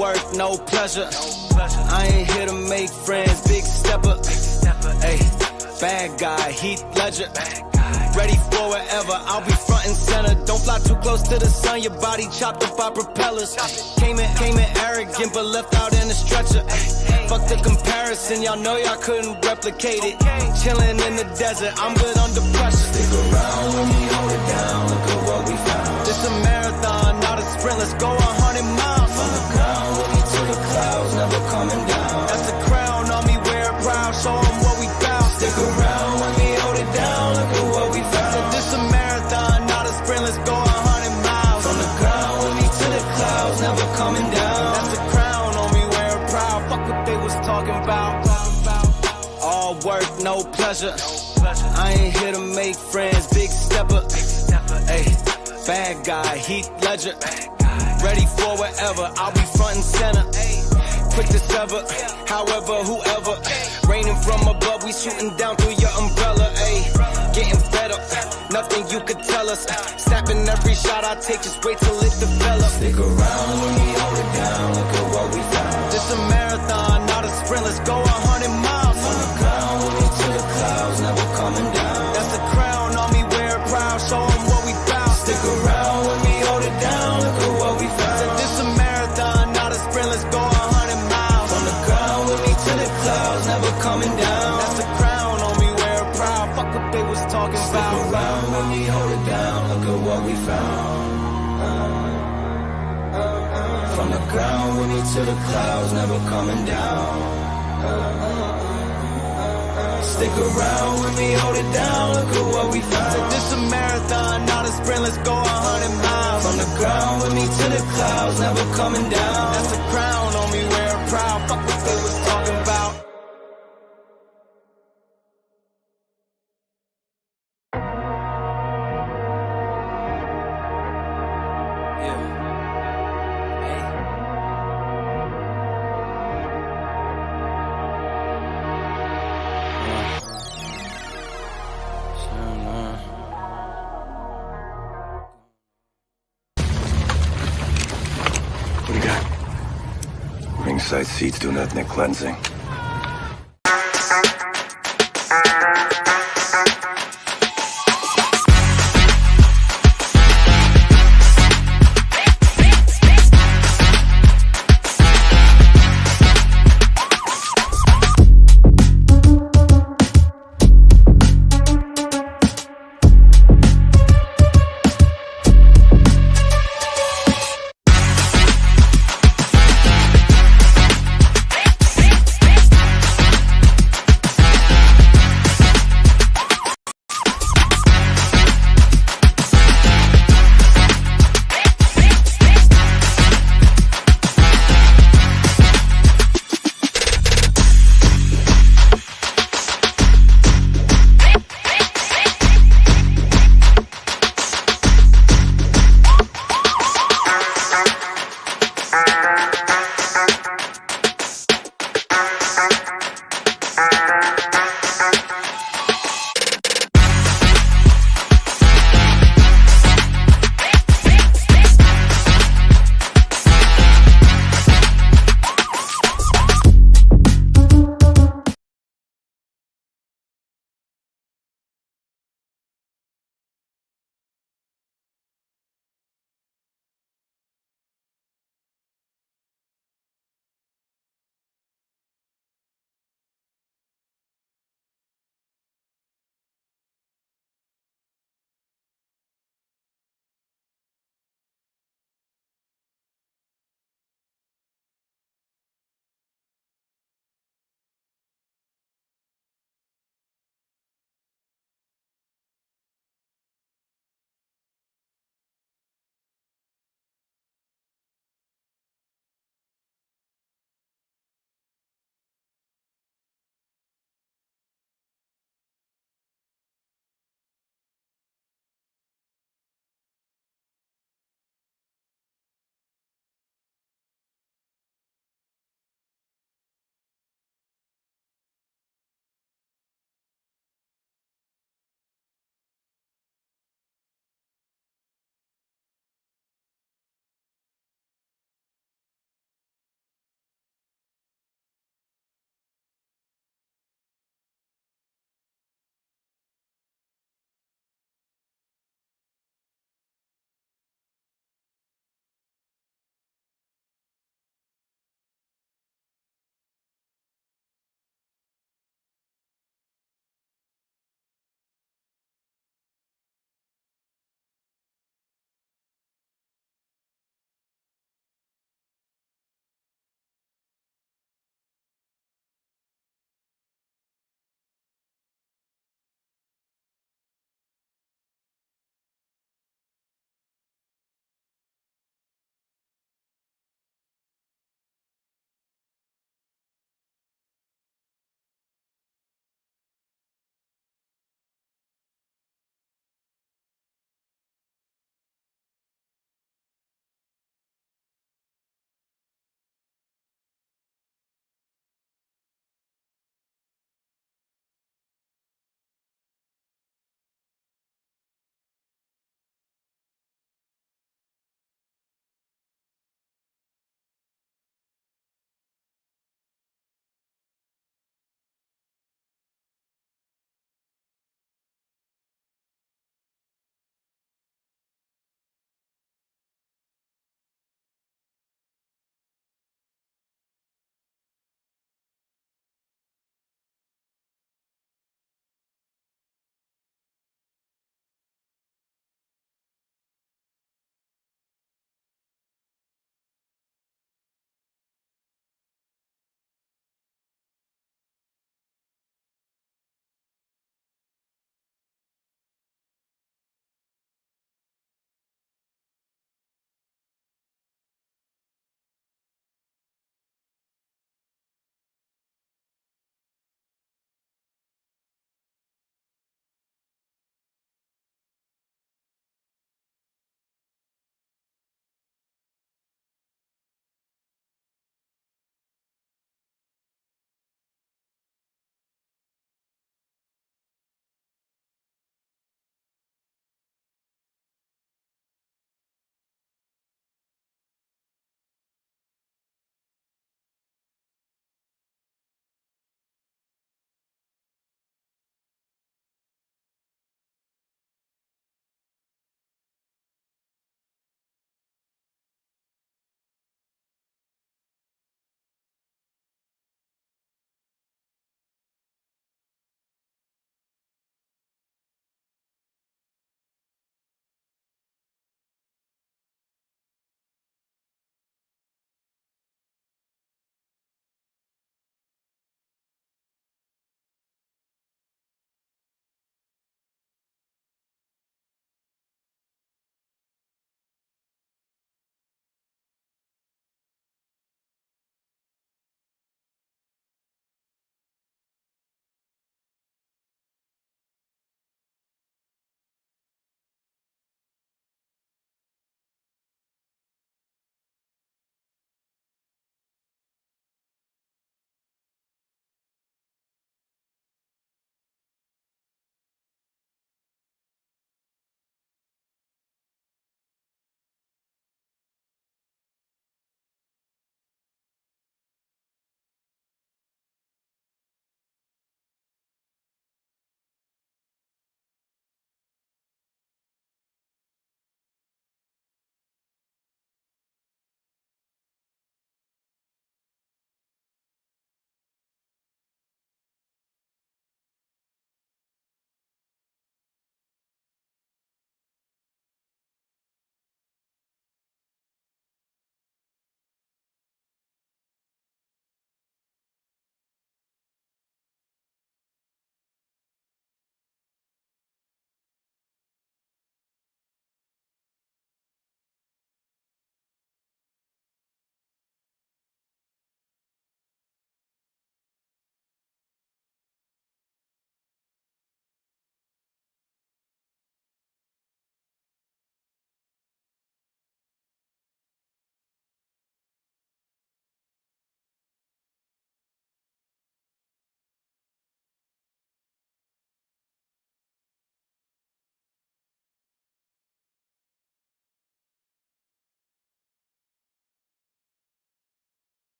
work, no pleasure. I ain't here to make friends, big stepper. Hey, bad guy, Heath Ledger. Ready for whatever, I'll be front and center. Don't fly too close to the sun, your body chopped up by propellers. Came in arrogant, but left out in a stretcher. Fuck the comparison, y'all know y'all couldn't replicate it. Chilling in the desert, I'm good under pressure. Stick around when we hold it down, look at what we found. This a marathon, not a sprint, let's go 100 miles. From the ground, with me to the clouds, never coming down. That's a crown on me, wear it proud, show 'em what we bout. Stick around when we hold it down, look at what we found. So this a marathon, not a sprint, let's go 100 miles. From the ground, with me to the clouds, never coming down. That's a crown on me, wear it proud, fuck what they was talking about. All work, no pleasure. I ain't here to make friends, big stepper. Hey, bad guy, Heath Ledger. Ready for whatever, I'll be front and center. Quick to sever, however, whoever. Raining from above, we shooting down through your umbrella. Ayy, getting fed up, nothing you could tell us. Snapping every shot I take, just wait till it develops. Stick around when we hold it down, look at what we found. This a marathon, not a sprint, let's go 100 miles. From the ground, with me to the clouds, never coming down. That's a crown on me, wear it proud, show 'em what we bout. Stick around when we hold it down, look at what we found. This a marathon, not a sprint, let's go 100 miles. From the ground, with me to the clouds, never coming down. That's a crown on me, wear it proud, fuck what they was talking Stick about. around when we hold it down, look at what we found. From the ground, with me to the clouds, never coming down. Stick around when we hold it down, look at what we found. This a marathon, not a sprint, let's go 100 miles. From the ground, with me to the clouds, never coming down. That's a crown on me, wear it proud, fuck what they was talking about. What do you got? Ringside seats doing ethnic cleansing.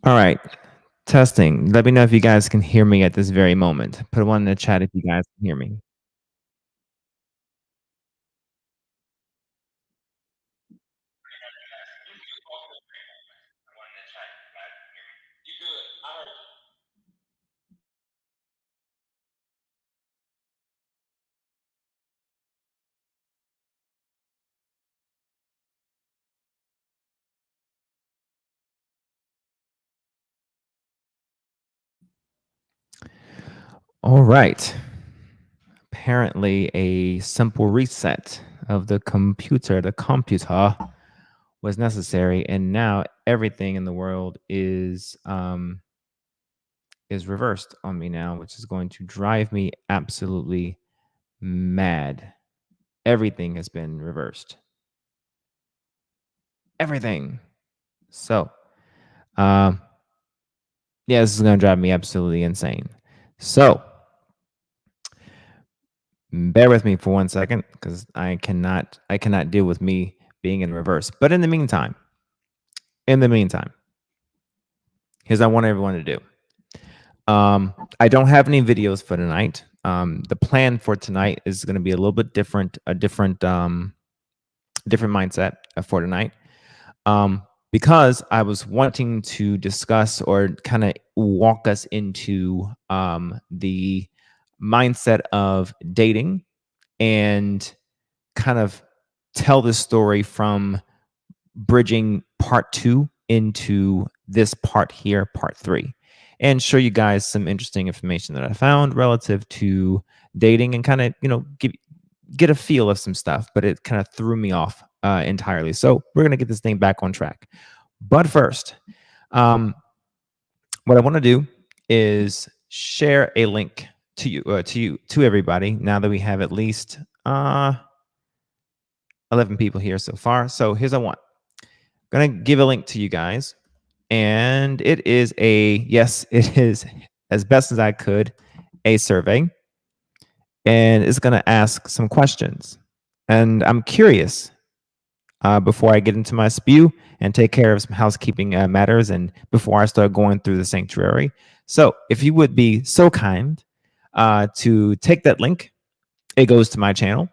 All right. Testing. Let me know if you guys can hear me at this very moment. Put one in the chat if you guys can hear me. All right. Apparently, a simple reset of the computer was necessary, and now everything in the world is reversed on me now, which is going to drive me absolutely mad. Everything has been reversed. Everything. So, um, yeah, this is going to drive me absolutely insane. So, bear with me for 1 second because I cannot deal with me being in reverse. But in the meantime, here's what I want everyone to do. I don't have any videos for tonight. The plan for tonight is going to be a little bit different, a different mindset for tonight. Because I was wanting to discuss or kind of walk us into the mindset of dating and kind of tell the story from bridging part 2 into this part here, part 3, and show you guys some interesting information that I found relative to dating and kind of, get a feel of some stuff, but it kind of threw me off entirely. So we're going to get this thing back on track. But first, what I want to do is share a link to to everybody. Now that we have at least 11 people here so far. So here's what I want. I'm going to give a link to you guys. And it is it is as best as I could, a survey. And it's going to ask some questions. And I'm curious, before I get into my spew and take care of some housekeeping matters and before I start going through the sanctuary. So if you would be so kind to take that link, it goes to my channel.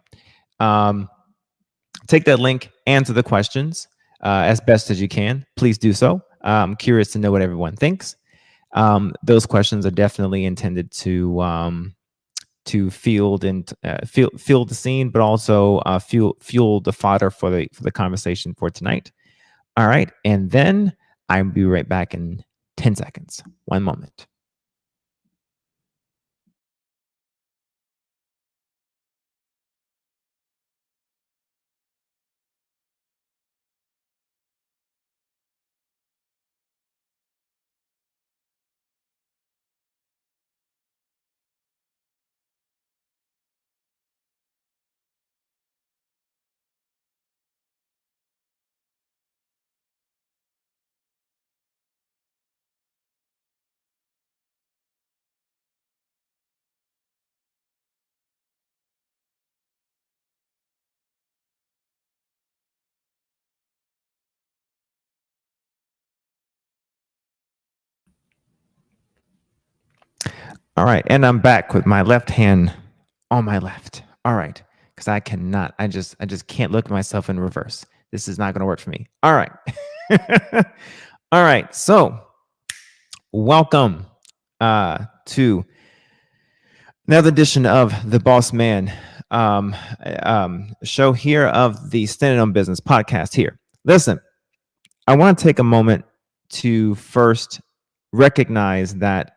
Take that link, answer the questions as best as you can. Please do so. I'm curious to know what everyone thinks. Those questions are definitely intended to field and field the scene, but also fuel the fodder for the conversation for tonight. All right, and then I'll be right back in 10 seconds. One moment. All right, and I'm back with my left hand on my left. All right, because I cannot. I just can't look at myself in reverse. This is not going to work for me. All right. All right. So, welcome to another edition of the Boss Man show here of the Standing on Business podcast. Here, listen. I want to take a moment to first recognize that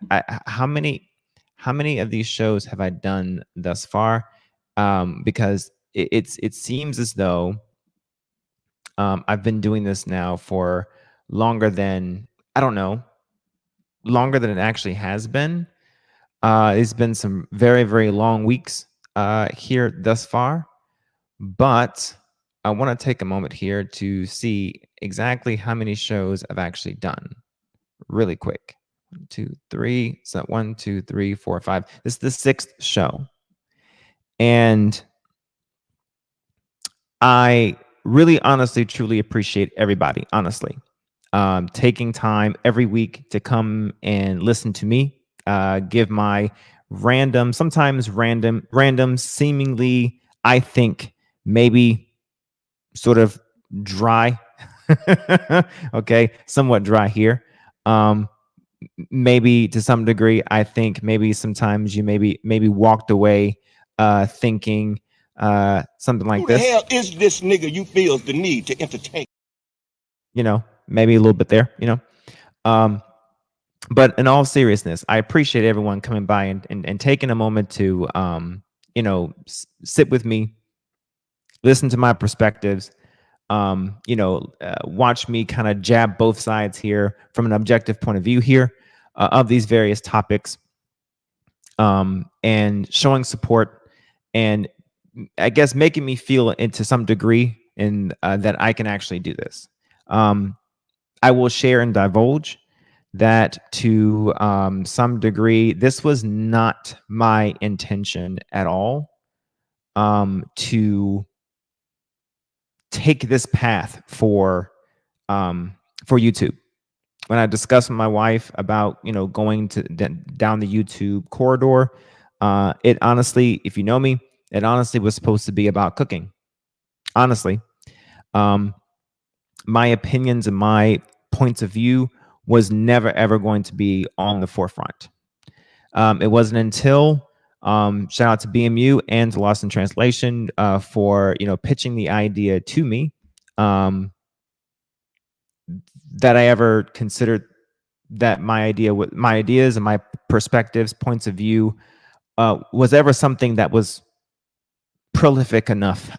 how many of these shows have I done thus far? Because it seems as though I've been doing this now for longer than longer than it actually has been. It's been some very, very long weeks here thus far, but I want to take a moment here to see exactly how many shows I've actually done really quick. 1, 2, 3. So 1, 2, 3, 4, 5. This is the 6th show. And I really honestly, truly appreciate everybody, honestly. taking time every week to come and listen to me, give my sometimes random, seemingly, I think, maybe sort of dry, okay, somewhat dry here. Maybe to some degree, I think maybe sometimes you maybe walked away thinking something like this. Who the hell is this nigga you feel the need to entertain? Maybe a little bit there, but in all seriousness, I appreciate everyone coming by and taking a moment to, sit with me, listen to my perspectives, watch me kind of jab both sides here from an objective point of view here of these various topics, and showing support and I guess making me feel into some degree in that I can actually do this. I will share and divulge that to some degree, this was not my intention at all to take this path for YouTube. When I discussed with my wife about going to down the YouTube corridor, it honestly, if you know me, it honestly was supposed to be about cooking. Honestly, my opinions and my points of view was never ever going to be on the forefront. It wasn't until shout out to BMU and to Lost in Translation for pitching the idea to me that I ever considered that my ideas and my perspectives, points of view was ever something that was prolific enough,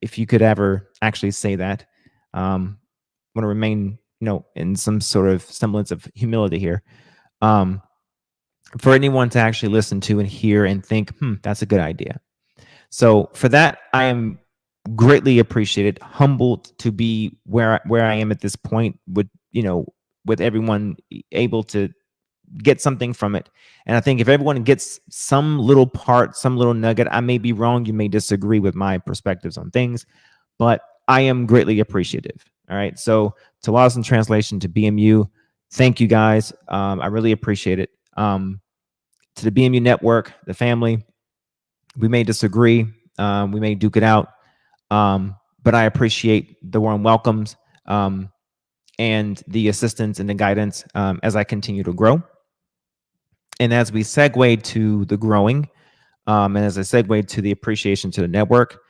if you could ever actually say that. Want to remain in some sort of semblance of humility here. For anyone to actually listen to and hear and think, that's a good idea. So for that, I am greatly appreciated, humbled to be where I am at this point with everyone able to get something from it. And I think if everyone gets some little part, some little nugget, I may be wrong. You may disagree with my perspectives on things, but I am greatly appreciative. All right. So to Lost in Translation, to BMU, thank you guys. I really appreciate it. To the BMU network, the family, we may disagree. We may duke it out. But I appreciate the warm welcomes and the assistance and the guidance as I continue to grow. And as we segue to the growing, and as I segue to the appreciation to the network,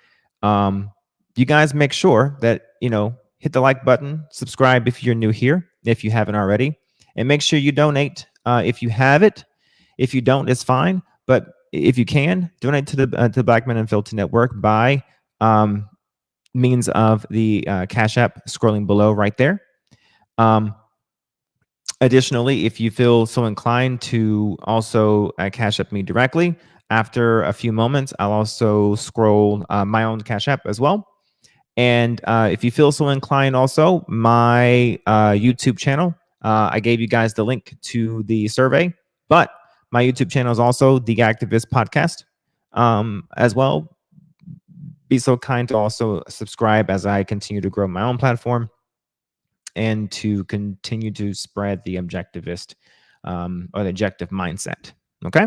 you guys make sure that, hit the like button, subscribe if you're new here, if you haven't already, and make sure you donate if you have it. If you don't, it's fine. But if you can, donate to the Black Men Unfiltered Network by means of the Cash App scrolling below right there. Additionally, if you feel so inclined to also Cash App me directly, after a few moments, I'll also scroll my own Cash App as well. And if you feel so inclined also, my YouTube channel, I gave you guys the link to the survey, but my YouTube channel is also The Activist Podcast as well. Be so kind to also subscribe as I continue to grow my own platform and to continue to spread the objectivist or the objective mindset. Okay.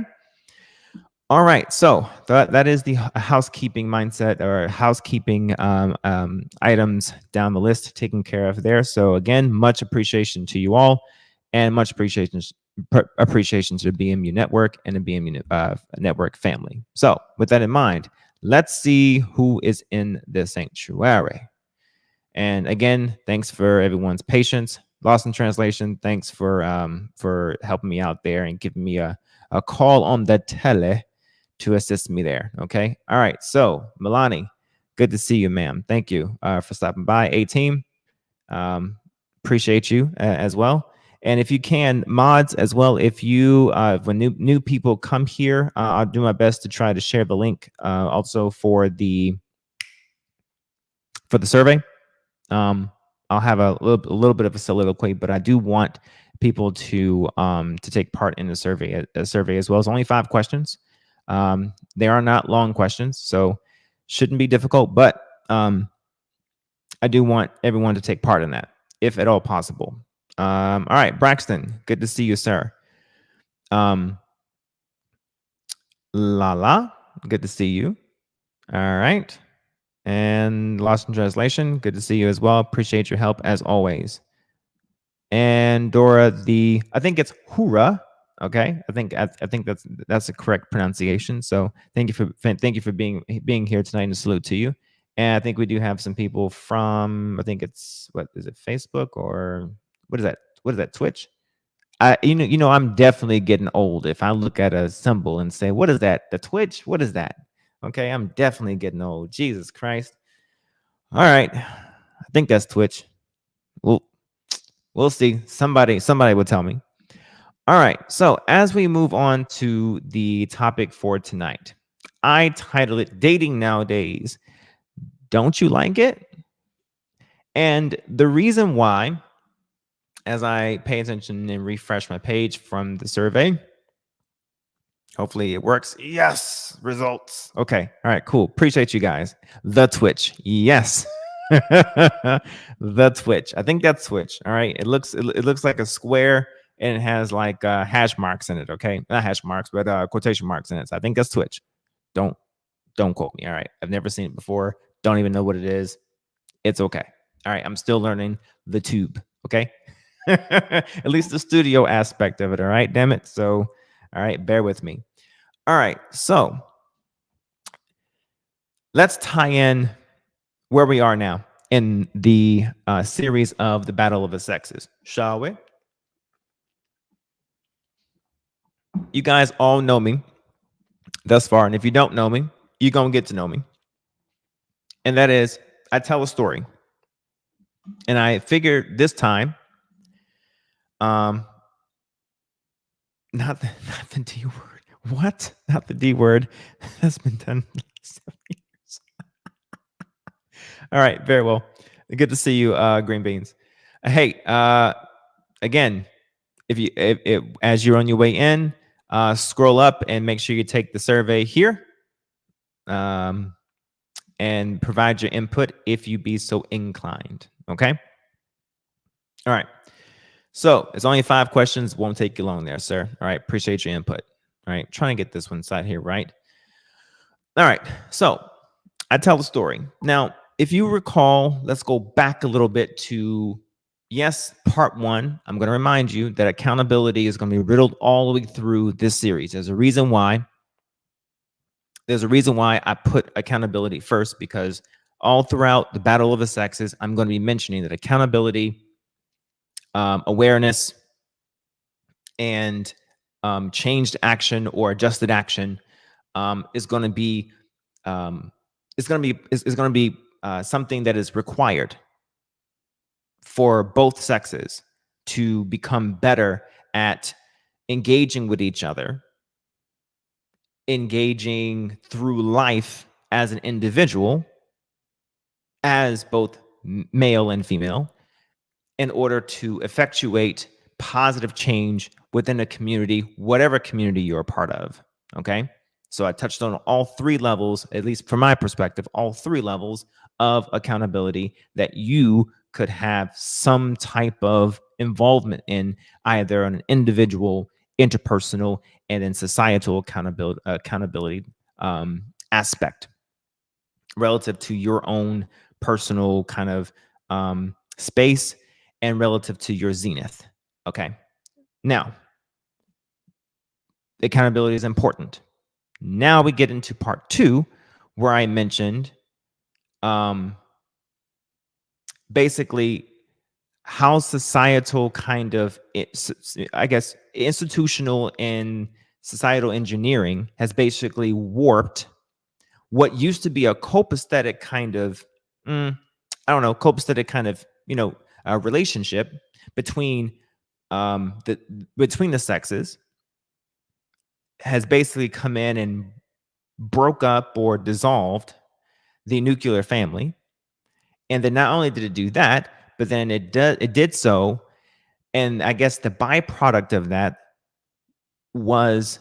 All right. So that is the housekeeping mindset or housekeeping items down the list taken care of there. So again, much appreciation to you all and much appreciation to the BMU network and the BMU network family. So with that in mind, let's see who is in the sanctuary. And again, thanks for everyone's patience. Lost in Translation, thanks for helping me out there and giving me a call on the tele to assist me there. Okay. All right. So Milani, good to see you, ma'am. Thank you for stopping by. A-Team, appreciate you as well. And if you can, mods as well, if you when new people come here, I'll do my best to try to share the link also for the survey. I'll have a little bit of a soliloquy, but I do want people to take part in the survey as well. It's only 5 questions. They are not long questions, so shouldn't be difficult, but I do want everyone to take part in that, if at all possible. All right, Braxton, good to see you, sir. Lala, good to see you. All right. And Lost in Translation, good to see you as well. Appreciate your help as always. And Dora, I think it's Hura. Okay, I think that's the correct pronunciation. So thank you for being here tonight, and salute to you. And I think we do have some people from, I think it's, what is it, Facebook, or what is that? What is that, Twitch? I'm definitely getting old if I look at a symbol and say, what is that? The Twitch? What is that? Okay, I'm definitely getting old. Jesus Christ. All right. I think that's Twitch. We'll see. Somebody will tell me. All right. So as we move on to the topic for tonight, I titled it Dating Nowadays. Don't you like it? And the reason why, as I pay attention and refresh my page from the survey, hopefully it works. Yes, results. Okay. All right, cool. Appreciate you guys. The Twitch. Yes. The Twitch. I think that's Twitch. All right. It looks like a square, and it has like hash marks in it. Okay. Not hash marks, but quotation marks in it. So I think that's Twitch. Don't quote me. All right. I've never seen it before. Don't even know what it is. It's okay. All right. I'm still learning the tube. Okay. At least the studio aspect of it. All right. Damn it. So, all right. Bear with me. All right. So let's tie in where we are now in the series of the Battle of the Sexes, shall we? You guys all know me thus far, and if you don't know me, you're going to get to know me. And that is, I tell a story. And I figured this time, not the D word. What? Not the D word. That's been done 7 years. All right, very well. Good to see you, Green Beans. Hey, again, if as you're on your way in, scroll up and make sure you take the survey here, and provide your input if you be so inclined. Okay. All right. So it's only 5 questions. Won't take you long there, sir. All right. Appreciate your input. All right. Trying to get this one side here right. All right. So I tell the story. Now, if you recall, let's go back a little bit to, yes, part 1. I'm going to remind you that accountability is going to be riddled all the way through this series. There's a reason why I put accountability first, because all throughout the Battle of the Sexes, I'm going to be mentioning that accountability, awareness, and changed action or adjusted action is going to be something that is required for both sexes to become better at engaging with each other, engaging through life as an individual, as both male and female, in order to effectuate positive change within a community, whatever community you're a part of. Okay. So I touched on all 3 levels, at least from my perspective, all 3 levels of accountability that you could have some type of involvement in, either on an individual, interpersonal, and then societal accountability aspect relative to your own personal kind of space and relative to your zenith. Okay. Now, accountability is important. Now we get into part 2, where I mentioned basically how societal kind of, I guess, institutional and societal engineering has basically warped what used to be a copacetic kind of, copacetic kind of, relationship between the sexes, has basically come in and broke up or dissolved the nuclear family. And then not only did it do that, but then it did so, and I guess the byproduct of that was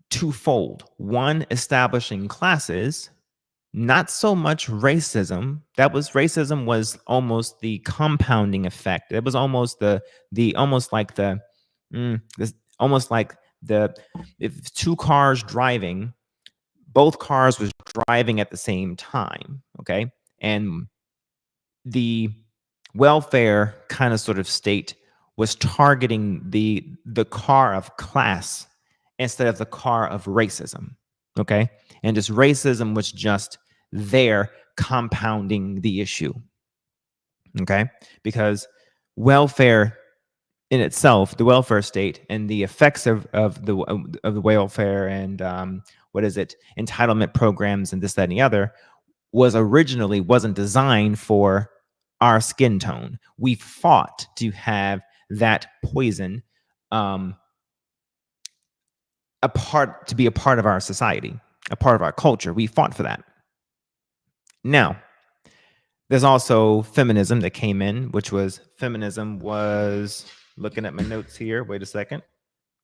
twofold. One, establishing classes, not so much racism. Racism was almost the compounding effect. It was almost the almost like the this almost like the if two cars driving, both cars was driving at the same time, okay? And the welfare kind of sort of state was targeting the car of class instead of the car of racism, okay? And just racism was just there compounding the issue, okay? Because welfare in itself, the welfare state and the effects of the welfare and entitlement programs and this, that, and the other wasn't designed for our skin tone. We fought to have that poison to be a part of our society, a part of our culture. We fought for that. Now, there's also feminism that came in, which was looking at my notes here. Wait a second,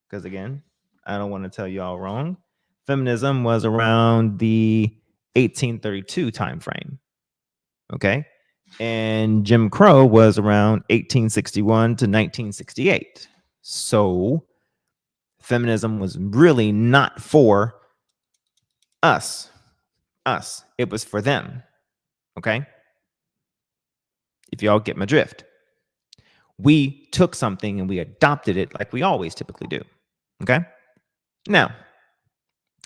because again, I don't want to tell you all wrong. Feminism was around the 1832 time frame. Okay. And Jim Crow was around 1861 to 1968. So feminism was really not for us. It was for them. Okay. If y'all get my drift. We took something and we adopted it like we always typically do. Okay. Now,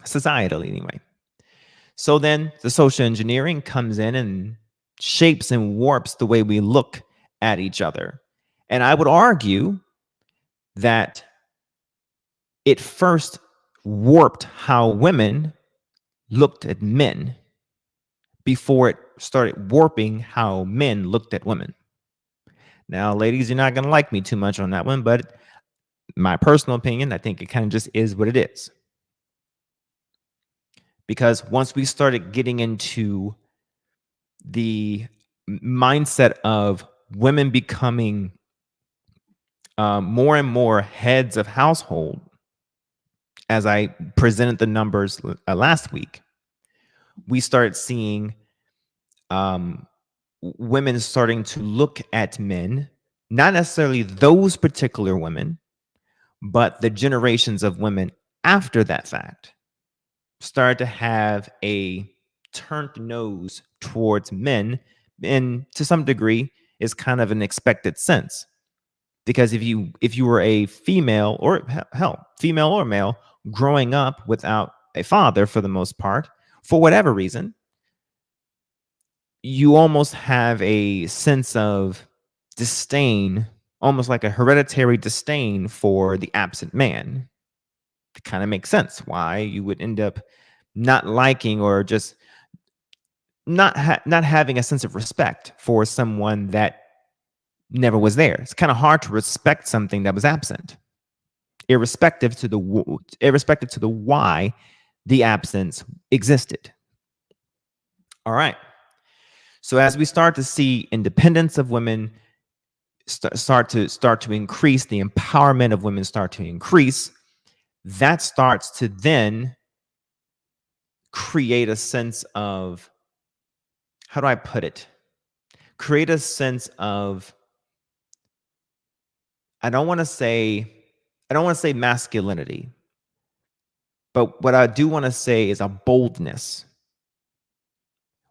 societally anyway. So then the social engineering comes in and shapes and warps the way we look at each other. And I would argue that it first warped how women looked at men before it started warping how men looked at women. Now, ladies, you're not going to like me too much on that one, but my personal opinion, I think it kind of just is what it is. Because once we started getting into the mindset of women becoming more and more heads of household, as I presented the numbers last week, we started seeing women starting to look at men, not necessarily those particular women, but the generations of women after that fact started to have a turned nose towards men, and to some degree is kind of an expected sense. Because if you were a female or female or male growing up without a father for the most part, for whatever reason, you almost have a sense of disdain, almost like a hereditary disdain for the absent man. It kind of makes sense why you would end up not liking or just not having a sense of respect for someone that never was there. It's kind of hard to respect something that was absent, irrespective to the why the absence existed. All right. So as we start to see independence of women start to increase, the empowerment of women start to increase, that starts to then create a sense of, how do I put it? Create a sense of, I don't want to say masculinity, but what I do want to say is a boldness,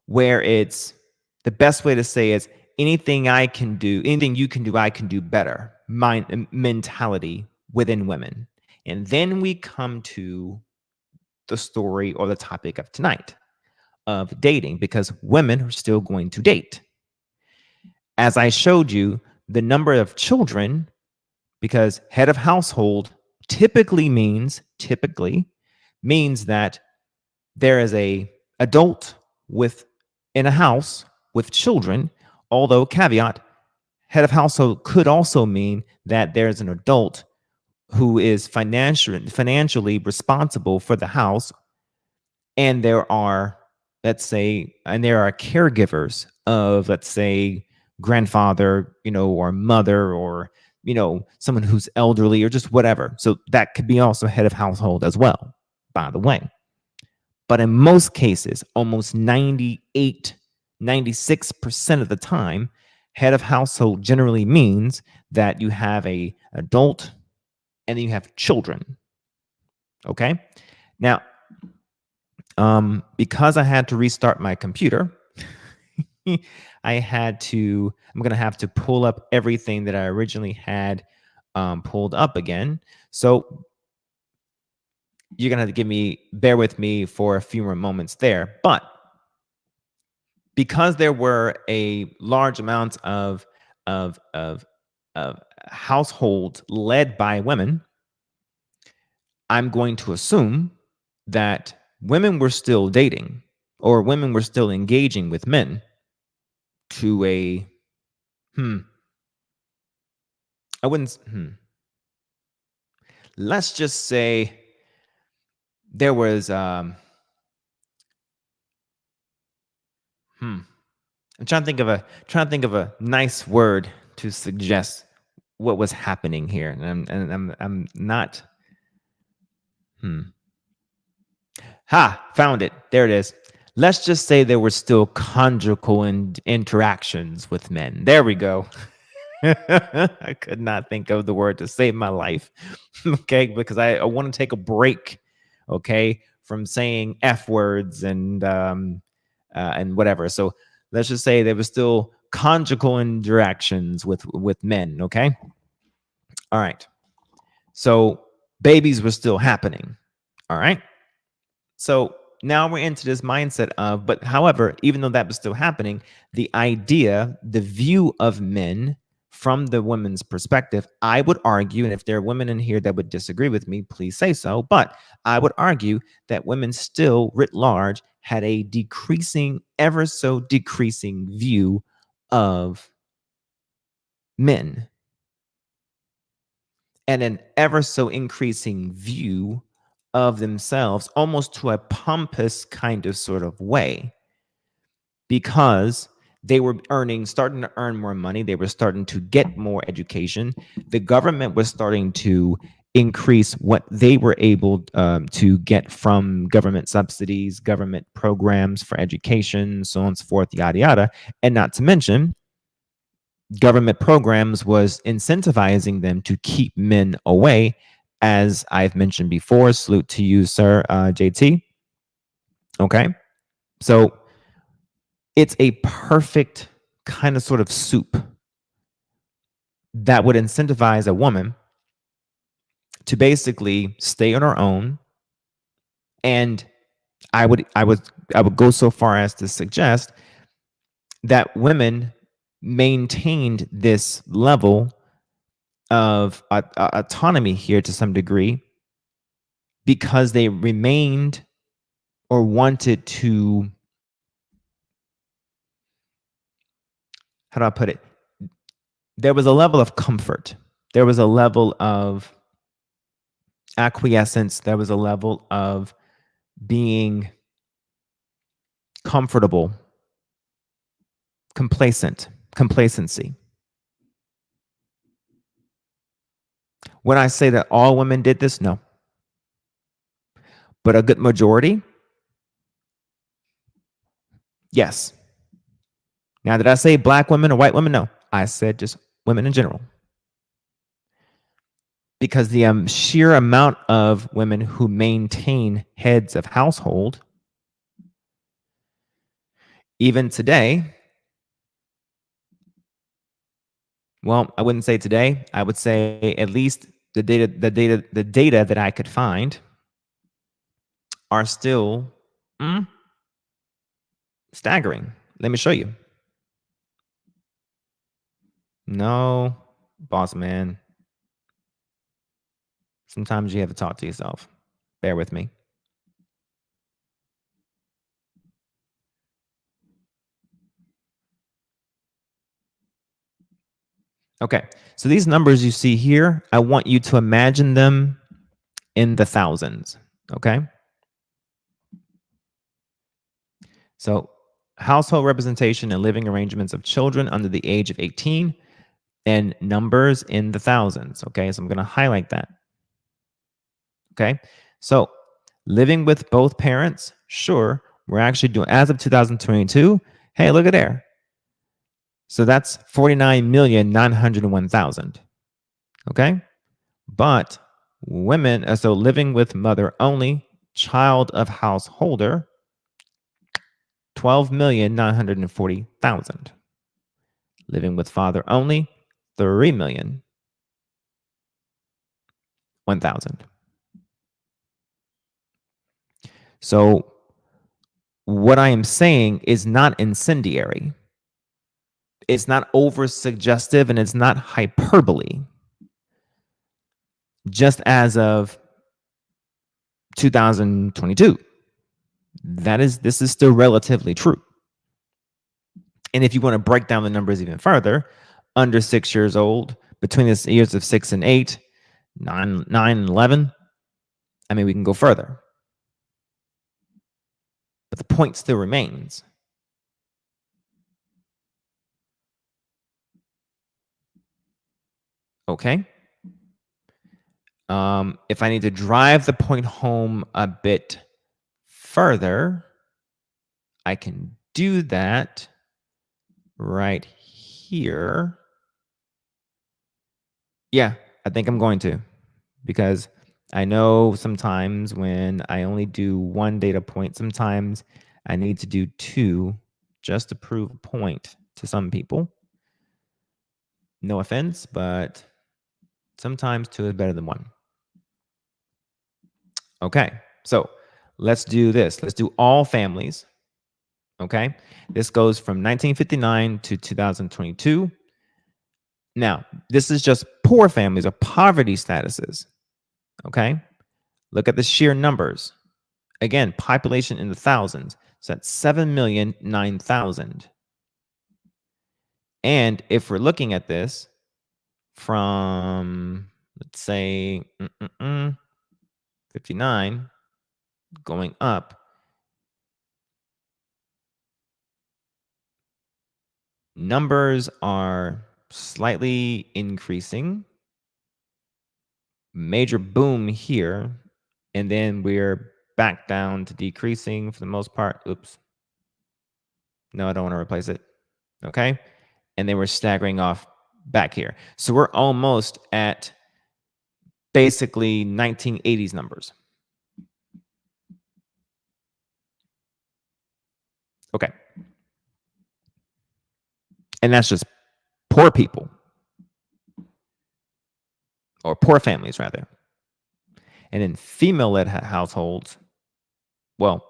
where it's, the best way to say is, anything I can do, anything you can do, I can do better. Mentality within women. And then we come to the story or the topic of tonight of dating, because women are still going to date. As I showed you, the number of children, because head of household typically means that there is a adult in a house with children, although caveat, head of household could also mean that there's an adult who is financially responsible for the house, and there are caregivers of, let's say, grandfather, or mother, or someone who's elderly or just whatever. So that could be also head of household as well, by the way. But in most cases, almost 98, 96% of the time, head of household generally means that you have a adult and then you have children. Okay. Now, because I had to restart my computer, I'm going to have to pull up everything that I originally had pulled up again. So you're going to have to bear with me for a few more moments there. But because there were a large amount of households led by women, I'm going to assume that women were still dating or women were still engaging with men to a I wouldn't let's just say there was I'm trying to think of a nice word to suggest what was happening here, and I'm not. Found it. There it is. Let's just say there were still conjugal interactions with men. There we go. I could not think of the word to save my life. Okay, because I want to take a break. Okay, from saying F words and whatever. So let's just say there was still conjugal interactions with men. Okay. All right. So babies were still happening. All right. So now we're into this mindset of, but however, even though that was still happening, the idea, the view of men from the women's perspective, I would argue, and if there are women in here that would disagree with me, please say so, but I would argue that women still, writ large, had a decreasing, ever so decreasing view of men and an ever so increasing view of themselves, almost to a pompous kind of sort of way, because they were starting to earn more money. They were starting to get more education. The government was starting to increase what they were able to get from government subsidies, government programs for education, so on and so forth, yada, yada. And not to mention, government programs was incentivizing them to keep men away. As I've mentioned before, salute to you, sir, JT. Okay. So it's a perfect kind of sort of soup that would incentivize a woman to basically stay on her own. And I would go so far as to suggest that women maintained this level of autonomy here to some degree because they remained or wanted to, how do I put it? There was a level of comfort. There was a level of acquiescence. There was a level of being comfortable, complacency. When I say that all women did this, no. But a good majority, yes. Now, did I say black women or white women? No. I said just women in general. Because the sheer amount of women who maintain heads of household, even today, well, I wouldn't say today. I would say at least the data that I could find are still staggering. Let me show you. No, boss man. Sometimes you have to talk to yourself. Bear with me. Okay, so these numbers you see here, I want you to imagine them in the thousands, okay? So household representation and living arrangements of children under the age of 18 and numbers in the thousands, okay? So I'm gonna highlight that, okay? So living with both parents, Sure, we're actually doing, as of 2022, hey, look at there. So that's 49,901,000. Okay. But women, so living with mother only, child of householder, 12,940,000. Living with father only, 3,001,000. So what I am saying is not incendiary. It's not over suggestive and it's not hyperbole. Just as of 2022, this is still relatively true. And if you want to break down the numbers even further, under 6 years old, between the years of 6 and 8, 9 and 11, I mean, we can go further. But the point still remains. Okay. If I need to drive the point home a bit further, I can do that right here. Yeah, I think I'm going to, because I know sometimes when I only do one data point, sometimes I need to do two just to prove a point to some people. No offense, but sometimes two is better than one. Okay, so let's do this. Let's do all families. Okay, this goes from 1959 to 2022. Now, this is just poor families or poverty statuses. Okay, look at the sheer numbers. Again, population in the thousands. So that's 7,009,000. And if we're looking at this from, let's say, 59 going up, numbers are slightly increasing. Major boom here. And then we're back down to decreasing for the most part. Oops. No, I don't want to replace it. Okay. And then we're staggering off back here. So we're almost at basically 1980s numbers. Okay. And that's just poor people, or poor families rather. And in female-led households, well,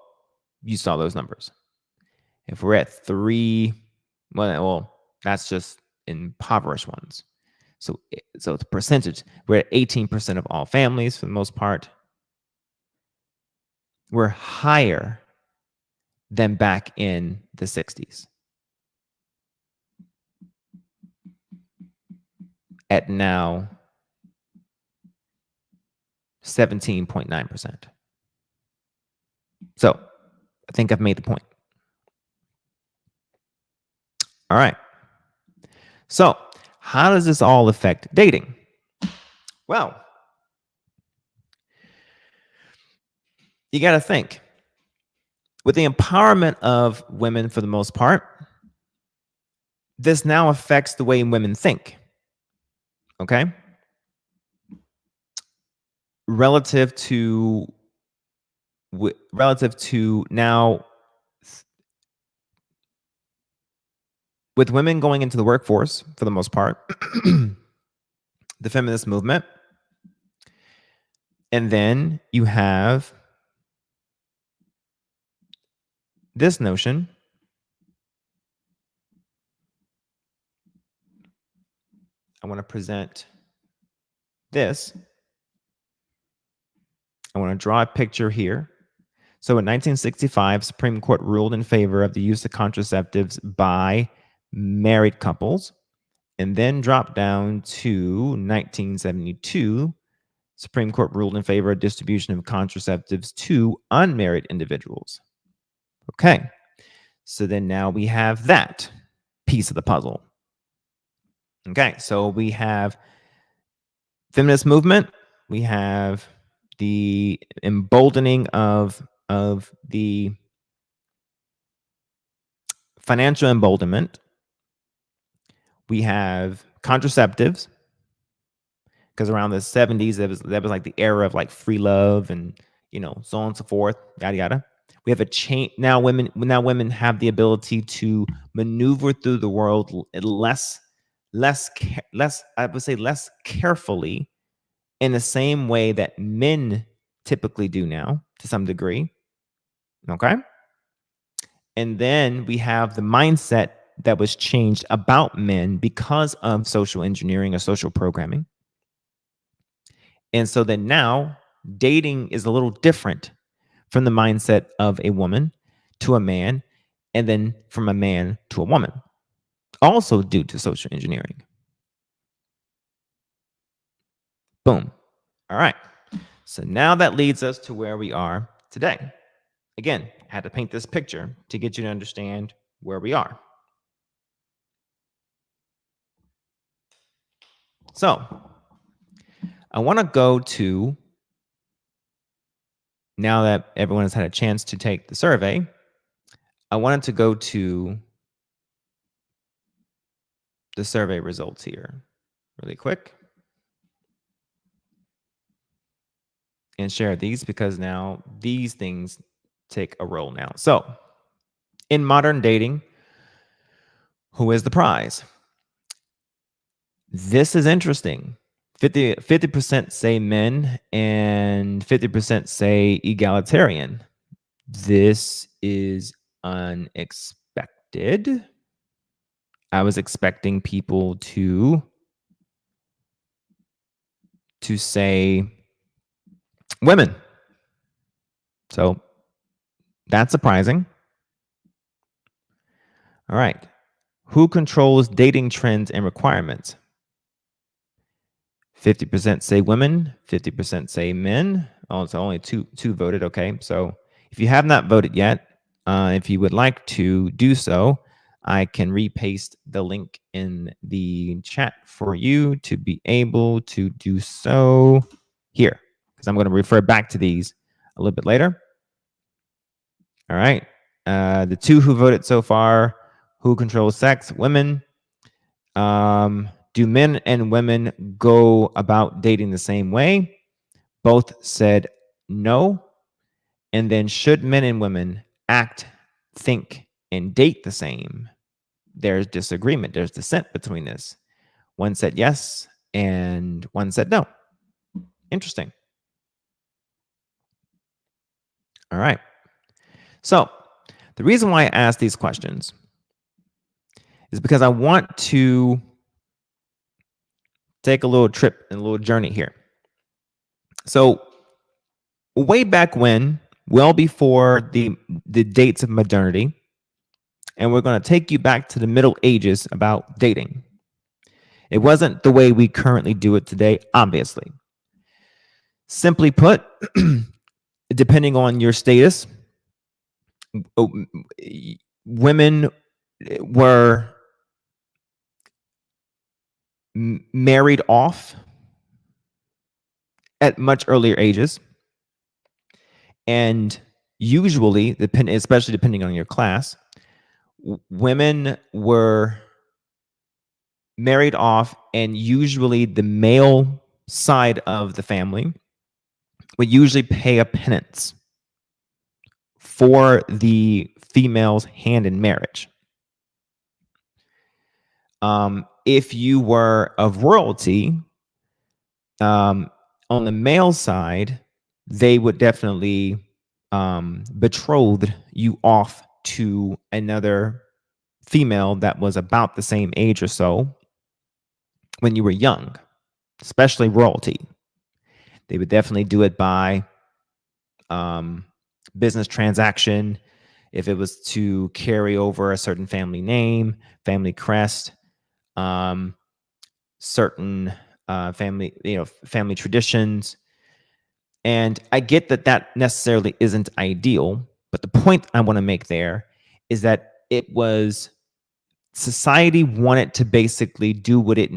you saw those numbers. If we're at 3, well, that's just impoverished ones. So the percentage, we're at 18% of all families for the most part. We're higher than back in the 60s. At now 17.9%. So I think I've made the point. All right. So how does this all affect dating? Well, you got to think. With the empowerment of women for the most part, this now affects the way women think. Okay? Relative to now, with women going into the workforce for the most part, the feminist movement, and then you have this notion I want to present this. I want to draw a picture here. So in 1965, Supreme Court ruled in favor of the use of contraceptives by married couples, and then dropped down to 1972. Supreme Court ruled in favor of distribution of contraceptives to unmarried individuals. Okay, so then now we have that piece of the puzzle. Okay, so we have feminist movement, we have the emboldening of of the financial emboldenment, we have contraceptives, because around the 70s, that was like the era of like free love and, so on and so forth, yada yada. We have a change now. Women have the ability to maneuver through the world less I would say less carefully, in the same way that men typically do now, to some degree. Okay. And then we have the mindset that was changed about men because of social engineering or social programming. And so then now dating is a little different from the mindset of a woman to a man, and then from a man to a woman, also due to social engineering. Boom. All right. So now that leads us to where we are today. Again, I had to paint this picture to get you to understand where we are. So I want to go to, now that everyone has had a chance to take the survey, I wanted to go to the survey results here really quick and share these, because now these things take a role now. So in modern dating, who is the prize? This is interesting. 50% say men and 50% say egalitarian. This is unexpected. I was expecting people to say women. So that's surprising. All right. Who controls dating trends and requirements? 50% say women, 50% say men. Oh, so only two voted. Okay. So if you have not voted yet, if you would like to do so, I can repaste the link in the chat for you to be able to do so here, because I'm going to refer back to these a little bit later. All right. The two who voted so far: who controls sex? Women. Do men and women go about dating the same way? Both said no. And then, should men and women act, think, and date the same? There's disagreement. There's dissent between this. One said yes, and one said no. Interesting. All right. So the reason why I ask these questions is because I want to take a little trip and a little journey here. So way back when, well before the dates of modernity, and we're going to take you back to the Middle Ages about dating. It wasn't the way we currently do it today, obviously. Simply put, depending on your status, women were married off at much earlier ages. And usually, especially depending on your class, women were married off, and usually the male side of the family would usually pay a penance for the female's hand in marriage. If you were of royalty, on the male side, they would definitely betroth you off to another female that was about the same age or so when you were young, especially royalty. They would definitely do it by business transaction, if it was to carry over a certain family name, family crest, certain family traditions. And I get that necessarily isn't ideal, but the point I want to make there is that it was society wanted to basically do what it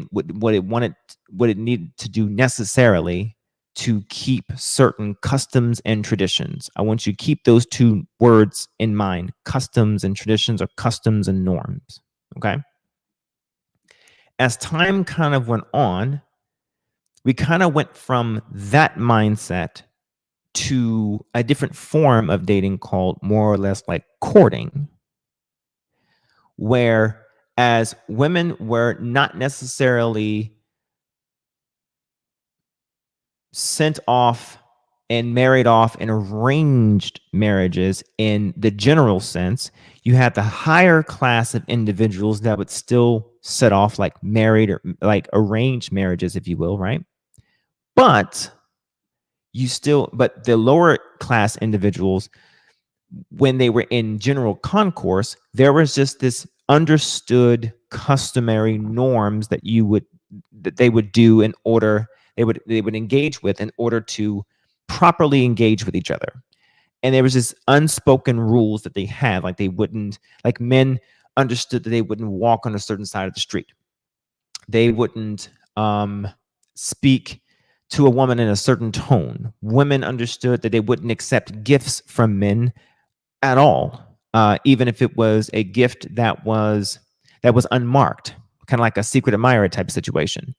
needed to do necessarily to keep certain customs and traditions. I want you to keep those two words in mind, customs and traditions, or customs and norms, okay? As time kind of went on, we kind of went from that mindset to a different form of dating called more or less like courting, where as women were not necessarily sent off and married off in arranged marriages in the general sense, you had the higher class of individuals that would still set off like married or like arranged marriages, if you will, right? But but the lower class individuals, when they were in general concourse, there was just this understood customary norms that they would do in order they would engage with in order to properly engage with each other. And there was this unspoken rules that they had, like men understood that they wouldn't walk on a certain side of the street. They wouldn't speak to a woman in a certain tone. Women understood that they wouldn't accept gifts from men at all, even if it was a gift that was unmarked, kind of like a secret admirer type situation,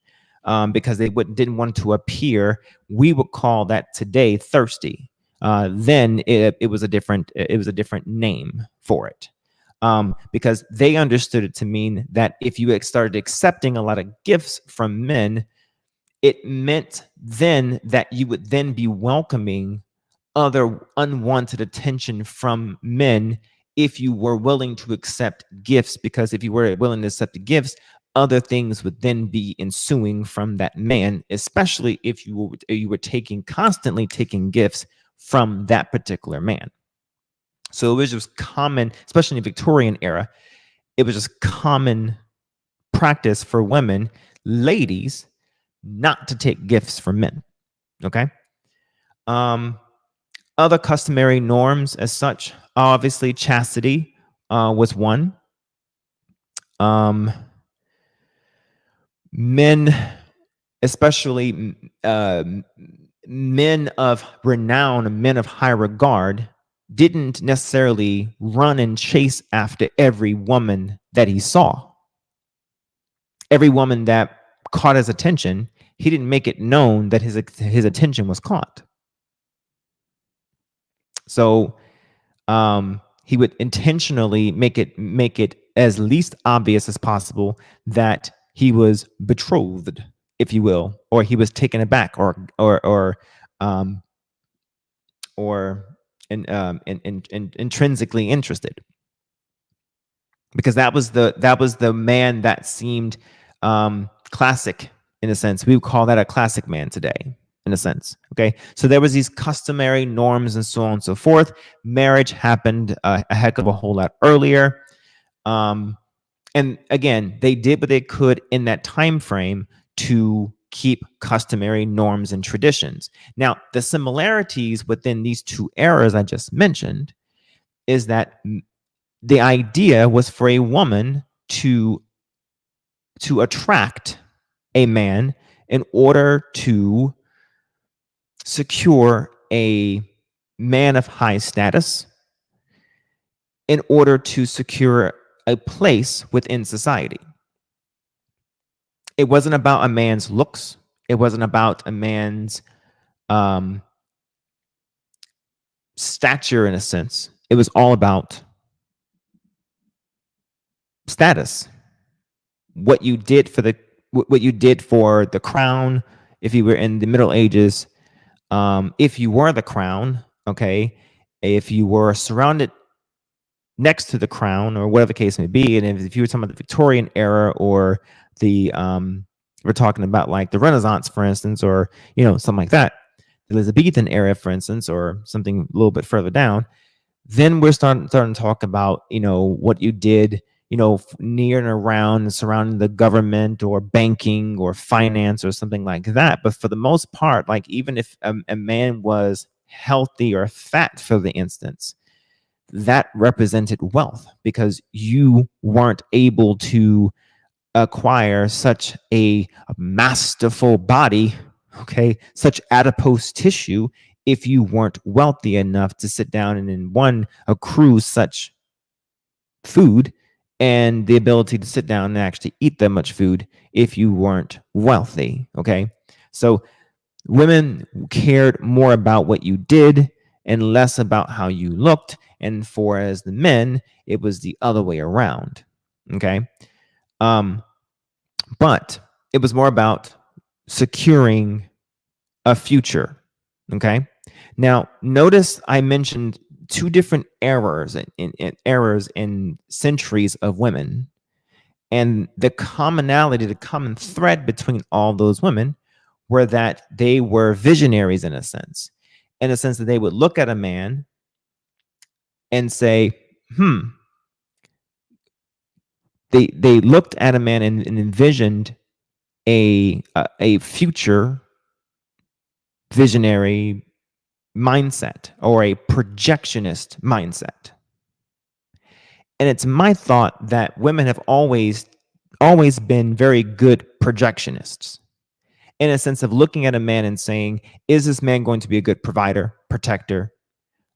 because they didn't want to appear. We would call that today thirsty. Then it was a different name for it, because they understood it to mean that if you started accepting a lot of gifts from men, it meant then that you would then be welcoming other unwanted attention from men if you were willing to accept gifts, because if you were willing to accept the gifts, other things would then be ensuing from that man, especially if you were constantly taking gifts from that particular man. So it was just common, especially in the Victorian era, it was just common practice for women, ladies, not to take gifts from men. Okay. Other customary norms as such, obviously chastity was one. Men, especially men of renown, men of high regard, didn't necessarily run and chase after every woman that he saw. Every woman that caught his attention, he didn't make it known that his attention was caught. So he would intentionally make it as least obvious as possible that he was betrothed, if you will, or he was taken aback, or intrinsically interested, because that was the man that seemed classic in a sense. We would call that a classic man today, in a sense. Okay, so there was these customary norms and so on and so forth. Marriage happened a heck of a whole lot earlier, and again, they did what they could in that time frame to keep customary norms and traditions. Now, the similarities within these two eras I just mentioned is that the idea was for a woman to attract a man in order to secure a man of high status, in order to secure a place within society. It wasn't about a man's looks. It wasn't about a man's stature, in a sense. It was all about status. What you did for the crown, if you were in the Middle Ages, if you were the crown, okay, if you were surrounded next to the crown, or whatever the case may be, and if you were talking about the Victorian era, or the we're talking about like the Renaissance, for instance, or something like that, the Elizabethan era, for instance, or something a little bit further down, then we're starting to talk about what you did near and around and surrounding the government or banking or finance or something like that. But for the most part, like even if a man was healthy or fat, for the instance, that represented wealth, because you weren't able to acquire such a masterful body okay, such adipose tissue if you weren't wealthy enough to sit down and in one accrue such food and the ability to sit down and actually eat that much food if you weren't wealthy. Okay. So women cared more about what you did and less about how you looked. And for as the men, it was the other way around. Okay. But it was more about securing a future. Okay. Now, notice I mentioned two different errors in centuries of women. And the commonality, the common thread between all those women were that they were visionaries in a sense that they would look at a man and say, they looked at a man and envisioned a future visionary mindset or a projectionist mindset. And it's my thought that women have always been very good projectionists in a sense of looking at a man and saying, is this man going to be a good provider, protector,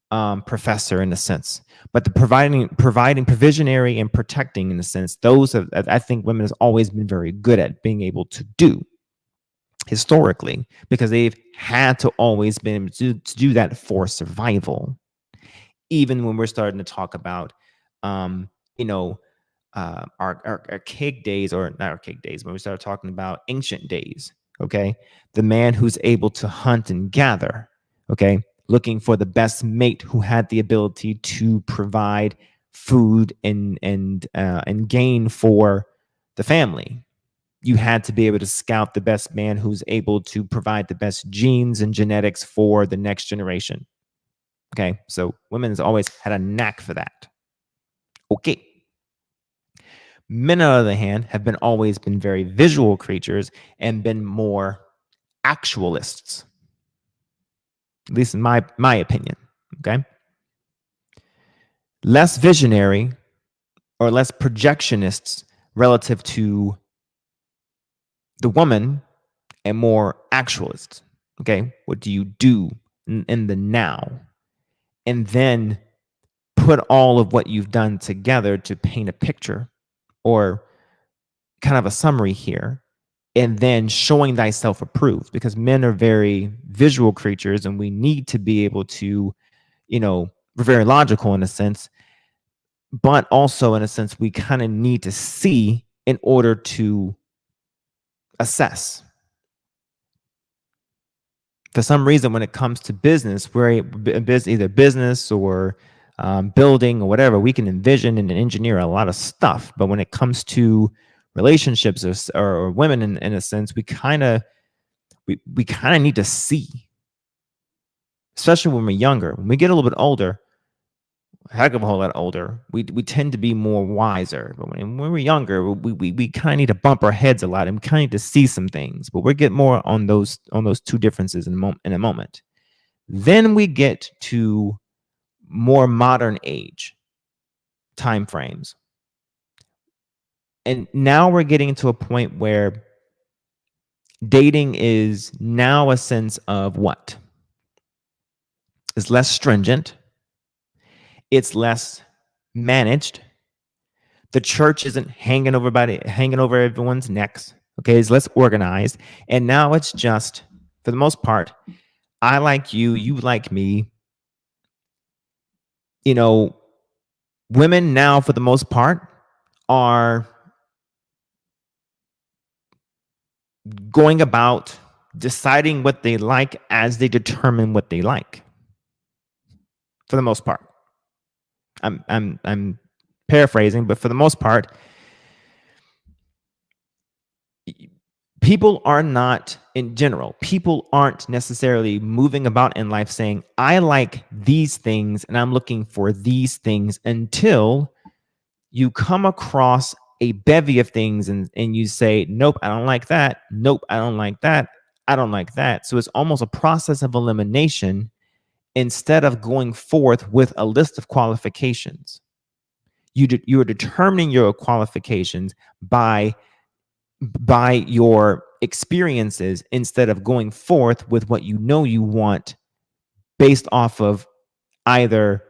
professor in a sense? But the providing provisionary and protecting in a sense, those have, I think women has always been very good at being able to do historically, because they've had to always been able to do that for survival. Even when we're starting to talk about, our archaic days, or not archaic days, when we start talking about ancient days, okay? The man who's able to hunt and gather, okay? Looking for the best mate who had the ability to provide food and gain for the family. You had to be able to scout the best man who's able to provide the best genes and genetics for the next generation. Okay, so women has always had a knack for that. Okay. Men, on the other hand, have always been very visual creatures and been more actualists, at least in my opinion. Okay, less visionary or less projectionists relative to the woman, and more actualists. Okay, what do you do in the now, and then put all of what you've done together to paint a picture or kind of a summary here, and then showing thyself approved, because men are very visual creatures and we need to be able to, we're very logical in a sense, but also in a sense we kind of need to see in order to assess. For some reason, when it comes to business, we're either business or building or whatever, we can envision and engineer a lot of stuff. But when it comes to relationships or women, in a sense, we kind of need to see, especially when we're younger. When we get a little bit older, a heck of a whole lot older, we tend to be more wiser. But when we're younger, we kind of need to bump our heads a lot and we kind of need to see some things. But we'll get more on those two differences in a moment. Then we get to more modern age time frames. And now we're getting to a point where dating is now a sense of what? It's less stringent. It's less managed. The church isn't hanging over everyone's necks. Okay, it's less organized. And now it's just, for the most part, I like you, you like me. Women now, for the most part, are going about deciding what they like as they determine what they like. For the most part. I'm paraphrasing, but for the most part, people are not, in general, people aren't necessarily moving about in life saying, I like these things and I'm looking for these things, until you come across a bevy of things and you say, nope, I don't like that. Nope, I don't like that. I don't like that. So it's almost a process of elimination instead of going forth with a list of qualifications. You are determining your qualifications by your experiences instead of going forth with what you know you want based off of either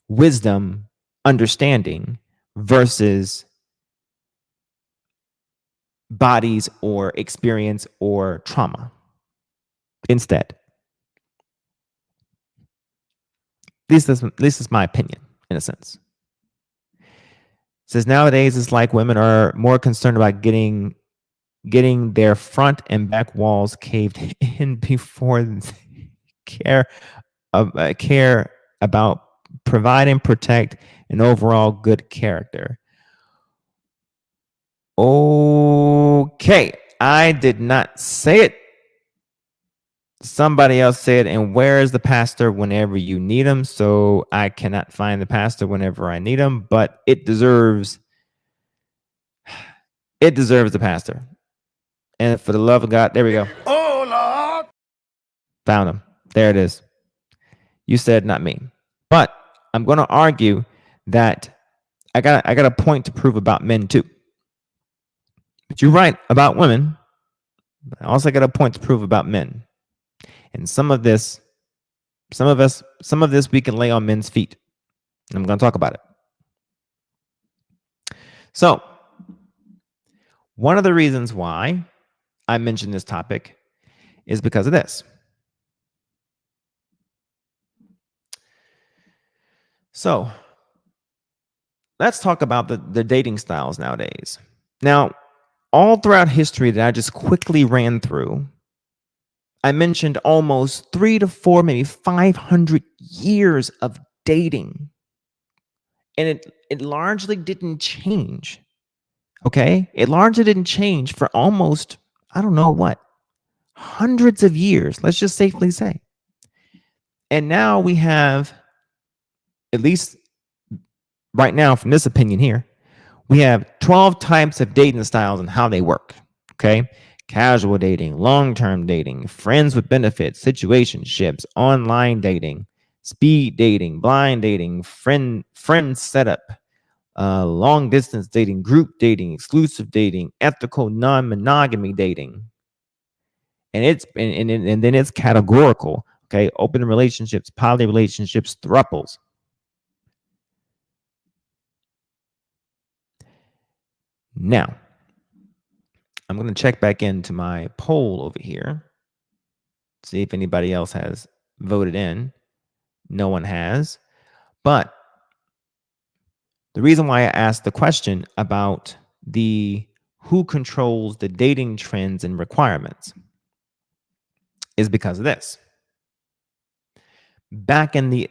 wisdom, understanding versus bodies or experience or trauma instead. This is my opinion in a sense. It says nowadays it's like women are more concerned about getting their front and back walls caved in before they care about provide and protect an overall good character. Okay, I did not say it. Somebody else said, and where is the pastor whenever you need him? So I cannot find the pastor whenever I need him, but it deserves the pastor. And for the love of God, there we go. Oh, Lord. Found him. There it is. You said not me. But I'm going to argue that I got a point to prove about men too. But you're right about women. But I also got a point to prove about men. And some of this we can lay on men's feet. And I'm going to talk about it. So, one of the reasons why I mentioned this topic is because of this. So, let's talk about the dating styles nowadays. Now, all throughout history that I just quickly ran through, I mentioned almost 3 to 4, maybe 500 years of dating. And it largely didn't change. Okay? It largely didn't change for almost, I don't know what, hundreds of years, let's just safely say. And now we have, at least right now, from this opinion here, we have 12 types of dating styles and how they work. Okay? Casual dating, long-term dating, friends with benefits, situationships, online dating, speed dating, blind dating, friend setup, long distance dating, group dating, exclusive dating, ethical non-monogamy dating. And it's and then it's categorical. Okay, open relationships, poly relationships, thruples. Now, I'm going to check back into my poll over here, see if anybody else has voted in. No one has. But the reason why I asked the question about the who controls the dating trends and requirements is because of this. Back in the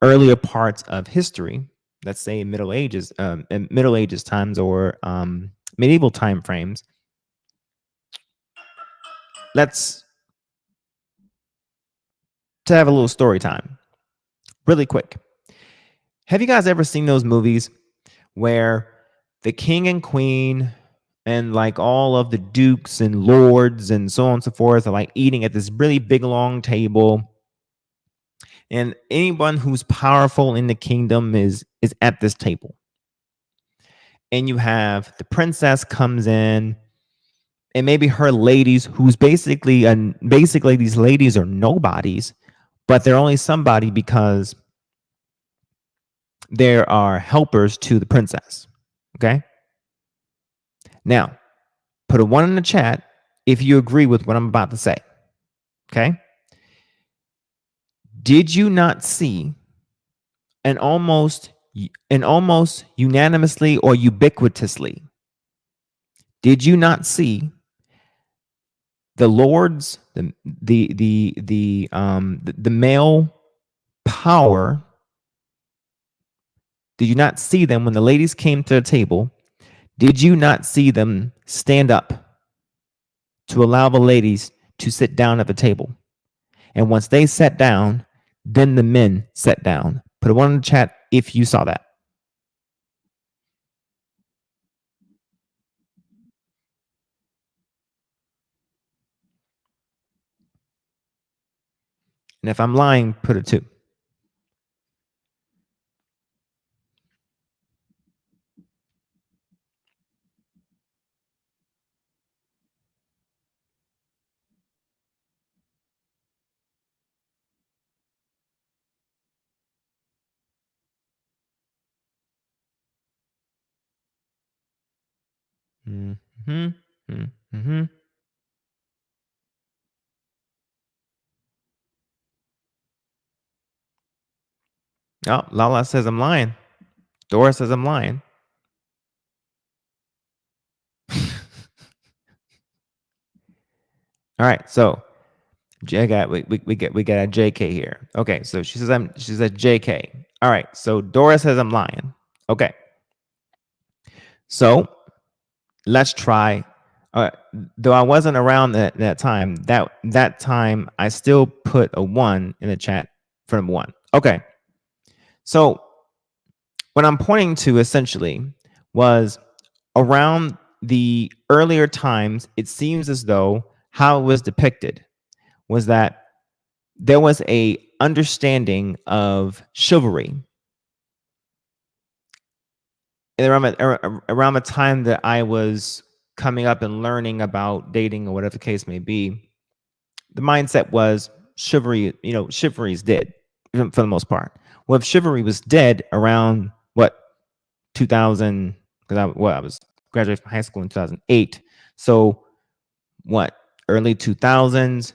earlier parts of history, let's say Middle Ages times or medieval time frames, let's have a little story time, really quick. Have you guys ever seen those movies where the king and queen and like all of the dukes and lords and so on and so forth are like eating at this really big long table, and anyone who's powerful in the kingdom is at this table, and you have the princess comes in and maybe her ladies, who's basically these ladies are nobodies, but they're only somebody because there are helpers to the princess. Okay. Now, put a 1 in the chat if you agree with what I'm about to say. Okay. Did you not see an almost unanimously or ubiquitously, did you not see the lords, the male power? Did you not see them when the ladies came to the table? Did you not see them stand up to allow the ladies to sit down at the table? And once they sat down, then the men sat down. Put a 1 in the chat if you saw that. And if I'm lying, put a 2. Mm-hmm. Mm-hmm. Oh, Lala says I'm lying. Dora says I'm lying. All right, so we got a JK here. Okay, so she says JK. All right, so Dora says I'm lying. Okay, so let's try. Though I wasn't around that time, that time I still put a 1 in the chat for number 1. Okay, so what I'm pointing to essentially was around the earlier times. It seems as though how it was depicted was that there was a understanding of chivalry. And around the time that I was coming up and learning about dating or whatever the case may be, the mindset was chivalry. Chivalry is dead for the most part. Well, if chivalry was dead around what 2000, because I was graduated from high school in 2008. So what, early 2000s,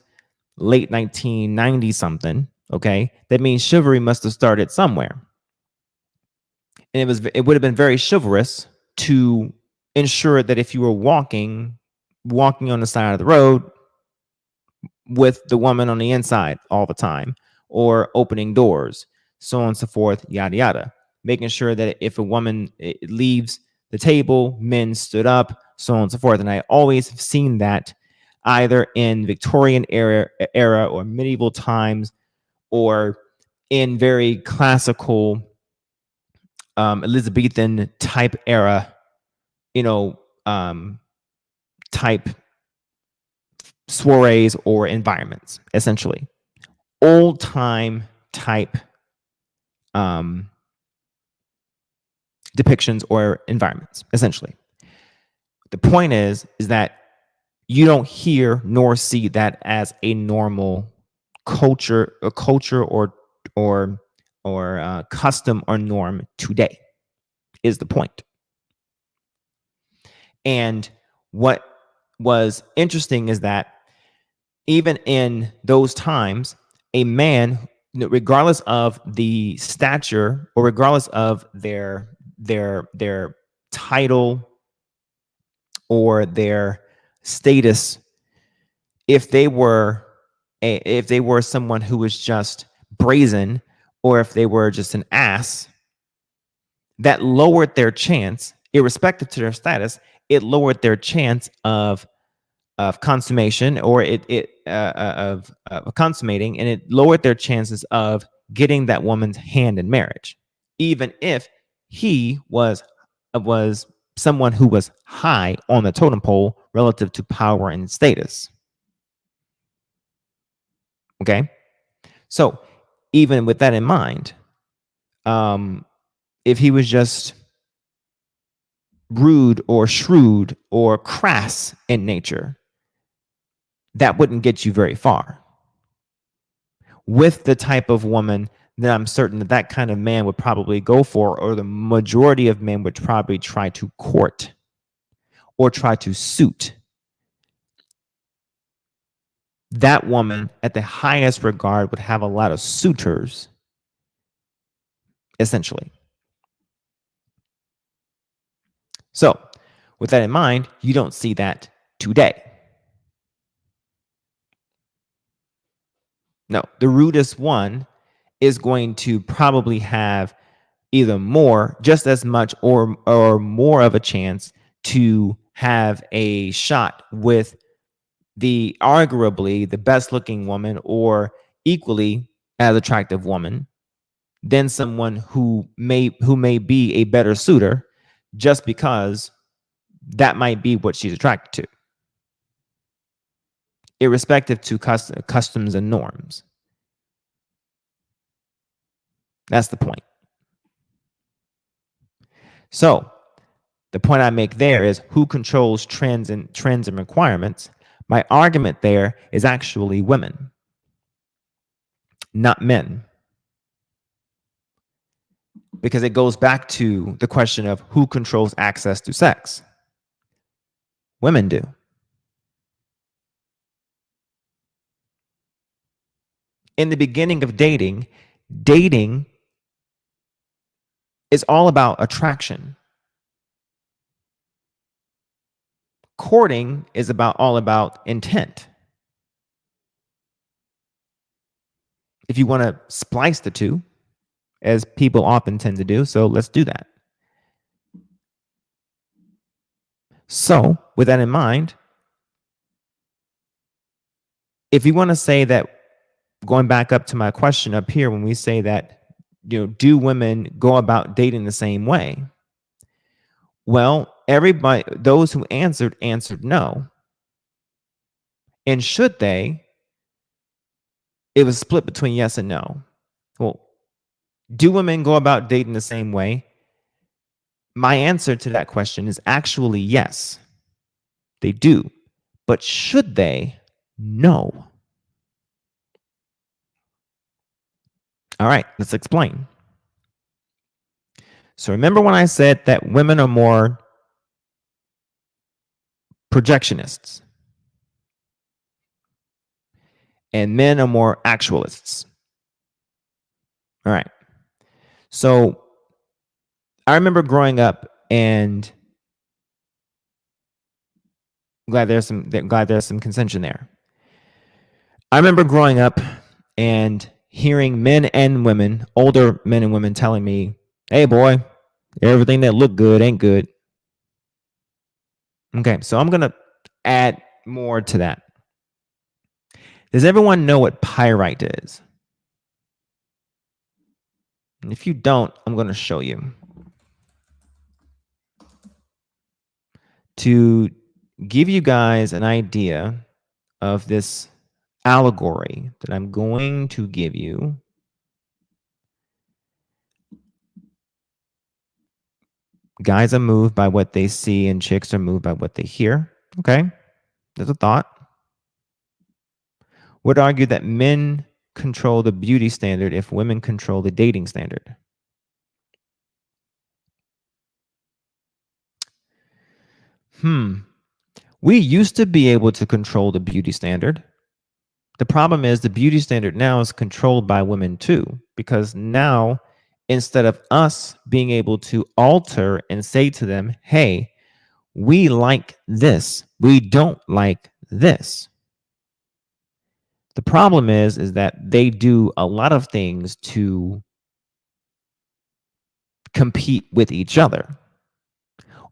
late 1990 something. Okay, that means chivalry must have started somewhere, and it would have been very chivalrous to ensure that if you were walking on the side of the road with the woman on the inside all the time, or opening doors, so on and so forth, yada yada, making sure that if a woman leaves the table, men stood up, so on and so forth. And I always have seen that either in Victorian era or medieval times, or in very classical Elizabethan type era, type soirees or environments, essentially old time type depictions or environments. Essentially, the point is that you don't hear nor see that as a normal culture, or custom or norm today. Is the point. And what was interesting is that even in those times, a man, regardless of the stature or regardless of their title or their status, if they were someone who was just brazen, or if they were just an ass, that lowered their chance, irrespective to their status. It lowered their chance of consummation, or of consummating, and it lowered their chances of getting that woman's hand in marriage, even if he was someone who was high on the totem pole relative to power and status. Okay, so even with that in mind, if he was just rude or shrewd or crass in nature, that wouldn't get you very far. With the type of woman that I'm certain that kind of man would probably go for, or the majority of men would probably try to court or try to suit, that woman at the highest regard would have a lot of suitors, essentially. So with that in mind, you don't see that today. No, the rudest one is going to probably have either just as much or more of a chance to have a shot with the arguably the best looking woman, or equally as attractive woman, than someone who may be a better suitor, just because that might be what she's attracted to, irrespective to customs and norms. That's the point. So the point I make there is, who controls trends and requirements? My argument there is actually women, not men. Because it goes back to the question of who controls access to sex. Women do. In the beginning of dating is all about attraction. Courting is all about intent. If you want to splice the two, as people often tend to do, so let's do that. So, with that in mind, if you want to say that, going back up to my question up here, when we say that, do women go about dating the same way? Well, everybody, those who answered no. And should they? It was split between yes and no. Well, do women go about dating the same way? My answer to that question is actually yes, they do. But should they? No. All right, let's explain. So remember when I said that women are more projectionists and men are more actualists. All right. So I remember growing up, and glad there's some contention there. I remember growing up and hearing men and women, older men and women, telling me, "Hey, boy, everything that look good ain't good." Okay, so I'm gonna add more to that. Does everyone know what pyrite is? And if you don't, I'm going to show you. To give you guys an idea of this allegory that I'm going to give you, guys are moved by what they see and chicks are moved by what they hear. Okay, there's a thought. Would argue that men control the beauty standard if women control the dating standard. We used to be able to control the beauty standard. The problem is the beauty standard now is controlled by women too, because now, instead of us being able to alter and say to them, "Hey, we like this, we don't like this." The problem is that they do a lot of things to compete with each other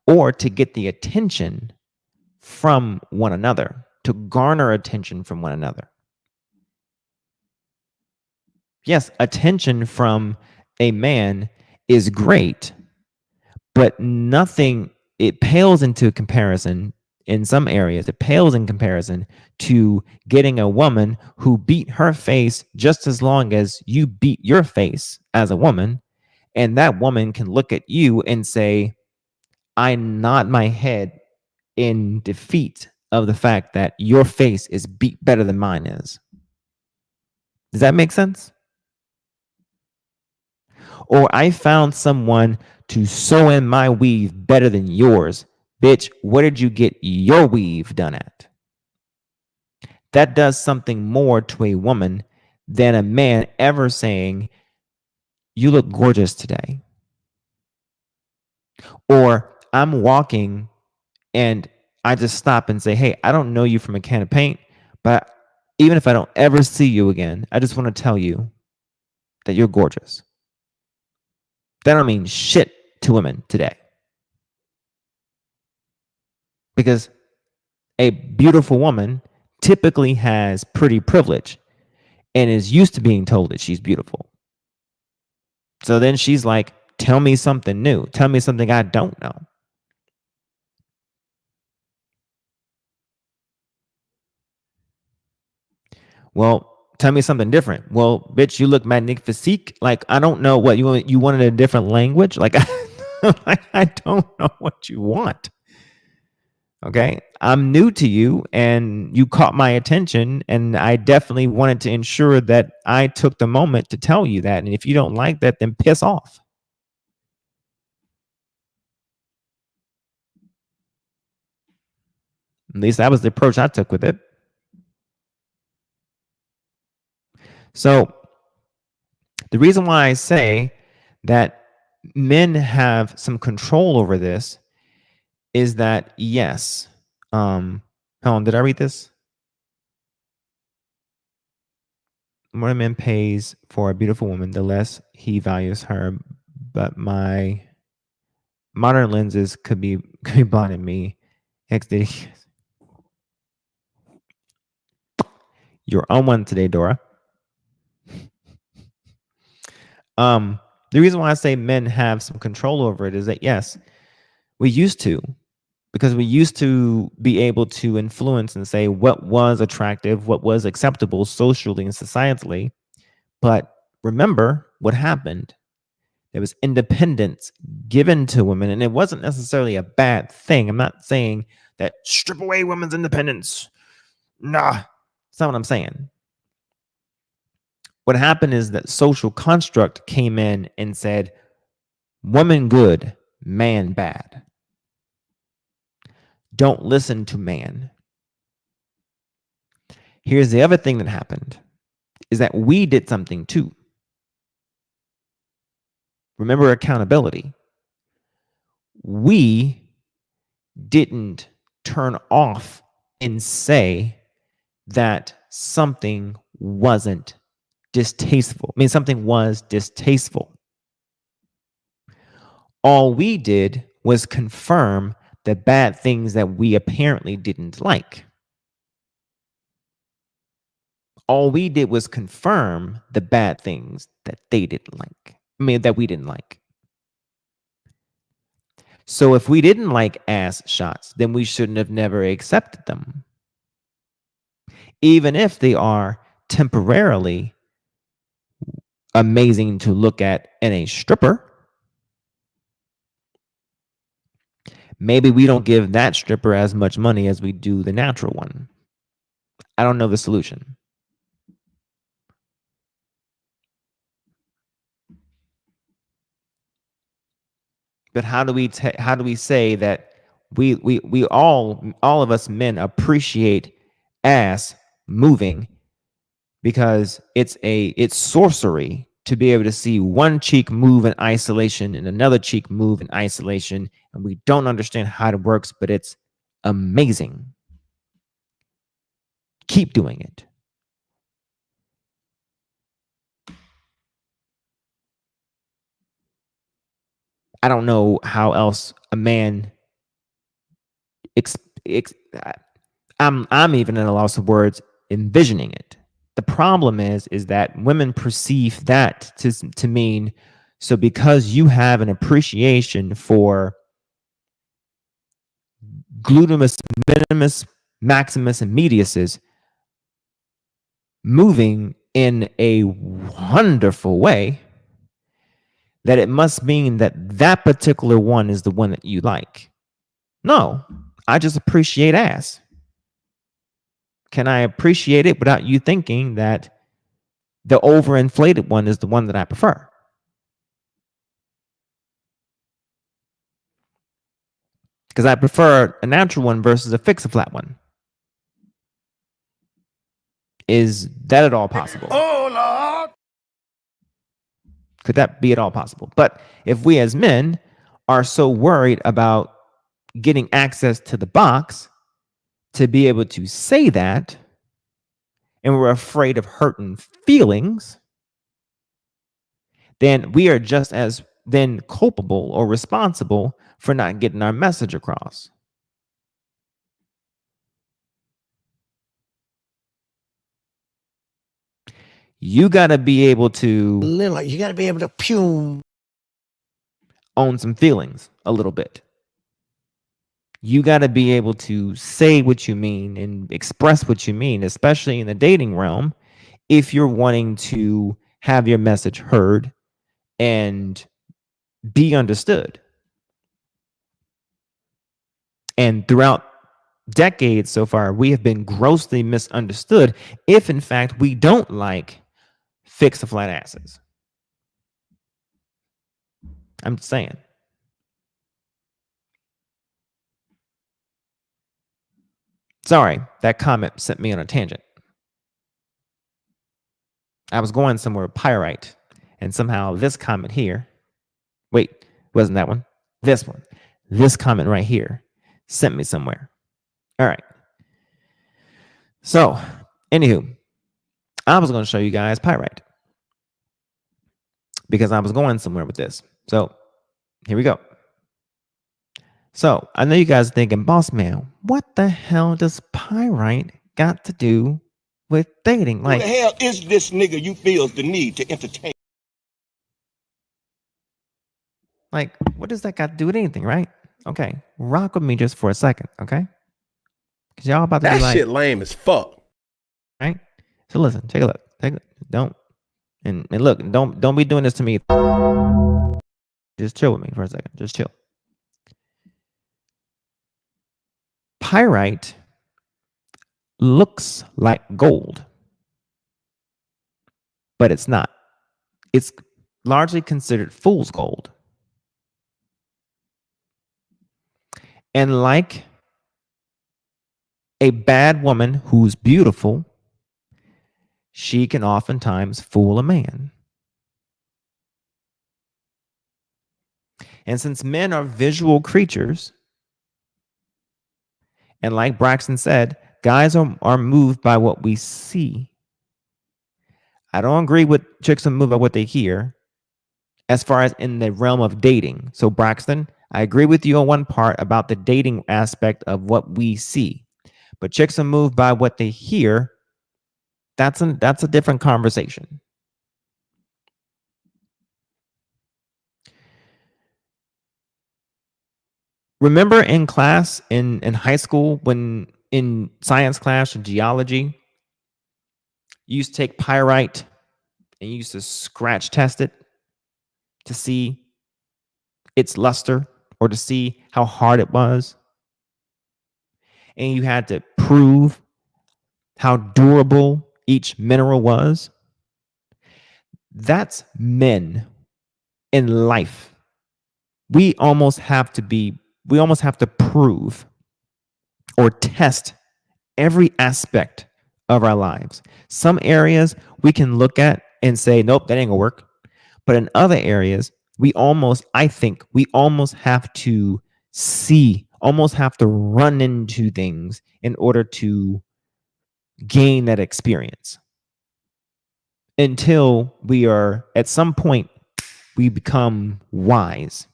or to get the attention from one another, to garner attention from one another. Yes, attention from a man is great, but nothing, it pales into comparison in some areas, it pales in comparison to getting a woman who beat her face just as long as you beat your face as a woman. And that woman can look at you and say, I nod my head in defeat of the fact that your face is beat better than mine is. Does that make sense? Or I found someone to sew in my weave better than yours. Bitch, where did you get your weave done at? That does something more to a woman than a man ever saying, "You look gorgeous today." Or I'm walking and I just stop and say, "Hey, I don't know you from a can of paint, but even if I don't ever see you again, I just want to tell you that you're gorgeous." That don't mean shit to women today. Because a beautiful woman typically has pretty privilege and is used to being told that she's beautiful. So then she's like, tell me something new. Tell me something I don't know. Well, tell me something different. Well, bitch, you look magnifique. Like, I don't know what you wanted a different language. Like, I don't know what you want. Okay. I'm new to you and you caught my attention, and I definitely wanted to ensure that I took the moment to tell you that. And if you don't like that, then piss off. At least that was the approach I took with it. So the reason why I say that men have some control over this is that, yes, hold on, did I read this? The more a man pays for a beautiful woman, the less he values her. But my modern lenses could be blinding me. XD. You're on one today, Dora. The reason why I say men have some control over it is that, yes, we used to, because we used to be able to influence and say what was attractive, what was acceptable socially and societally. But remember what happened. There was independence given to women, and it wasn't necessarily a bad thing. I'm not saying that strip away women's independence. Nah, that's not what I'm saying. What happened is that social construct came in and said, woman good, man bad. Don't listen to man. Here's the other thing that happened is that we did something too. Remember accountability. We didn't turn off and say that something wasn't distasteful. I mean, something was distasteful. All we did was confirm the bad things that we apparently didn't like. All we did was confirm the bad things that they didn't like. I mean, that we didn't like. So if we didn't like ass shots, then we shouldn't have never accepted them. Even if they are temporarily amazing to look at in a stripper, maybe we don't give that stripper as much money as we do the natural one. I don't know the solution. But how do we say that we all of us men appreciate ass moving because it's sorcery to be able to see one cheek move in isolation and another cheek move in isolation, and we don't understand how it works, but it's amazing. Keep doing it. I don't know how else a man I'm even at a loss of words envisioning it. The problem is that women perceive that to mean, so because you have an appreciation for glutamus minimus, maximus, and medius moving in a wonderful way, that it must mean that that particular one is the one that you like. No, I just appreciate ass. Can I appreciate it without you thinking that the overinflated one is the one that I prefer? Because I prefer a natural one versus a fix-a-flat one. Is that at all possible? Oh, Lord. Could that be at all possible? But if we as men are so worried about getting access to the box to be able to say that, and we're afraid of hurting feelings, then we are just as then culpable or responsible for not getting our message across. You got to be able to You got to be able to pume. own some feelings a little bit. You got to be able to say what you mean and express what you mean, especially in the dating realm, if you're wanting to have your message heard and be understood. And throughout decades so far, we have been grossly misunderstood if, in fact, we don't like fix the flat asses. I'm just saying. Sorry, that comment sent me on a tangent. I was going somewhere with pyrite, and somehow this comment here, wait, wasn't that one? This one, this comment right here sent me somewhere. All right. So, anywho, I was going to show you guys pyrite because I was going somewhere with this. So, here we go. So, I know you guys are thinking, boss man, what the hell does pyrite got to do with dating? Who the hell is this nigga you feels the need to entertain? Like, what does that got to do with anything, right? Okay, rock with me just for a second, okay? Because y'all about to That be like, shit lame as fuck. right? So listen, take a look. Don't look, don't be doing this to me. Just chill with me for a second. Just chill. Pyrite looks like gold, but it's not. It's largely considered fool's gold. And like a bad woman who's beautiful, she can oftentimes fool a man. And since men are visual creatures, and like Braxton said, guys are moved by what we see. I don't agree with chicks are moved by what they hear as far as in the realm of dating. So Braxton, I agree with you on one part about the dating aspect of what we see. But chicks are moved by what they hear. That's a different conversation. Remember in class in high school when in science class or geology, you used to take pyrite and you used to scratch test it to see its luster or to see how hard it was. And you had to prove how durable each mineral was. That's men in life. We almost have to prove or test every aspect of our lives. Some areas we can look at and say, nope, that ain't gonna work. But in other areas, I think we almost have to almost have to run into things in order to gain that experience. Until we are, at some point, we become wise.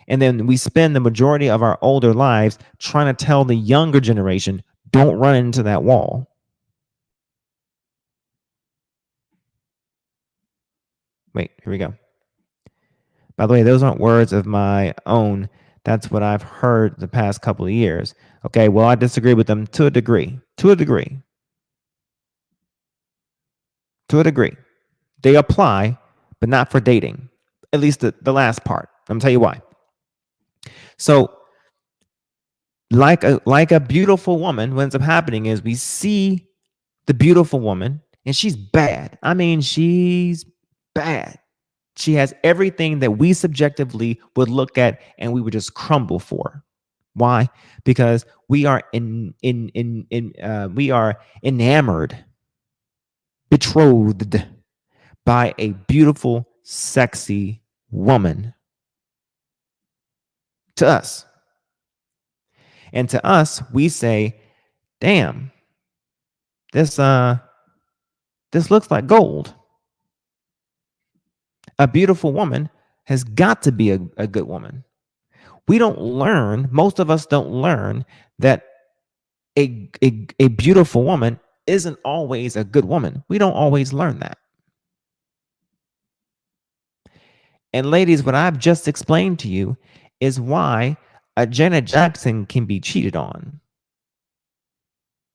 And then we spend the majority of our older lives trying to tell the younger generation, don't run into that wall. Wait, here we go. By the way, those aren't words of my own. That's what I've heard the past couple of years. Okay, well, I disagree with them to a degree. To a degree. To a degree. They apply, but not for dating. At least the last part. I'm gonna tell you why. So, like a beautiful woman, what ends up happening is we see the beautiful woman and she's bad. I mean, she's bad. She has everything that we subjectively would look at and we would just crumble for. Why? Because we are we are enamored, betrothed by a beautiful, sexy woman. To us. And to us, we say, damn, this looks like gold. A beautiful woman has got to be a good woman. Most of us don't learn that a beautiful woman isn't always a good woman. We don't always learn that. And ladies, what I've just explained to you is why a Janet Jackson can be cheated on.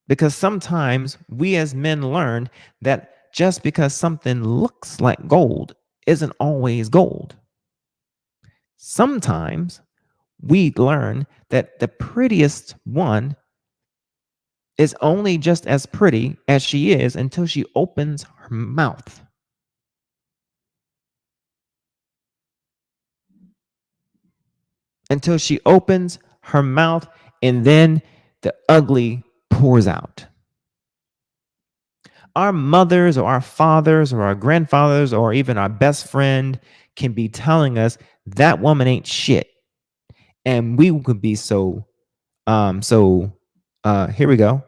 Because sometimes we as men learn that just because something looks like gold isn't always gold. Sometimes we learn that the prettiest one is only just as pretty as she is until she opens her mouth. Until she opens her mouth, and then the ugly pours out. Our mothers or our fathers or our grandfathers or even our best friend can be telling us that woman ain't shit. And we could be here we go.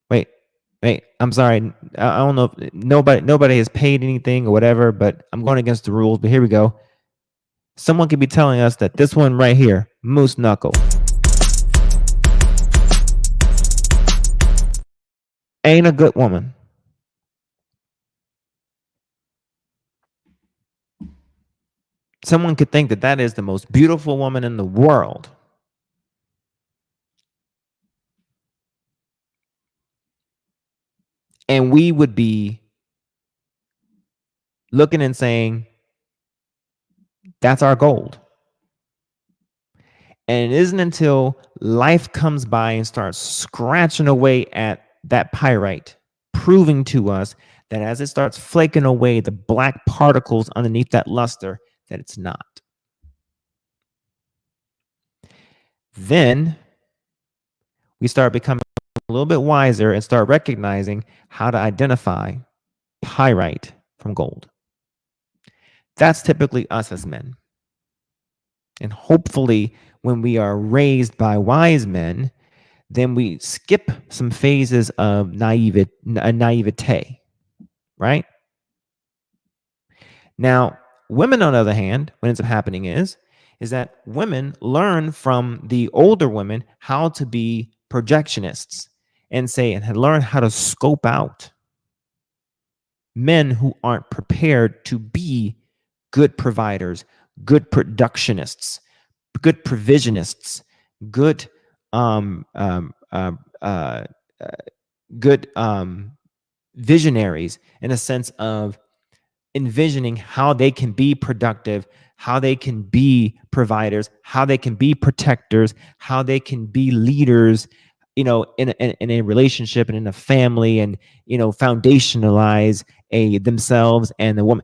Wait, I'm sorry. I don't know if nobody has paid anything or whatever, but I'm going against the rules. But here we go. Someone could be telling us that this one right here, Moose Knuckle, ain't a good woman. Someone could think that that is the most beautiful woman in the world. And we would be looking and saying, that's our gold. And it isn't until life comes by and starts scratching away at that pyrite, proving to us that as it starts flaking away the black particles underneath that luster, that it's not. Then we start becoming a little bit wiser and start recognizing how to identify pyrite from gold. That's typically us as men. And hopefully, when we are raised by wise men, then we skip some phases of naivete, right? Now, women, on the other hand, what ends up happening is that women learn from the older women how to be projectionists and learn how to scope out men who aren't prepared to be good providers, good productionists, good provisionists, good visionaries, in a sense of envisioning how they can be productive, how they can be providers, how they can be protectors, how they can be leaders, in a relationship and in a family, and foundationalize themselves and the woman.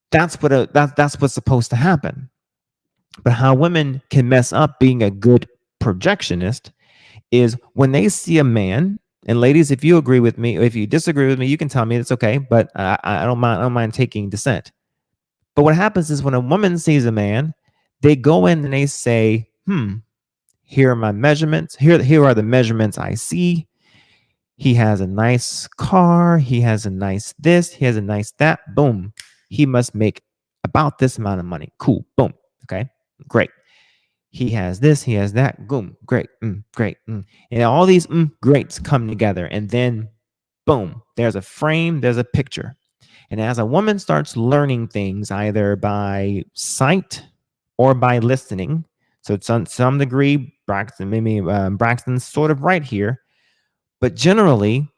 That's what's supposed to happen. But how women can mess up being a good projectionist is when they see a man. And ladies, if you agree with me, or if you disagree with me, you can tell me. It's okay, but I don't mind taking dissent. But what happens is when a woman sees a man, they go in and they say, here are my measurements. Here are the measurements I see. He has a nice car. He has a nice this. He has a nice that. Boom. He must make about this amount of money. Cool. Boom. Okay. Great. He has this. He has that. Boom. Great. Great. And all these greats come together. And then, boom, there's a frame. There's a picture. And as a woman starts learning things either by sight or by listening, so to some degree, Braxton's sort of right here. But generally,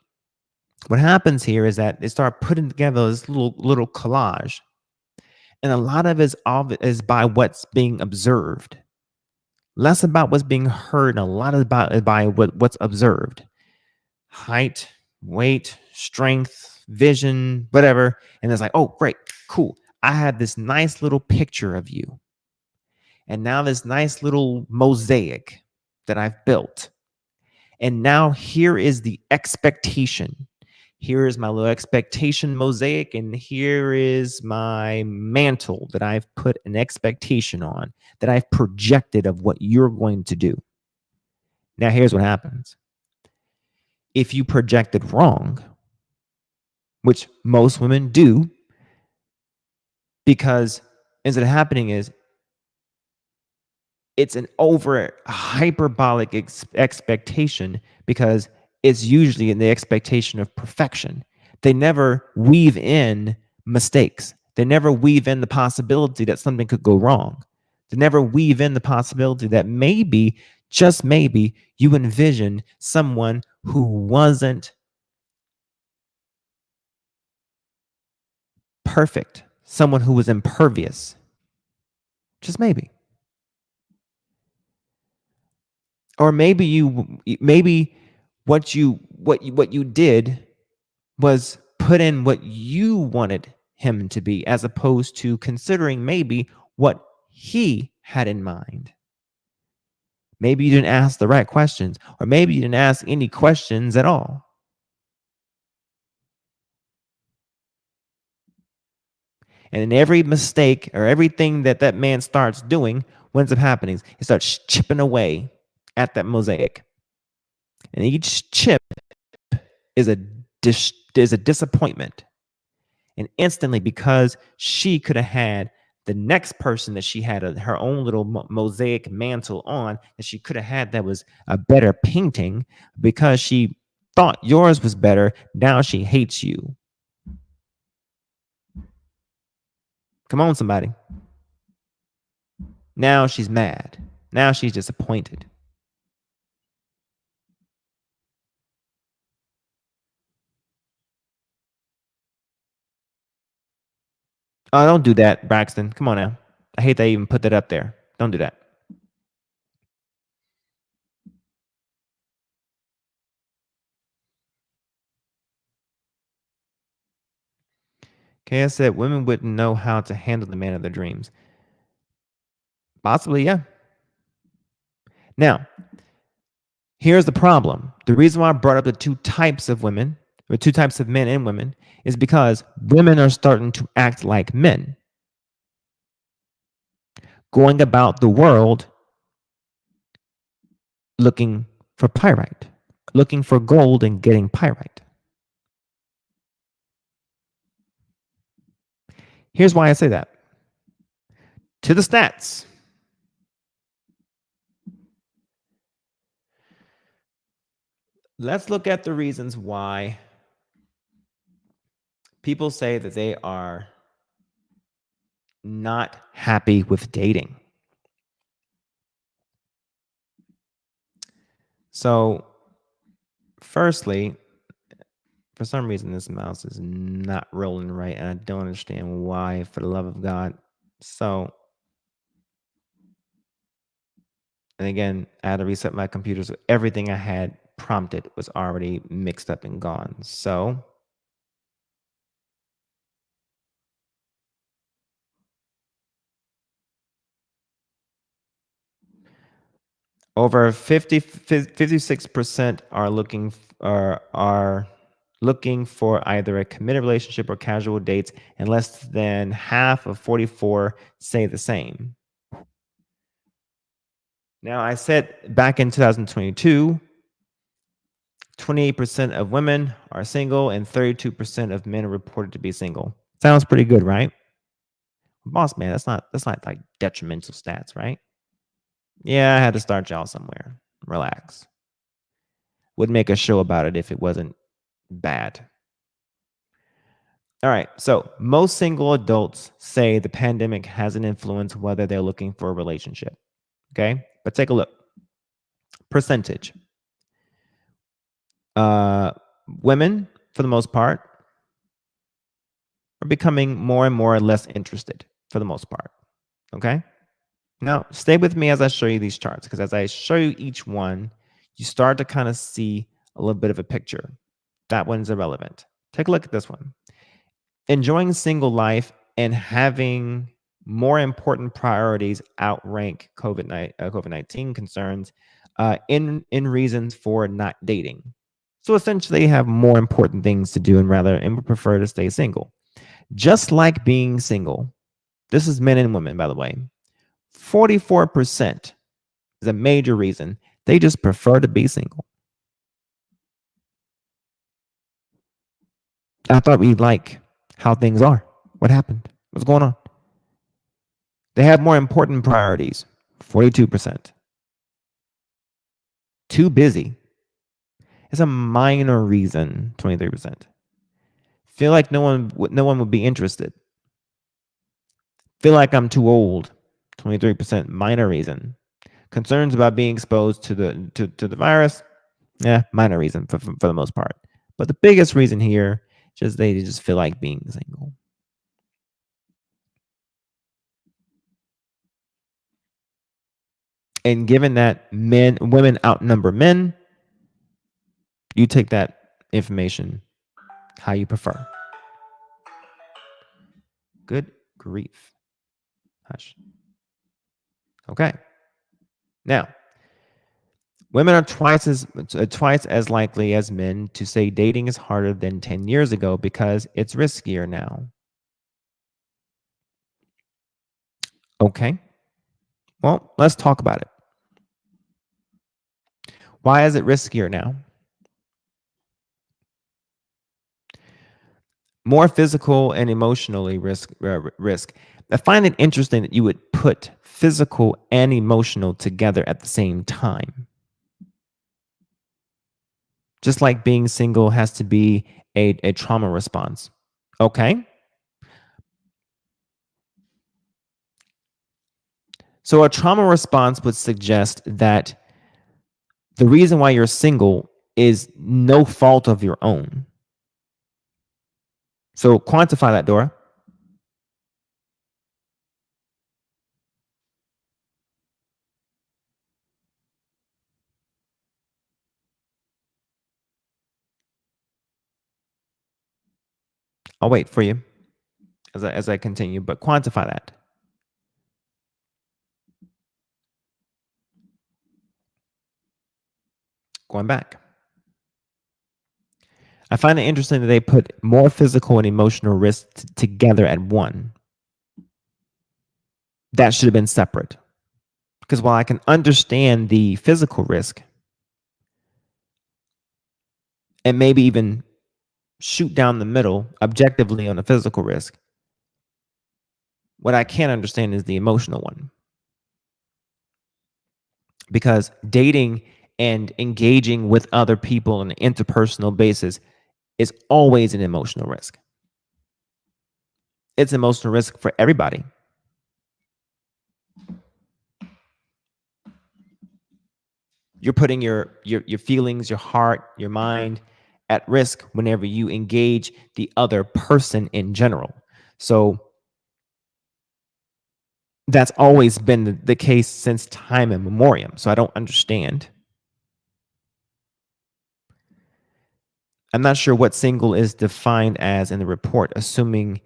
what happens here is that they start putting together this little collage. And a lot of it is by what's being observed. Less about what's being heard, and a lot about by what's observed. Height, weight, strength, vision, whatever. And it's like, oh, great, cool. I have this nice little picture of you. And now this nice little mosaic that I've built. And now here is the expectation. Here is my little expectation mosaic, and here is my mantle that I've put an expectation on, that I've projected of what you're going to do. Now, here's what happens. If you projected wrong, which most women do, because instead of happening is it's an over hyperbolic expectation, because it's usually in the expectation of perfection. They never weave in mistakes. They never weave in the possibility that something could go wrong. They never weave in the possibility that maybe, just maybe, you envisioned someone who wasn't perfect, someone who was impervious. Just maybe. Or maybe what you did was put in what you wanted him to be, as opposed to considering maybe what he had in mind. Maybe you didn't ask the right questions, or maybe you didn't ask any questions at all. And in every mistake or everything that that man starts doing, what ends up happening? He starts chipping away at that mosaic. And each chip is a disappointment. And instantly, because she could have had the next person that she had her own little mosaic mantle on, that she could have had that was a better painting, because she thought yours was better, now she hates you. Come on, somebody. Now she's mad. Now she's disappointed. Oh, don't do that, Braxton. Come on now. I hate that I even put that up there. Don't do that. Okay, I said women wouldn't know how to handle the man of their dreams. Possibly, yeah. Now, here's the problem. The reason why I brought up the two types of women, or two types of men and women, is because women are starting to act like men, going about the world looking for pyrite, looking for gold and getting pyrite. Here's why I say that. To the stats. Let's look at the reasons why people say that they are not happy with dating. So, firstly, for some reason, this mouse is not rolling right, and I don't understand why, for the love of God. So, and again, I had to reset my computer, so everything I had prompted was already mixed up and gone. So, over 56% are looking for either a committed relationship or casual dates, and less than half of 44 say the same. Now, I said back in 2022, 28% of women are single and 32% of men are reported to be single. Sounds pretty good, right? Boss man, that's not like detrimental stats, right? Yeah, I had to start y'all somewhere. Relax. Would make a show about it if it wasn't bad. All right. So most single adults say the pandemic has an influence whether they're looking for a relationship. Okay. But take a look. Percentage. Women, for the most part, are becoming more and more less interested for the most part. Okay. Now, stay with me as I show you these charts, because as I show you each one, you start to kind of see a little bit of a picture. That one's irrelevant. Take a look at this one. Enjoying single life and having more important priorities outrank COVID-19 concerns in reasons for not dating. So essentially, they have more important things to do and would prefer to stay single. Just like being single, this is men and women, by the way. 44% is a major reason they just prefer to be single. I thought we'd like how things are. What happened? What's going on? They have more important priorities. 42%. Too busy. It's a minor reason. 23%. Feel like no one would be interested. Feel like I'm too old. 23%. Minor reason. Concerns about being exposed to the virus. Yeah, minor reason for the most part. But the biggest reason here is they just feel like being single. And given that women outnumber men, you take that information how you prefer. Good grief. Hush. Okay. Now, Women are twice as likely as men to say dating is harder than 10 years ago because it's riskier now. Okay. Well, let's talk about it. Why is it riskier now? More physical and emotionally risk. I find it interesting that you would put physical and emotional together at the same time. Just like being single has to be a trauma response. Okay. So a trauma response would suggest that the reason why you're single is no fault of your own. So quantify that, Dora. I'll wait for you as I continue, but quantify that. Going back. I find it interesting that they put more physical and emotional risk together at one. That should have been separate. Because while I can understand the physical risk and maybe even shoot down the middle objectively on the physical risk, what I can't understand is the emotional one. Because dating and engaging with other people on an interpersonal basis is always an emotional risk. It's emotional risk for everybody. You're putting your feelings, your heart, your mind at risk whenever you engage the other person in general. So that's always been the case since time immemorial. So I don't understand. I'm not sure what single is defined as in the report, assuming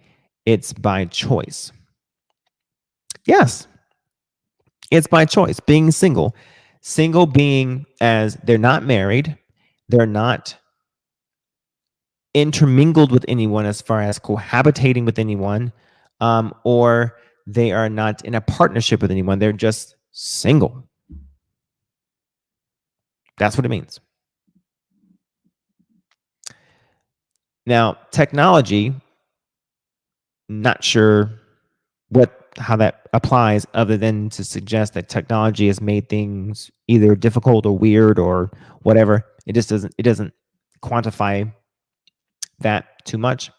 it's by choice. Yes, it's by choice, being single. Single being as they're not married, they're not intermingled with anyone as far as cohabitating with anyone, or they are not in a partnership with anyone. They're just single. That's what it means. Now, technology, not sure how that applies other than to suggest that technology has made things either difficult or weird or whatever. It doesn't quantify that too much.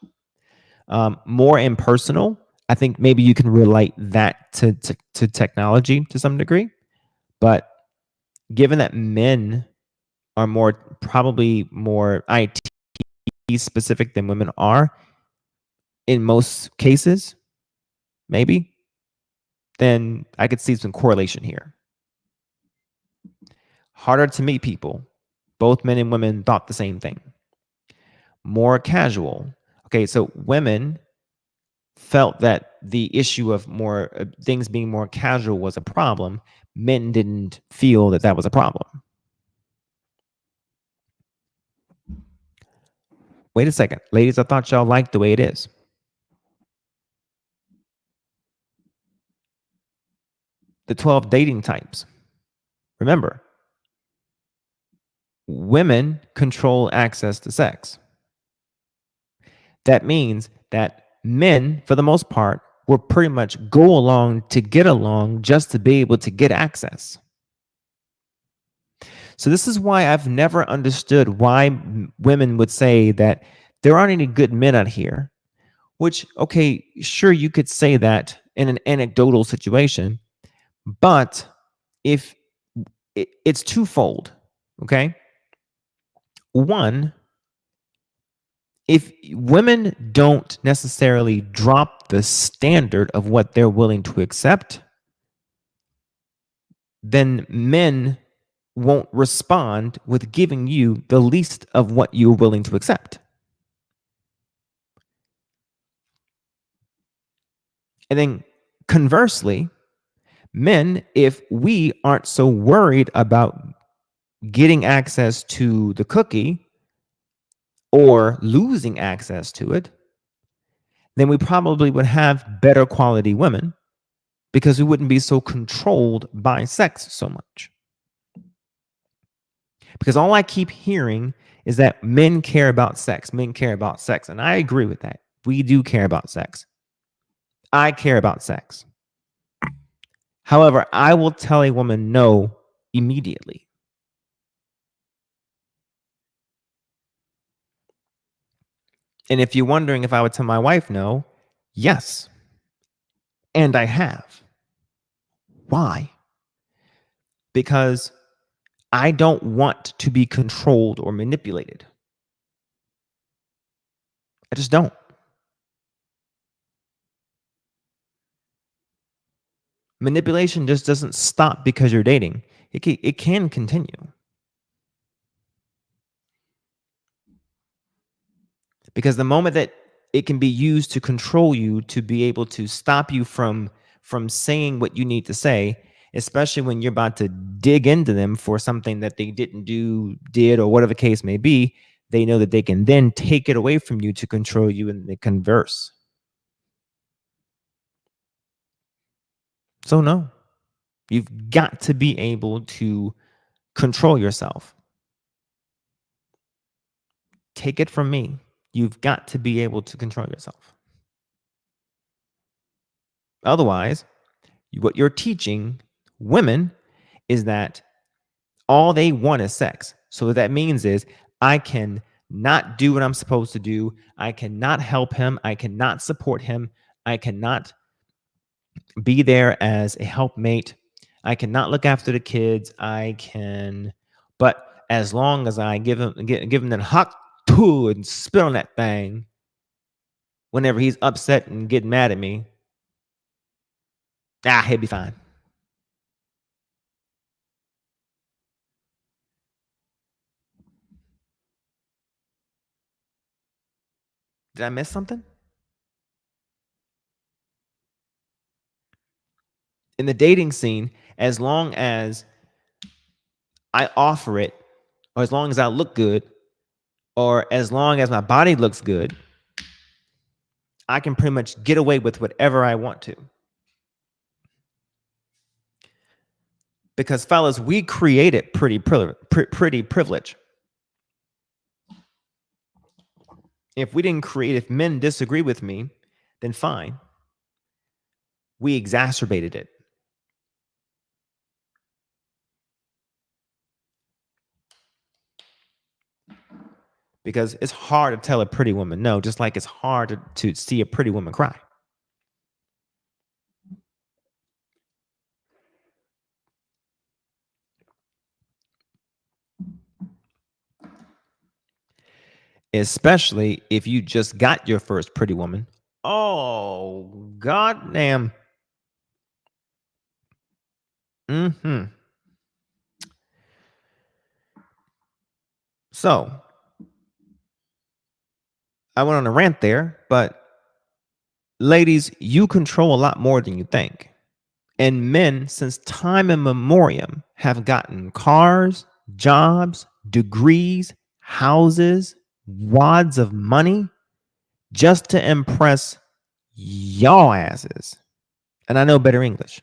More impersonal. I think maybe you can relate that to technology to some degree, but given that men are probably more IT specific than women are in most cases, maybe, then I could see some correlation here. Harder to meet people. Both men and women thought the same thing. More casual. Okay, so women felt that the issue of more things being more casual was a problem. Men didn't feel that that was a problem. Wait a second. Ladies, I thought y'all liked the way it is. The 12 dating types. Remember, women control access to sex. That means that men, for the most part, will pretty much go along to get along just to be able to get access. So this is why I've never understood why women would say that there aren't any good men out here, which, okay, sure, you could say that in an anecdotal situation, but if it's twofold, okay? One, if women don't necessarily drop the standard of what they're willing to accept, then men won't respond with giving you the least of what you're willing to accept. And then conversely, men, if we aren't so worried about getting access to the cookie or losing access to it, then we probably would have better quality women because we wouldn't be so controlled by sex so much. Because all I keep hearing is that men care about sex. Men care about sex. And I agree with that. We do care about sex. I care about sex. However, I will tell a woman no immediately. And if you're wondering if I would tell my wife no, yes. And I have. Why? Because I don't want to be controlled or manipulated. I just don't. Manipulation just doesn't stop because you're dating. It can continue. Because the moment that it can be used to control you, to be able to stop you from saying what you need to say, especially when you're about to dig into them for something that they didn't do, did, or whatever the case may be, they know that they can then take it away from you to control you and they converse. So no, you've got to be able to control yourself. Take it from me. You've got to be able to control yourself. Otherwise, what you're teaching women is that all they want is sex. So what that means is I can not do what I'm supposed to do. I cannot help him. I cannot support him. I cannot be there as a helpmate. I cannot look after the kids. But as long as I give him that hot tool and spit on that thing whenever he's upset and getting mad at me, he'll be fine. Did I miss something? In the dating scene, as long as I offer it, or as long as I look good, or as long as my body looks good, I can pretty much get away with whatever I want to. Because fellas, we created pretty privilege. If men disagree with me, then fine. We exacerbated it. Because it's hard to tell a pretty woman no, just like it's hard to see a pretty woman cry. Especially if you just got your first pretty woman. Oh, goddamn. So, I went on a rant there, but ladies, you control a lot more than you think. And men, since time immemorial, have gotten cars, jobs, degrees, houses, wads of money just to impress y'all asses. And I know better English.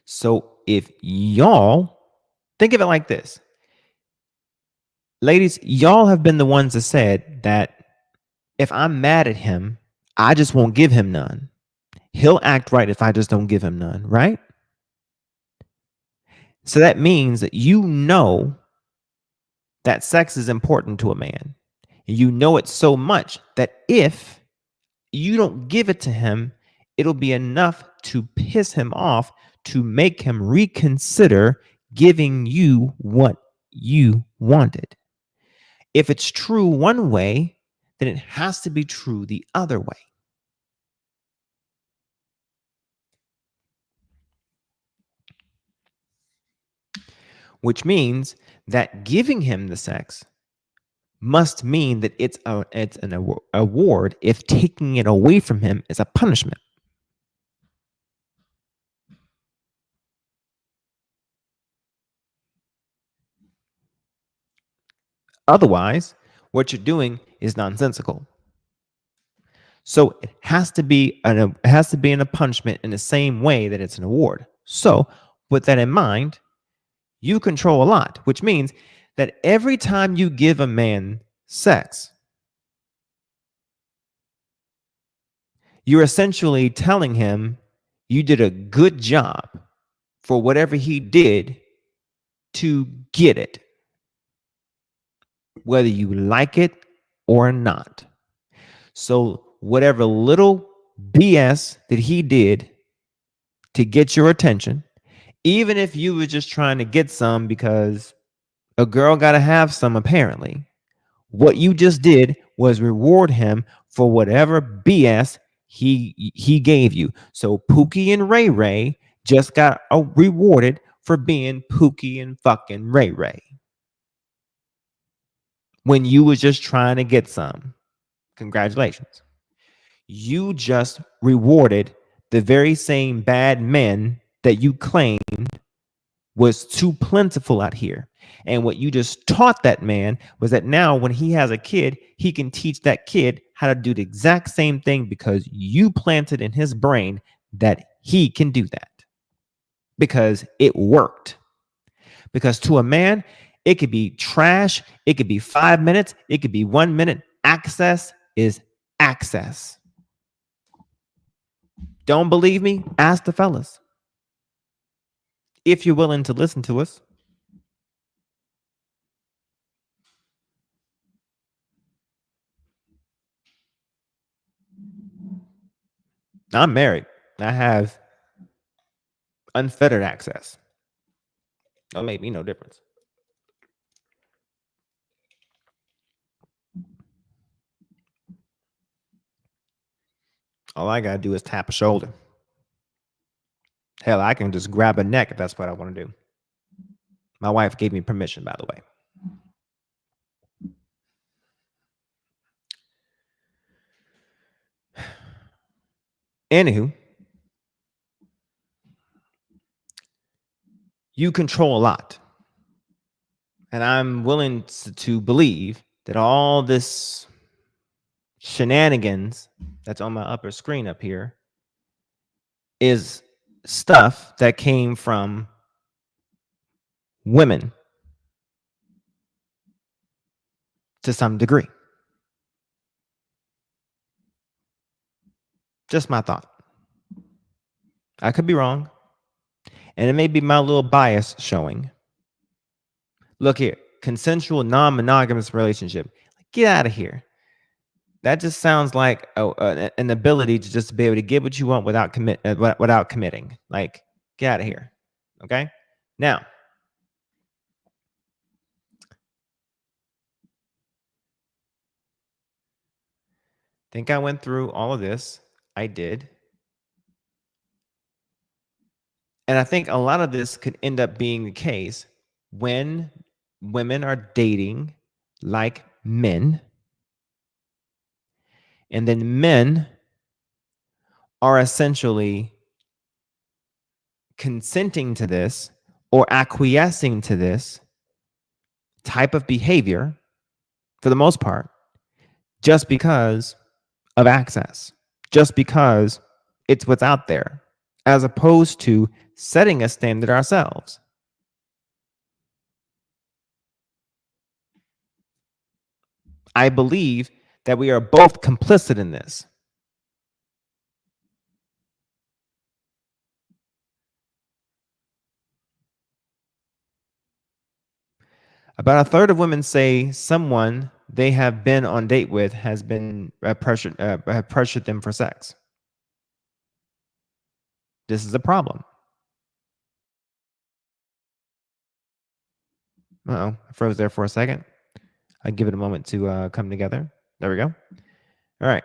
So if y'all, think of it like this. Ladies, y'all have been the ones that said that if I'm mad at him, I just won't give him none. He'll act right if I just don't give him none, right? So that means that you know that sex is important to a man. You know it so much that if you don't give it to him, it'll be enough to piss him off to make him reconsider giving you what you wanted. If it's true one way, then it has to be true the other way. Which means that giving him the sex must mean that it's an award if taking it away from him is a punishment. Otherwise, what you're doing is nonsensical. So it has to be a punishment in the same way that it's an award. So with that in mind, you control a lot, which means that every time you give a man sex, you're essentially telling him you did a good job for whatever he did to get it, whether you like it or not. So whatever little BS that he did to get your attention, even if you were just trying to get some because a girl got to have some, apparently, what you just did was reward him for whatever BS he gave you. So Pookie and Ray Ray just got rewarded for being Pookie and fucking Ray Ray when you was just trying to get some. Congratulations. You just rewarded the very same bad men that you claimed was too plentiful out here. And what you just taught that man was that now when he has a kid, he can teach that kid how to do the exact same thing because you planted in his brain that he can do that. Because it worked. Because to a man, it could be trash, it could be 5 minutes, it could be 1 minute. Access is access. Don't believe me? Ask the fellas. If you're willing to listen to us. I'm married. I have unfettered access. Don't make me no difference. All I gotta do is tap a shoulder. Hell, I can just grab a neck if that's what I want to do. My wife gave me permission, by the way. Anywho, you control a lot. And I'm willing to believe that all this shenanigans that's on my upper screen up here is stuff that came from women to some degree. Just my thought. I could be wrong. And it may be my little bias showing. Look here, consensual, non-monogamous relationship. Get out of here. That just sounds like an ability to just be able to get what you want without committing. Like, get out of here. Okay? Now, think I went through all of this. I did. And I think a lot of this could end up being the case when women are dating like men. And then men are essentially consenting to this or acquiescing to this type of behavior for the most part, just because of access, just because it's what's out there, as opposed to setting a standard ourselves. I believe that we are both complicit in this. About a third of women say someone they have been on date with has been pressured them for sex. This is a problem. Uh-oh, I froze there for a second. I give it a moment to come together. There we go. All right.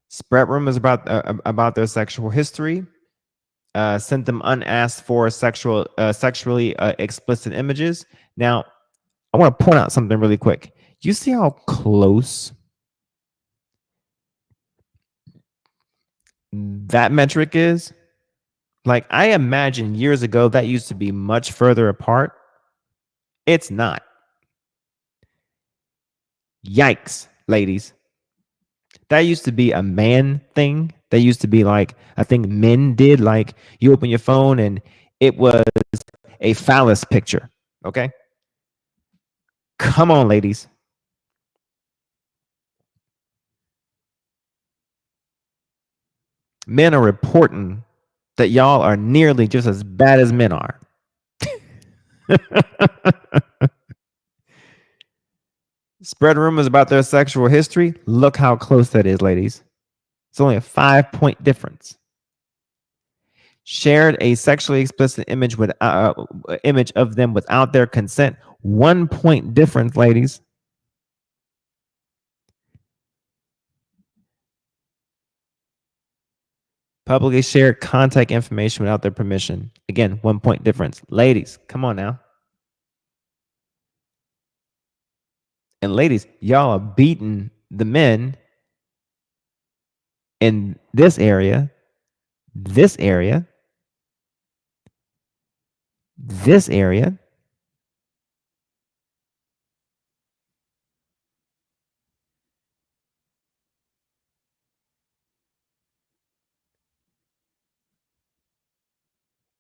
Spread rumors about their sexual history. Sent them unasked for sexually explicit images. Now, I want to point out something really quick. You see how close that metric is? Like, I imagine years ago that used to be much further apart. It's not. Yikes, ladies. That used to be a man thing. That used to be like, I think men did, like you open your phone and it was a phallus picture. Okay. Come on, ladies. Men are reporting that y'all are nearly just as bad as men are. Spread rumors about their sexual history. Look how close that is, ladies. It's only a 5-point difference. Shared a sexually explicit image image of them without their consent. 1-point difference, ladies. Publicly shared contact information without their permission. Again, 1-point difference. Ladies, come on now. And ladies, y'all are beating the men in this area, this area, this area.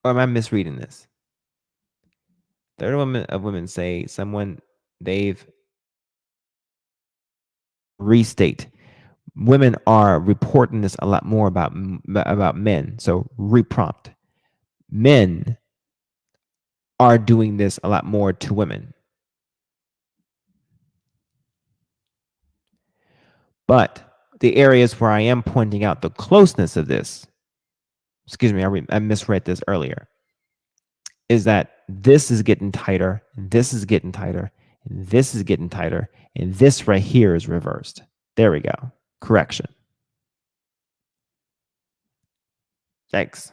Or am I misreading this? Third of women say someone they've restate. Women are reporting this a lot more about men. So reprompt. Men are doing this a lot more to women. But the areas where I am pointing out the closeness of this, excuse me, I misread this earlier, is that this is getting tighter, this is getting tighter, and this is getting tighter, and this right here is reversed. There we go. Correction. Thanks.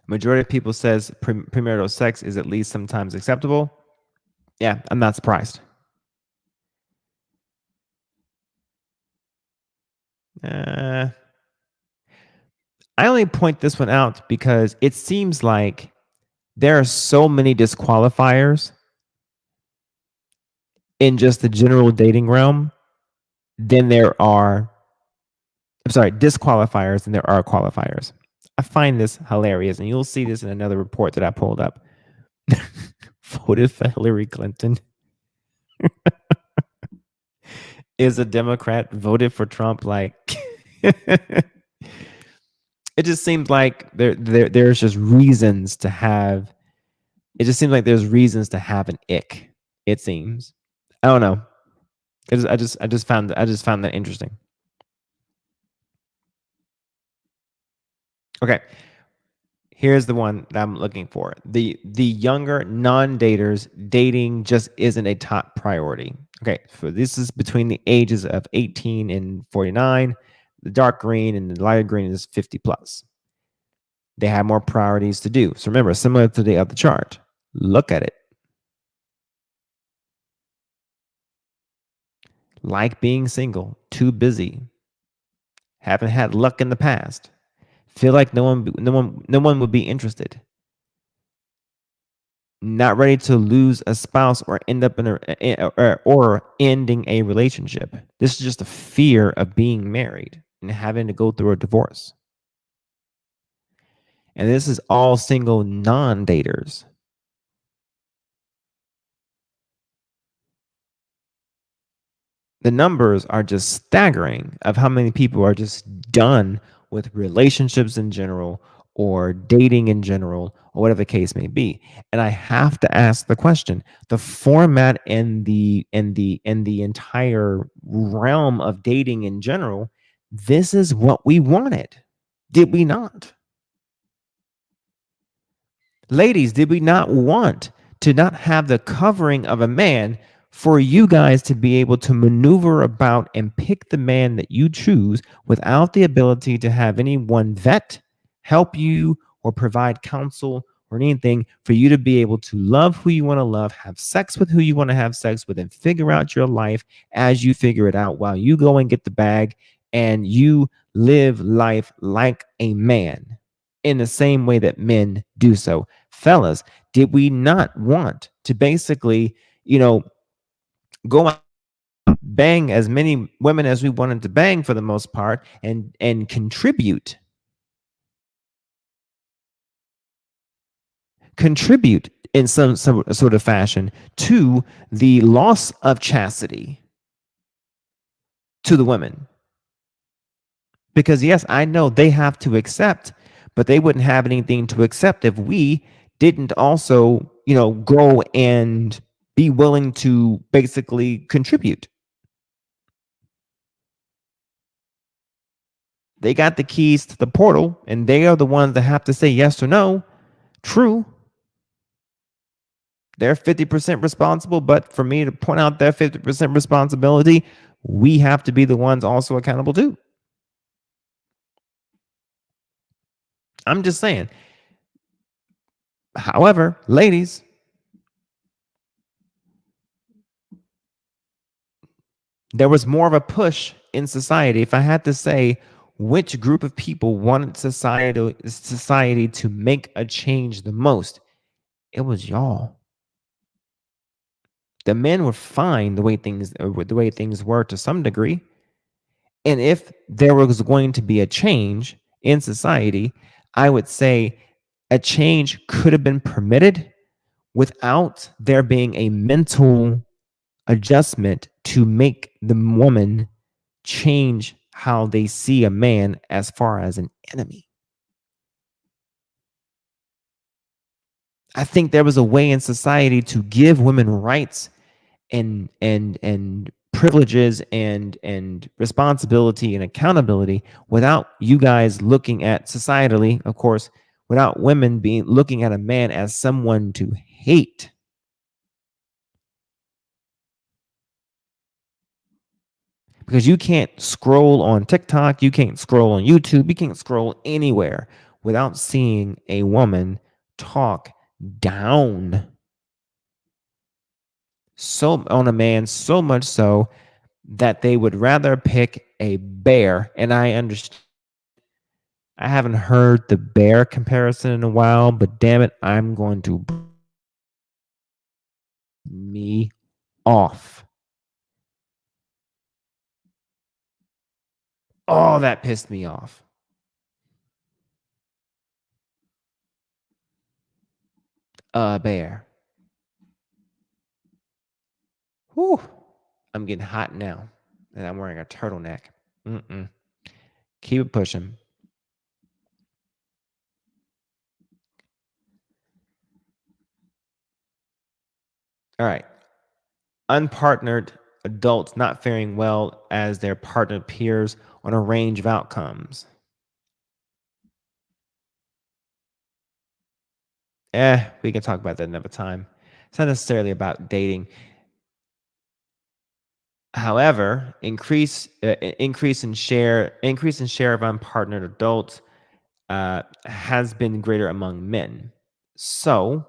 Majority of people says premarital sex is at least sometimes acceptable. Yeah, I'm not surprised. I only point this one out because it seems like there are so many disqualifiers in just the general dating realm than there are, disqualifiers than there are qualifiers. I find this hilarious, and you'll see this in another report that I pulled up. Voted for Hillary Clinton. Is a Democrat, voted for Trump. Like, it just seems like there's just reasons to have. It just seems like there's reasons to have an ick. It seems. I don't know. I just found that interesting. Okay. Here's the one that I'm looking for. The younger non-daters, dating just isn't a top priority. Okay, so this is between the ages of 18 and 49. The dark green and the lighter green is 50 plus. They have more priorities to do. So remember, similar to the other chart, look at it. Like being single, too busy, haven't had luck in the past, feel like no one would be interested, not ready to lose a spouse or end up or ending a relationship. This is just a fear of being married and having to go through a divorce. And this is all single non-daters. The numbers are just staggering of how many people are just done with relationships in general or dating in general or whatever the case may be. And I have to ask the question, the format and the entire realm of dating in general, this is what we wanted. Did we not? Ladies, did we not want to not have the covering of a man for you guys to be able to maneuver about and pick the man that you choose without the ability to have anyone vet, help you, or provide counsel or anything, for you to be able to love who you want to love, have sex with who you want to have sex with, and figure out your life as you figure it out while you go and get the bag and you live life like a man in the same way that men do so. Fellas, did we not want to basically, go out, bang as many women as we wanted to bang for the most part, and contribute in some sort of fashion to the loss of chastity to the women? Because yes, I know they have to accept, but they wouldn't have anything to accept if we didn't also, go and be willing to basically contribute. They got the keys to the portal, and they are the ones that have to say yes or no. True. They're 50% responsible, but for me to point out their 50% responsibility, we have to be the ones also accountable too. I'm just saying. However, ladies, there was more of a push in society. If I had to say which group of people wanted society to make a change the most, it was y'all. The men were fine the way things were to some degree. And if there was going to be a change in society, I would say a change could have been permitted without there being a mental adjustment to make the woman change how they see a man as far as an enemy. I think there was a way in society to give women rights and privileges and responsibility and accountability without you guys looking at societally, of course, without women looking at a man as someone to hate. Because you can't scroll on TikTok, you can't scroll on YouTube, you can't scroll anywhere without seeing a woman talk down on a man, so much so that they would rather pick a bear. And I understand, I haven't heard the bear comparison in a while, but damn it, I'm going to me off. Oh, that pissed me off. A bear. Whew. I'm getting hot now, and I'm wearing a turtleneck. Keep it pushing. All right. Unpartnered adults not faring well as their partnered peers on a range of outcomes. We can talk about that another time. It's not necessarily about dating. However, increase in share of unpartnered adults has been greater among men. So,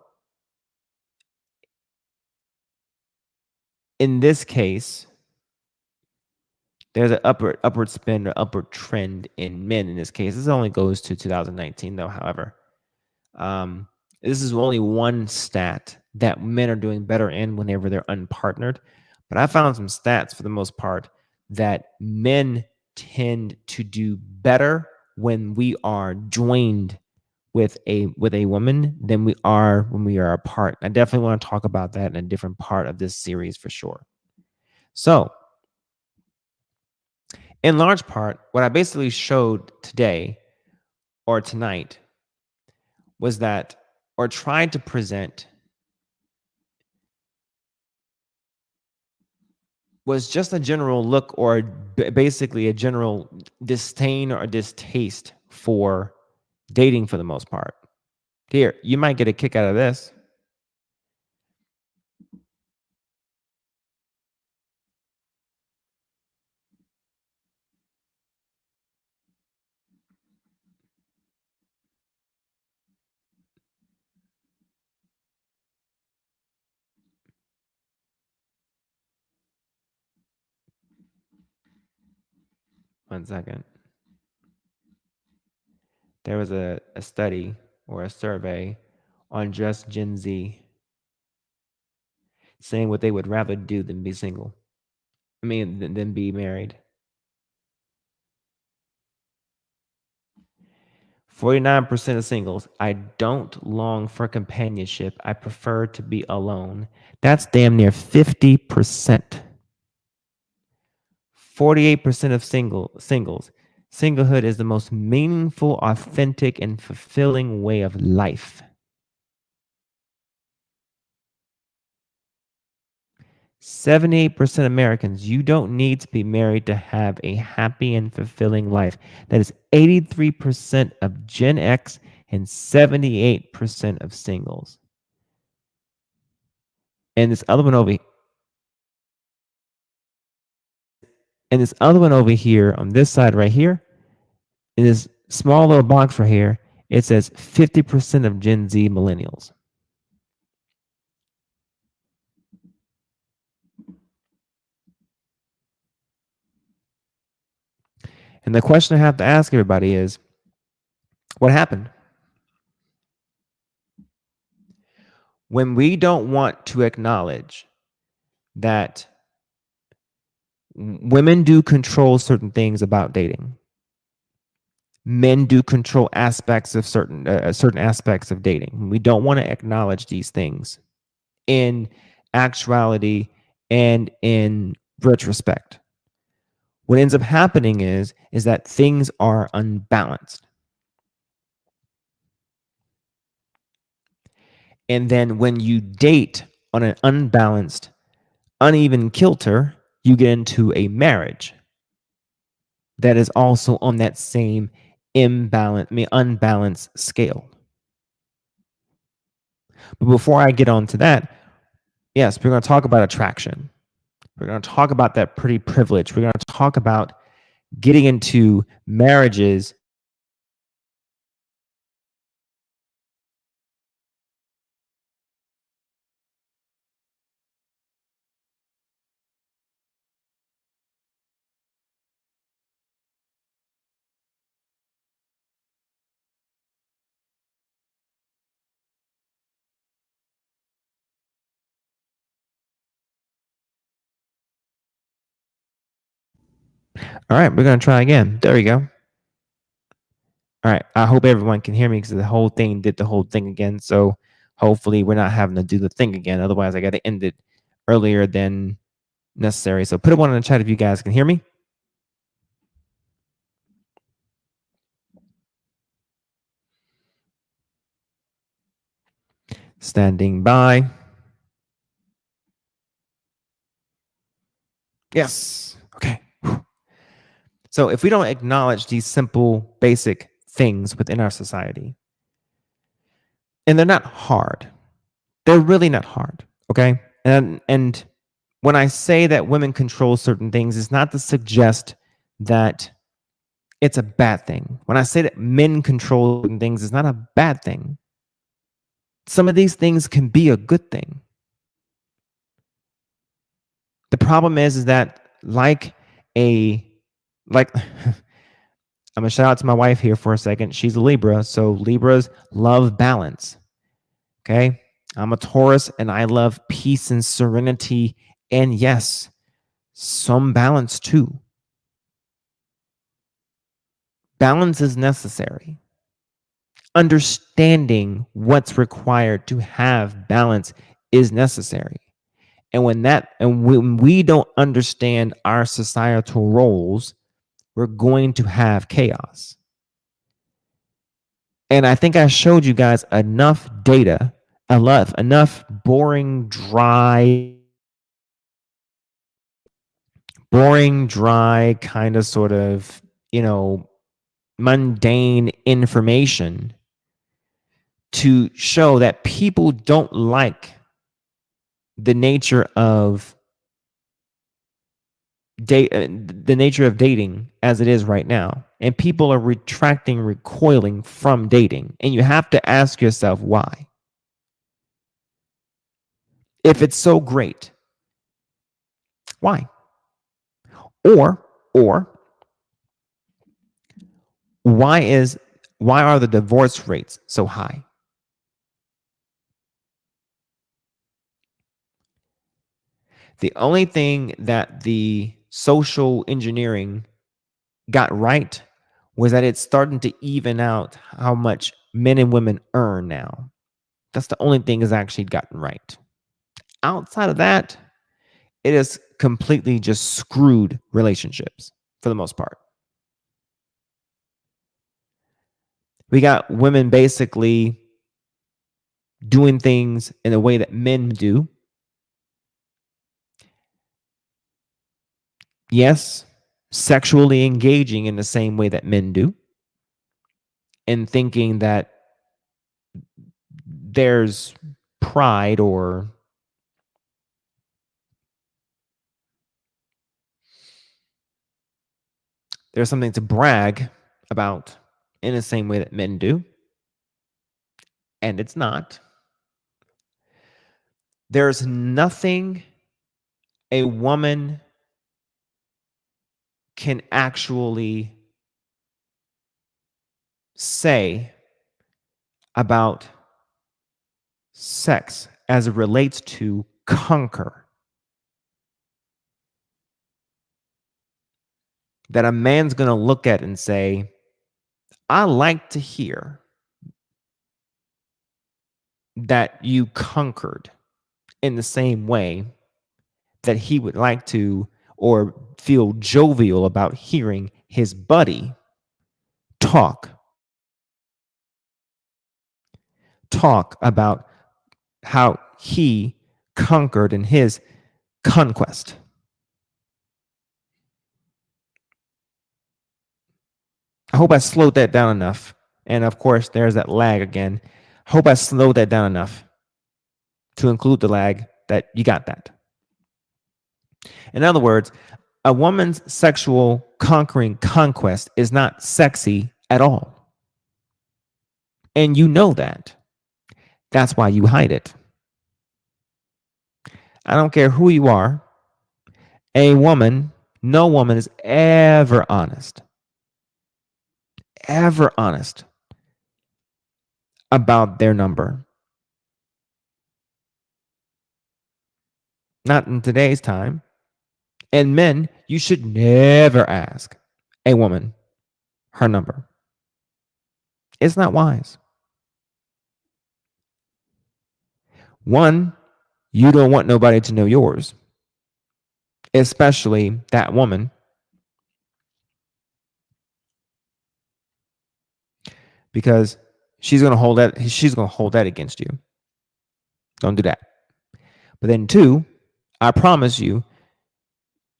in this case, there's an upward spin or upward trend in men. In this case, this only goes to 2019, though. However, this is only one stat that men are doing better in whenever they're unpartnered. But I found some stats for the most part that men tend to do better when we are joined with a woman than we are when we are apart. I definitely want to talk about that in a different part of this series for sure. So, in large part, what I basically showed today or tonight was that, or tried to present, was just a general look or basically a general disdain or distaste for dating for the most part. Here, you might get a kick out of this. 1 second. There was a study or a survey on just Gen Z saying what they would rather do than be single. I mean, than be married. 49% of singles, I don't long for companionship. I prefer to be alone. That's damn near 50%. 48% of singles. Singlehood is the most meaningful, authentic, and fulfilling way of life. 78% Americans, you don't need to be married to have a happy and fulfilling life. That is 83% of Gen X and 78% of singles. And this other one over here on this side right here, in this small little box right here, it says 50% of Gen Z millennials. And the question I have to ask everybody is, what happened? When we don't want to acknowledge that women do control certain things about dating, men do control aspects of certain aspects of dating. We don't want to acknowledge these things in actuality and in retrospect. What ends up happening is that things are unbalanced. And then when you date on an unbalanced, uneven kilter, you get into a marriage that is also on that same unbalanced scale. But before I get on to that, yes, we're going to talk about attraction. We're going to talk about that pretty privilege. We're going to talk about getting into marriages All right, we're going to try again. There we go. All right, I hope everyone can hear me because the whole thing did the whole thing again. So hopefully we're not having to do the thing again. Otherwise, I got to end it earlier than necessary. So put a one in the chat if you guys can hear me. Standing by. Yes. Okay. So if we don't acknowledge these simple, basic things within our society, and they're not hard, they're really not hard. Okay. And when I say that women control certain things, it's not to suggest that it's a bad thing. When I say that men control certain things, it's not a bad thing. Some of these things can be a good thing. The problem is that I'm gonna shout out to my wife here for a second. She's a Libra, so Libras love balance. Okay. I'm a Taurus and I love peace and serenity. And yes, some balance too. Balance is necessary. Understanding what's required to have balance is necessary. And when we don't understand our societal roles, we're going to have chaos. And I think I showed you guys enough data, enough boring, dry, kind of sort of, mundane information to show that people don't like the nature of dating as it is right now. And people are recoiling from dating. And you have to ask yourself why. If it's so great, why? Or why are the divorce rates so high? The only thing that the social engineering got right was that it's starting to even out how much men and women earn now. That's the only thing has actually gotten right. Outside of that, it has completely just screwed relationships for the most part. We got women basically doing things in a way that men do. Yes, sexually engaging in the same way that men do, and thinking that there's pride or there's something to brag about in the same way that men do. And it's not. There's nothing a woman can actually say about sex as it relates to conquer that a man's going to look at and say, I like to hear that you conquered in the same way that he would like to or feel jovial about hearing his buddy talk about how he conquered in his conquest. I hope I slowed that down enough. And of course, there's that lag again. I hope I slowed that down enough to include the lag that you got that. In other words, a woman's sexual conquering conquest is not sexy at all. And you know that. That's why you hide it. I don't care who you are. A woman, no woman is ever honest about their number. Not in today's time. And men, you should never ask a woman her number. It's not wise. One, you don't want nobody to know yours, especially that woman. Because she's going to hold that against you. Don't do that. But then two, I promise you,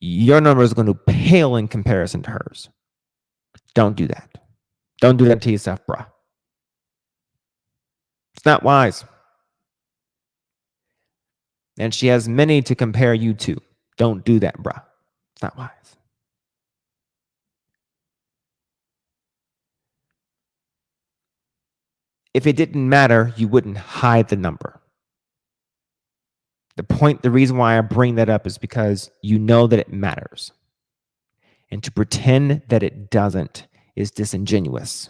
your number is going to pale in comparison to hers. Don't do that. Don't do that to yourself, bruh. It's not wise. And she has many to compare you to. Don't do that, bruh. It's not wise. If it didn't matter, you wouldn't hide the number. The reason why I bring that up is because you know that it matters. And to pretend that it doesn't is disingenuous.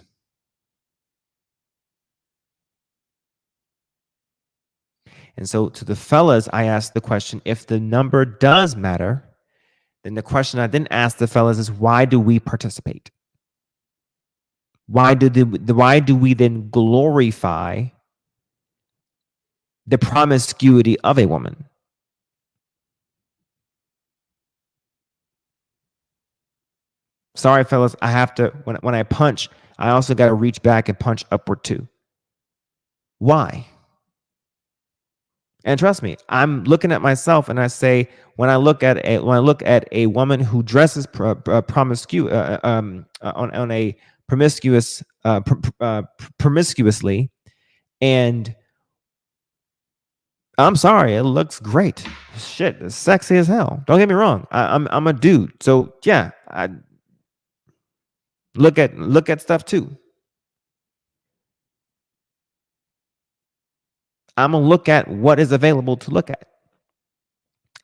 And so to the fellas, I asked the question, if the number does matter, then the question I didn't ask the fellas is, why do we participate? Why do we then glorify the promiscuity of a woman? Sorry, fellas, I have to, when I punch, I also got to reach back and punch upward too. Why? And trust me, I'm looking at myself and I say, when I look at a woman who dresses promiscuously, and I'm sorry, it looks great. Shit, it's sexy as hell. Don't get me wrong. I'm a dude, so yeah, I look at stuff too. I'm gonna look at what is available to look at.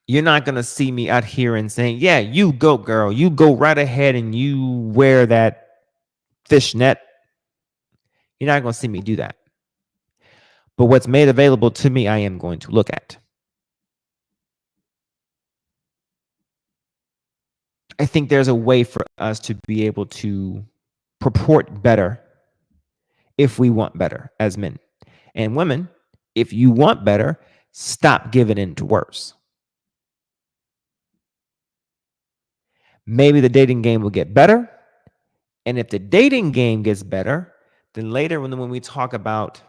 You're not gonna see me out here and saying, "Yeah, you go, girl. You go right ahead and you wear that fishnet. You're not going to see me do that. But what's made available to me, I am going to look at. I think there's a way for us to be able to purport better if we want better as men. And women, if you want better, stop giving in to worse. Maybe the dating game will get better. And if the dating game gets better, then later when we talk about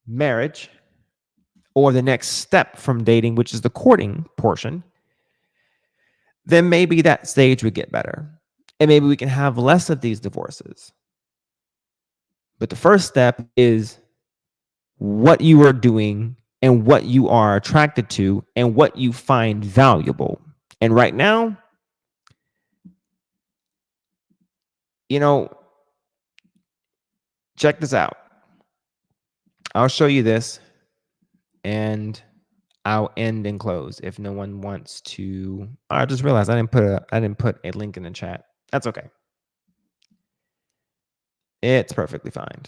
marriage or the next step from dating, which is the courting portion, then maybe that stage would get better. And maybe we can have less of these divorces. But the first step is what you are doing and what you are attracted to and what you find valuable. And right now, check this out. I'll show you this and I'll end and close if no one wants to. I just realized I didn't put a link in the chat. That's okay. It's perfectly fine.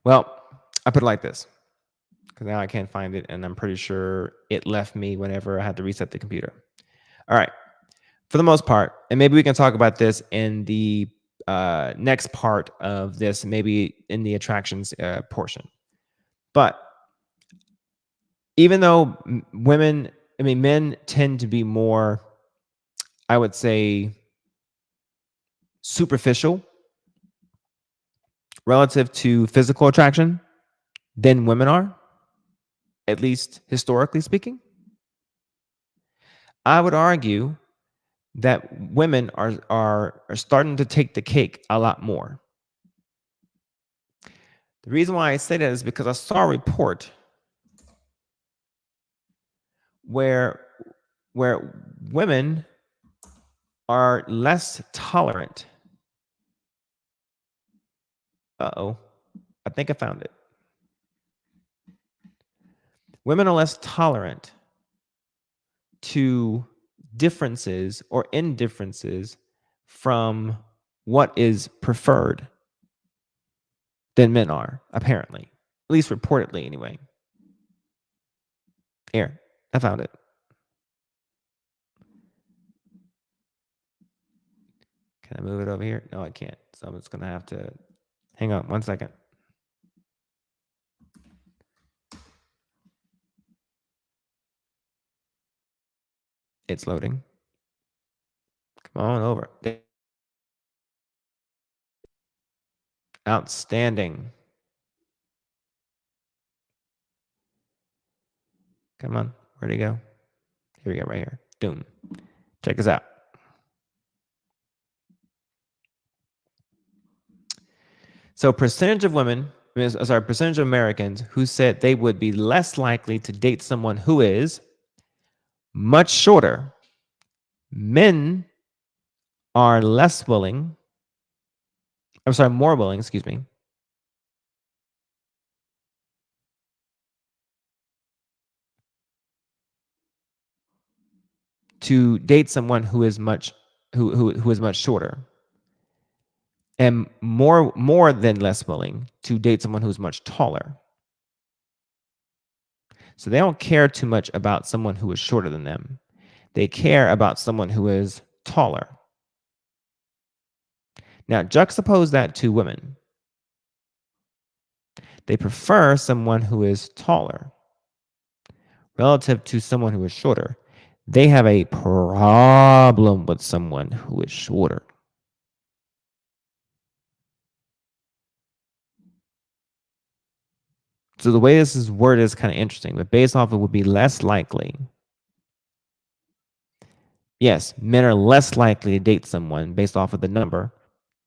Well, I put it like this because now I can't find it, and I'm pretty sure it left me whenever I had to reset the computer. All right. For the most part, and maybe we can talk about this in the next part of this, maybe in the attractions portion. But even though men tend to be more, I would say, superficial relative to physical attraction than women are, at least historically speaking, I would argue that women are starting to take the cake a lot more. The reason why I say that is because I saw a report where women are less tolerant. I think I found it. Women are less tolerant to differences or indifferences from what is preferred than men are, apparently. At least reportedly, anyway. Here, I found it. Can I move it over here? No, I can't. So I'm just going to have to... Hang on 1 second. It's loading. Come on over. Outstanding. Come on. Where'd it go? Here we go, right here. Doom. Check this out. So percentage of Americans who said they would be less likely to date someone who is much shorter. Men are more willing, to date someone who is much shorter, and more than less willing to date someone who's much taller. So they don't care too much about someone who is shorter than them. They care about someone who is taller. Now, juxtapose that to women. They prefer someone who is taller relative to someone who is shorter. They have a problem with someone who is shorter. So the way this is worded is kind of interesting, but based off it would be less likely. Yes, men are less likely to date someone based off of the number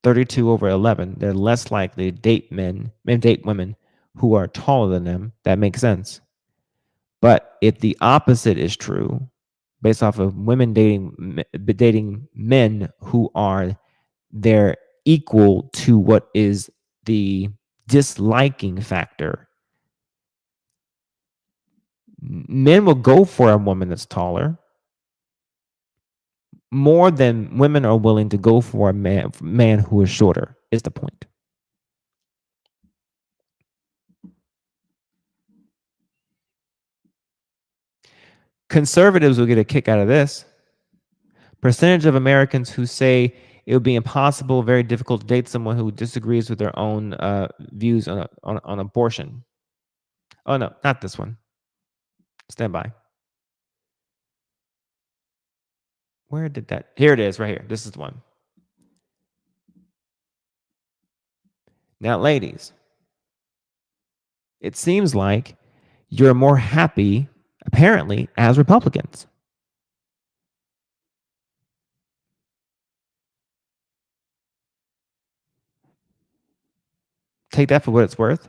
32/11. They're less likely to date men date women who are taller than them. That makes sense. But if the opposite is true, based off of women dating men who are they're equal to what is the disliking factor, men will go for a woman that's taller more than women are willing to go for a man who is shorter, is the point. Conservatives will get a kick out of this. Percentage of Americans who say it would be impossible, very difficult to date someone who disagrees with their own views on abortion. Oh, no, not this one. Stand by. Where did that? Here it is, right here. This is the one. Now, ladies, it seems like you're more happy, apparently, as Republicans. Take that for what it's worth.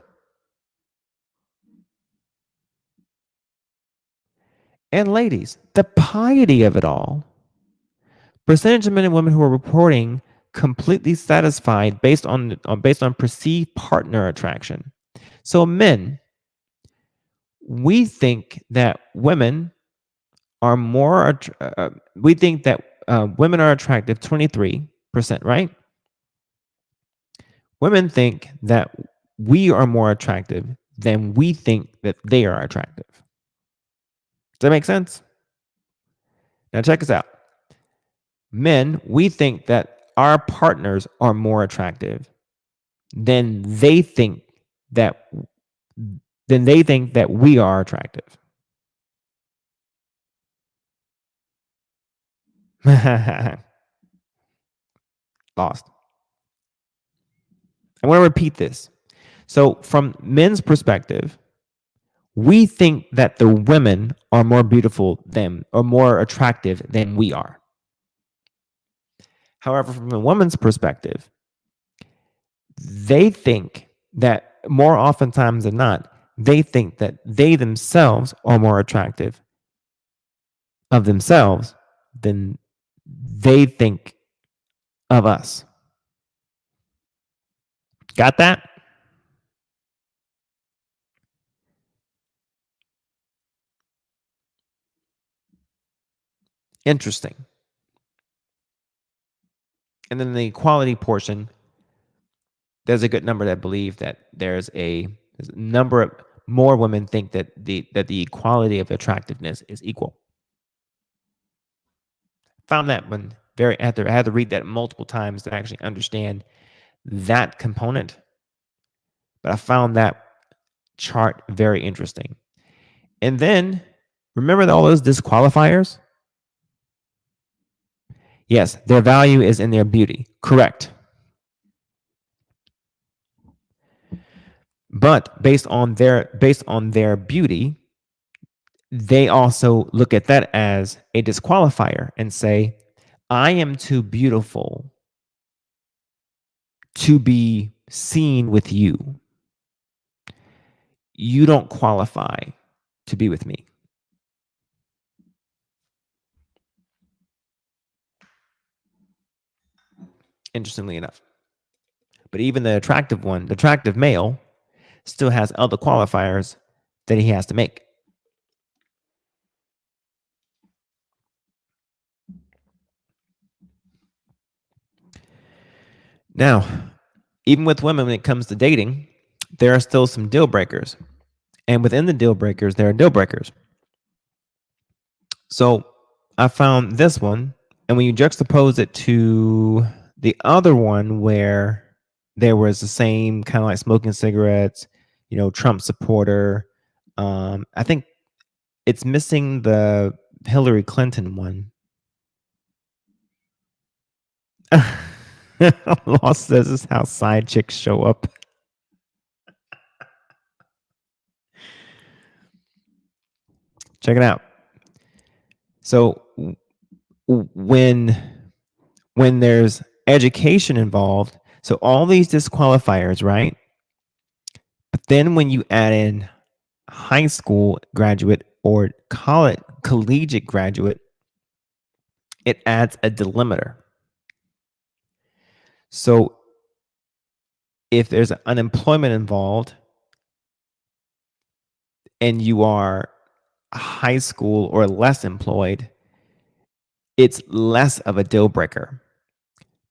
And ladies, the piety of it all. Percentage of men and women who are reporting completely satisfied based on perceived partner attraction. So men, we think that women are more. We think that women are attractive 23%, right? Women think that we are more attractive than we think that they are attractive. Does that make sense? Now check us out. Men, we think that our partners are more attractive than they think that we are attractive. Lost. I want to repeat this. So from men's perspective, we think that the women are more beautiful than or more attractive than we are. However, from a woman's perspective, they think that more oftentimes than not, they think that they themselves are more attractive of themselves than they think of us. Got that? Interesting. And then the equality portion, there's a good number that believe that there's a number of more women think that the equality of attractiveness is equal. Found that one I had to read that multiple times to actually understand that component. But I found that chart very interesting. And then remember all those disqualifiers? Yes, their value is in their beauty. Correct. But based on their beauty, they also look at that as a disqualifier and say, I am too beautiful to be seen with you. You don't qualify to be with me. Interestingly enough. But even the attractive male, still has other qualifiers that he has to make. Now, even with women, when it comes to dating, there are still some deal breakers. And within the deal breakers, there are deal breakers. So I found this one, and when you juxtapose it to the other one where there was the same kind of like smoking cigarettes, Trump supporter, I think it's missing the Hillary Clinton one. Lost says this is how side chicks show up. Check it out. So when there's education involved, so all these disqualifiers, right? But then when you add in high school graduate or collegiate graduate, it adds a delimiter. So if there's unemployment involved and you are high school or less employed, it's less of a deal breaker.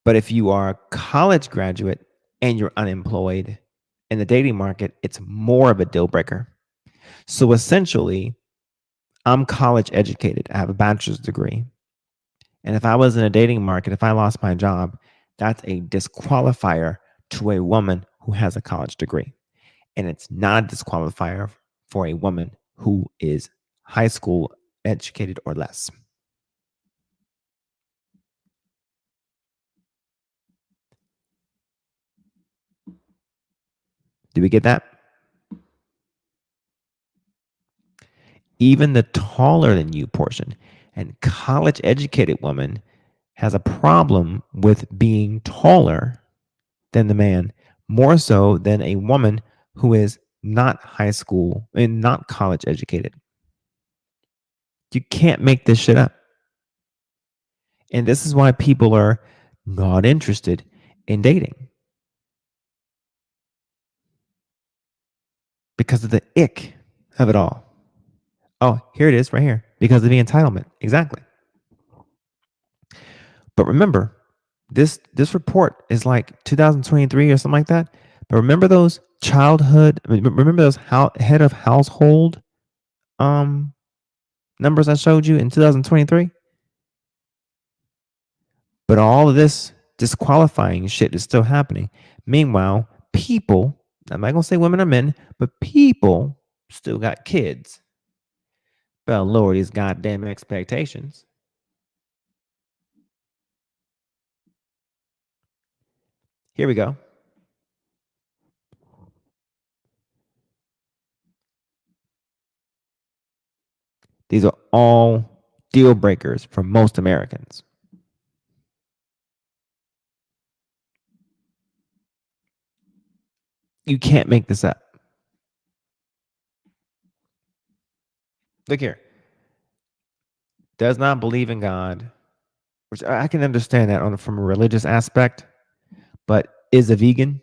But if you are a college graduate and you're unemployed in the dating market, it's more of a deal breaker. So essentially, I'm college educated. I have a bachelor's degree. And if I was in a dating market, if I lost my job, that's a disqualifier to a woman who has a college degree. And it's not a disqualifier for a woman who is high school educated or less. Do we get that? Even the taller than you portion and college educated woman has a problem with being taller than the man, more so than a woman who is not high school and not college educated. You can't make this shit up. And this is why people are not interested in dating, because of the ick of it all. Oh, here it is right here. Because of the entitlement. Exactly. But remember, this report is like 2023 or something like that. But remember those remember those head of household numbers I showed you in 2023? But all of this disqualifying shit is still happening. Meanwhile, people, I'm not gonna say women or men, but people still got kids. Better lower these goddamn expectations. Here we go. These are all deal breakers for most Americans. You can't make this up. Look here. Does not believe in God, which I can understand that from a religious aspect, but is a vegan,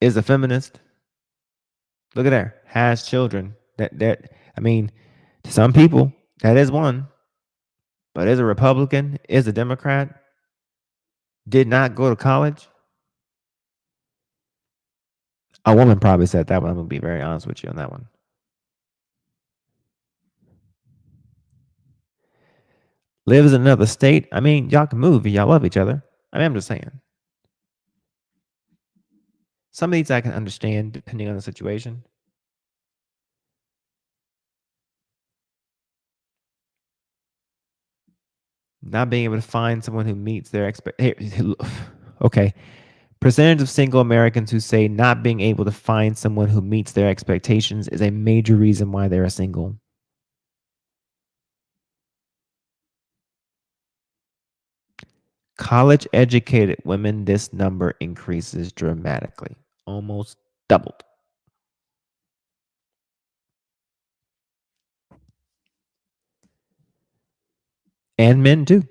is a feminist. Look at there. Has children. I mean, to some people, that is one. But is a Republican, is a Democrat, did not go to college. A woman probably said that one. I'm gonna be very honest with you on that one. Lives in another state. I mean, y'all can move and y'all love each other. I mean, I'm just saying. Some of these I can understand depending on the situation. Not being able to find someone who meets their expectations. Okay. Percentage of single Americans who say not being able to find someone who meets their expectations is a major reason why they're single. College educated women, this number increases dramatically, almost doubled. And men too.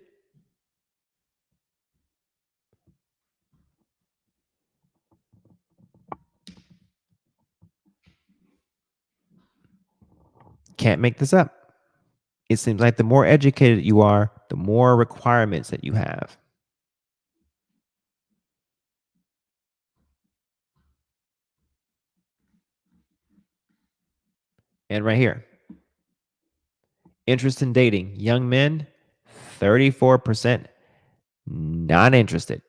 Can't make this up. It seems like the more educated you are, the more requirements that you have. And right here, interest in dating. Young men, 34% not interested.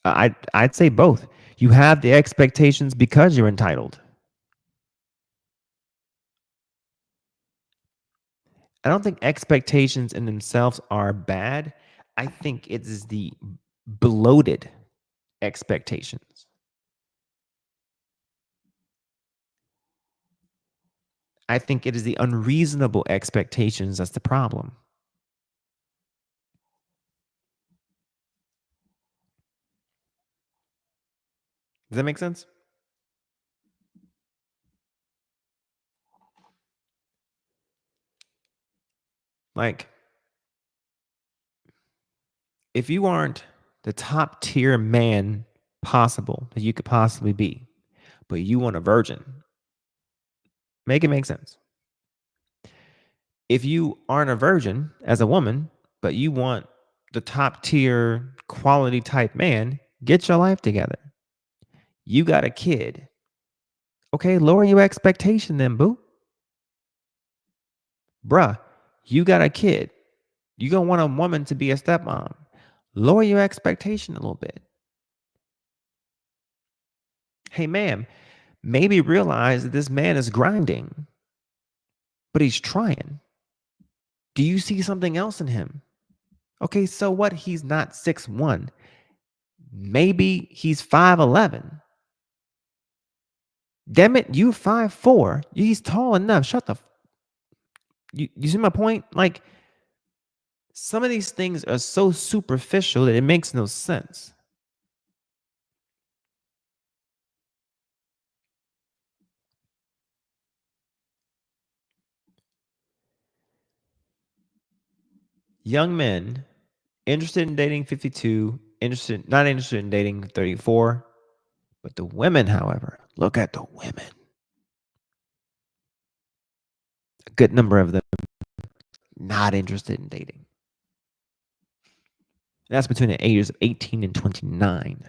I'd say both. You have the expectations because you're entitled. I don't think expectations in themselves are bad. I think it is the bloated expectations. I think it is the unreasonable expectations that's the problem. Does that make sense? Like, if you aren't the top tier man possible that you could possibly be, but you want a virgin, make it make sense. If you aren't a virgin as a woman, but you want the top tier quality type man, get your life together. You got a kid. Okay, lower your expectation then, boo. Bruh, you got a kid. You gonna want a woman to be a stepmom. Lower your expectation a little bit. Hey, ma'am, maybe realize that this man is grinding, but he's trying. Do you see something else in him? Okay, so what? He's not 6'1". Maybe he's 5'11". Damn it, you 5'4". He's tall enough. Shut the. You see my point? Like, some of these things are so superficial that it makes no sense. Young men interested in dating 52, not interested in dating 34. But the women, however, look at the women. A good number of them not interested in dating. That's between the ages of 18 and 29.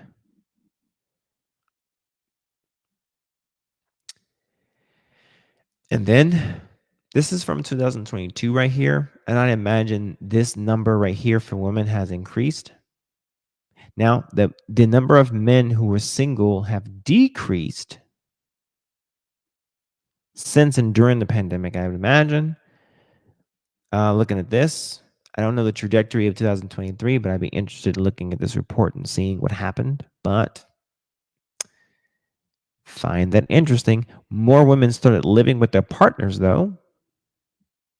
And then this is from 2022 right here. And I imagine this number right here for women has increased. Now, the number of men who were single have decreased since and during the pandemic, I would imagine. Looking at this, I don't know the trajectory of 2023, but I'd be interested in looking at this report and seeing what happened. But find that interesting. More women started living with their partners, though.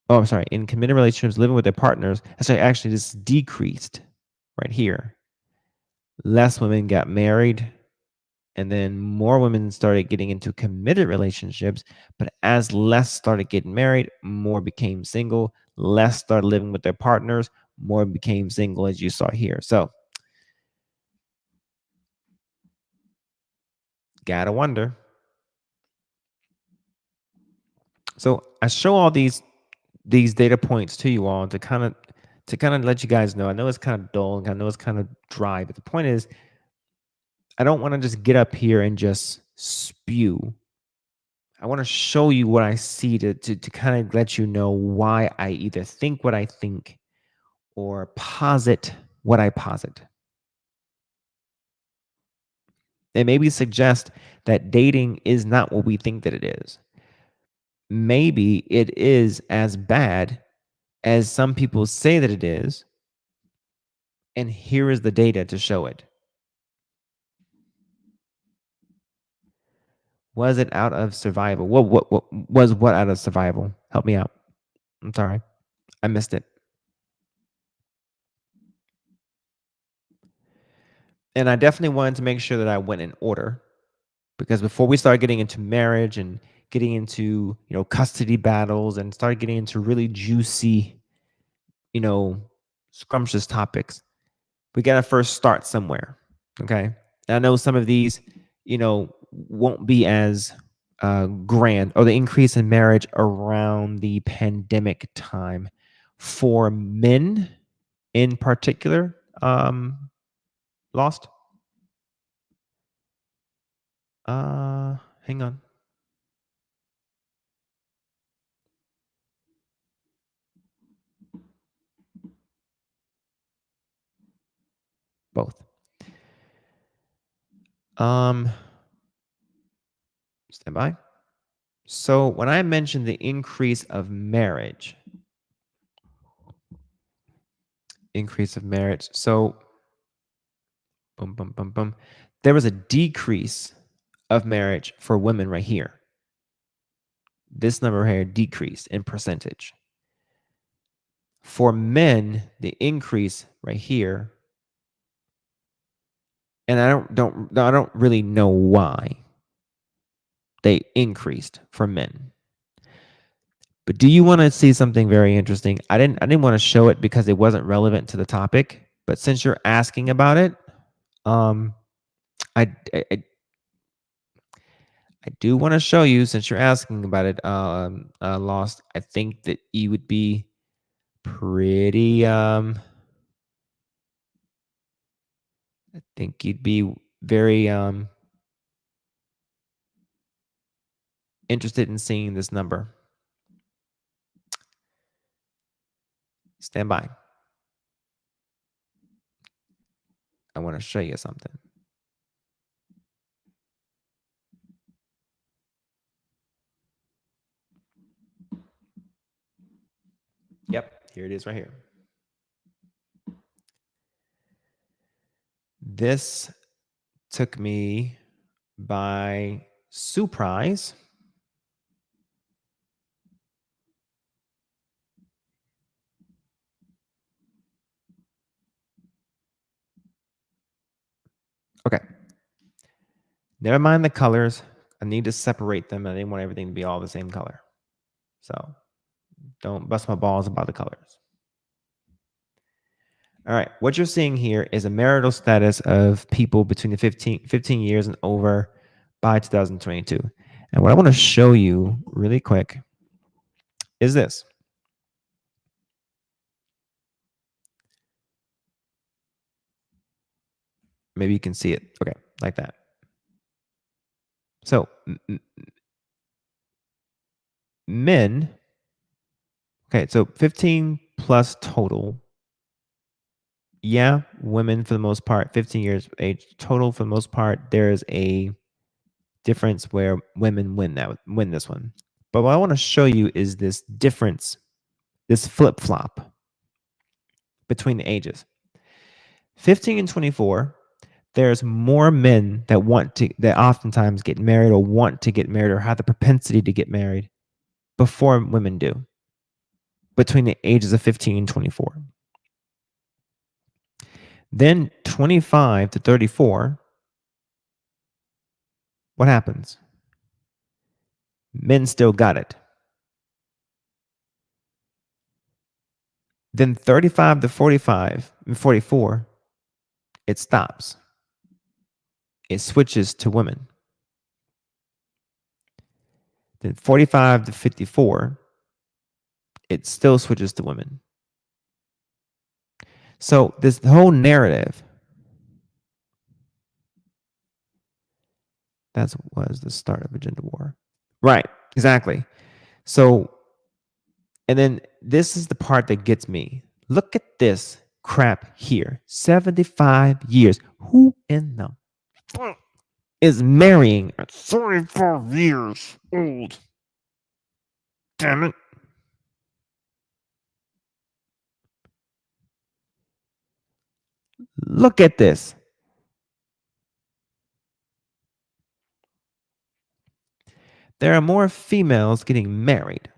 Oh, I'm sorry. In committed relationships, living with their partners. Actually, this decreased right here. Less women got married, and then more women started getting into committed relationships. But as less started getting married, more became single. Less started living with their partners, more became single, as you saw here. So, gotta wonder. So I show all these data points to you all to kind of let you guys know. I know it's kind of dull and I know it's kind of dry, but the point is, I don't want to just get up here and just spew. I want to show you what I see to kind of let you know why I either think what I think or posit what I posit. And maybe suggest that dating is not what we think that it is. Maybe it is as bad as some people say that it is. And here is the data to show it. Was it out of survival? What was what out of survival? Help me out. I'm sorry. I missed it. And I definitely wanted to make sure that I went in order, because before we start getting into marriage and getting into, custody battles and start getting into really juicy, scrumptious topics, we got to first start somewhere. Okay. And I know some of these, won't be as grand, or the increase in marriage around the pandemic time for men in particular, lost. Hang on. Both. Stand by. So when I mentioned the increase of marriage, so boom, boom, boom, boom, there was a decrease of marriage for women right here. This number here decreased in percentage. For men, the increase right here, and I don't really know why they increased for men. But do you want to see something very interesting? I didn't want to show it because it wasn't relevant to the topic, but since you're asking about it, I I do want to show you, since you're asking about it, Lost. I think that you would be pretty. I think you'd be very interested in seeing this number. Stand by. I want to show you something. Yep, here it is right here. This took me by surprise. Okay. Never mind the colors. I need to separate them. I didn't want everything to be all the same color. So don't bust my balls about the colors. All right. What you're seeing here is a marital status of people between the 15 years and over by 2022. And what I want to show you really quick is this. Maybe you can see it. Okay, like that. So men, okay, so 15 plus total. Yeah, women for the most part, 15 years of age total for the most part. There's a difference where women win this one. But what I want to show you is this difference, this flip-flop between the ages. 15 and 24, there's more men that oftentimes get married or want to get married or have the propensity to get married before women do, between the ages of 15 and 24. Then 25 to 34, what happens? Men still got it. Then 35 to 45 and 44, it stops. It switches to women. Then 45 to 54, it still switches to women. So this whole narrative, that was the start of a gender war. Right, exactly. So, and then this is the part that gets me. Look at this crap here. 75 years. Who in the fuck is marrying at 35 years old? Damn it. Look at this. There are more females getting married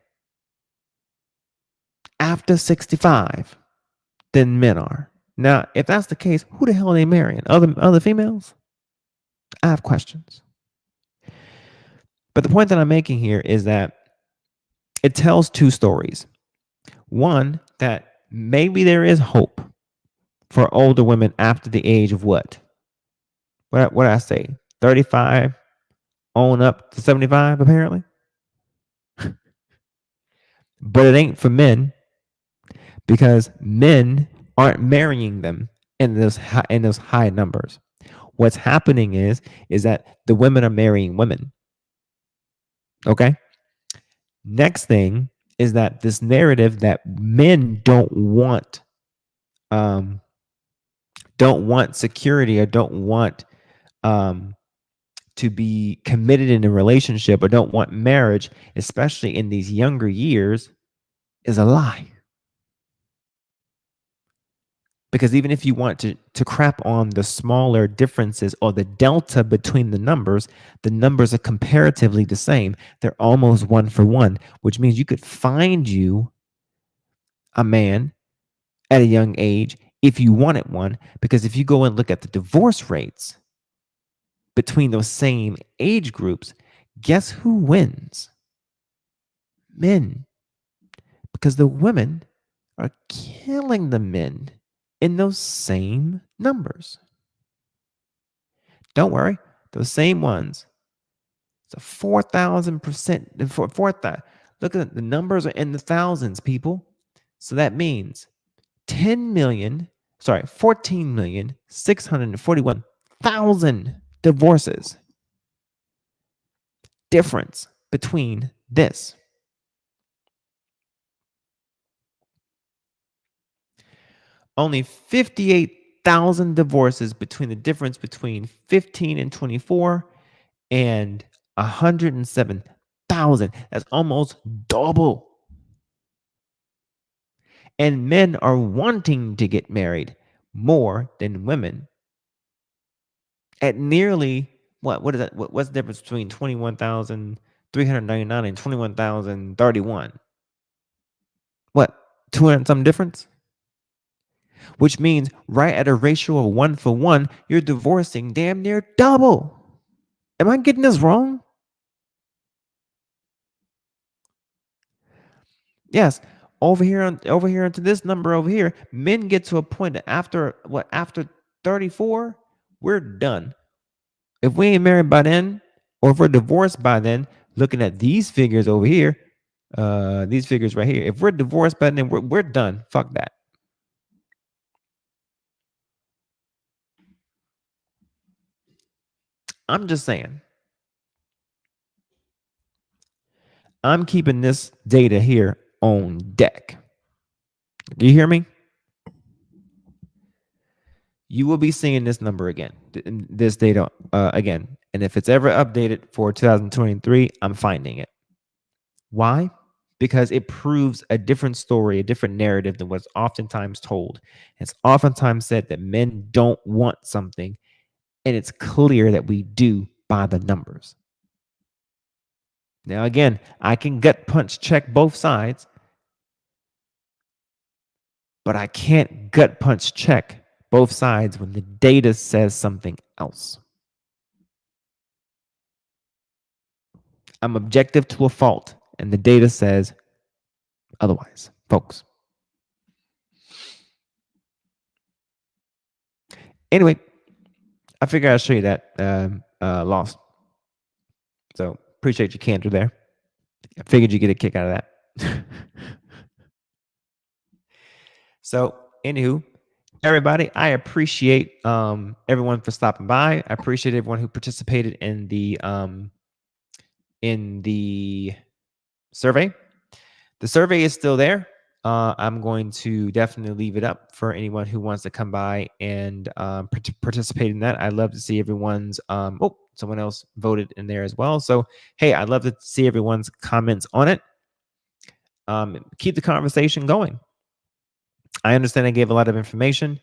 after 65 than men are. Now, if that's the case, who the hell are they marrying? Other females? I have questions. But the point that I'm making here is that it tells two stories. One, that maybe there is hope for older women after the age of what? What did I say? 35 on up to 75, apparently. But it ain't for men, because men aren't marrying them in those high numbers. What's happening is that the women are marrying women. Okay. Next thing is that this narrative that men don't want security or don't want to be committed in a relationship or don't want marriage, especially in these younger years, is a lie. Because even if you want to crap on the smaller differences or the delta between the numbers are comparatively the same. They're almost 1 for 1, which means you could find you a man at a young age if you wanted one. Because if you go and look at the divorce rates between those same age groups, guess who wins? Men. Because the women are killing the men in those same numbers. Don't worry, those same ones It's a 4,000%. 4,000. Look at the numbers are in the thousands, people. So that means 14,641,000 divorces difference between this. Only 58,000 divorces between the difference between 15 and 24 and 107,000. That's almost double. And men are wanting to get married more than women. At nearly what is that? What's the difference between 21,399 and 21,031? What, 200 some difference? Which means right at a ratio of 1-for-1, you're divorcing damn near double. Am I getting this wrong? Yes. Over here into this number over here, men get to a point that after 34, we're done. If we ain't married by then, or if we're divorced by then, looking at these figures over here, these figures right here, if we're divorced by then, we're done. Fuck that. I'm just saying. I'm keeping this data here on deck. Do you hear me? You will be seeing this number again, this data again. And if it's ever updated for 2023, I'm finding it. Why? Because it proves a different story, a different narrative than what's oftentimes told. It's oftentimes said that men don't want something, and it's clear that we do by the numbers. Now, again, I can gut punch check both sides, but I can't gut punch check both sides when the data says something else. I'm objective to a fault, and the data says otherwise, folks. Anyway, I figured I'd show you that loss. So appreciate your candor there. I figured you get a kick out of that. So, anywho, everybody, I appreciate everyone for stopping by. I appreciate everyone who participated in the survey. The survey is still there. I'm going to definitely leave it up for anyone who wants to come by and participate in that. I'd love to see everyone's. Someone else voted in there as well. So, hey, I'd love to see everyone's comments on it. Keep the conversation going. I understand I gave a lot of information.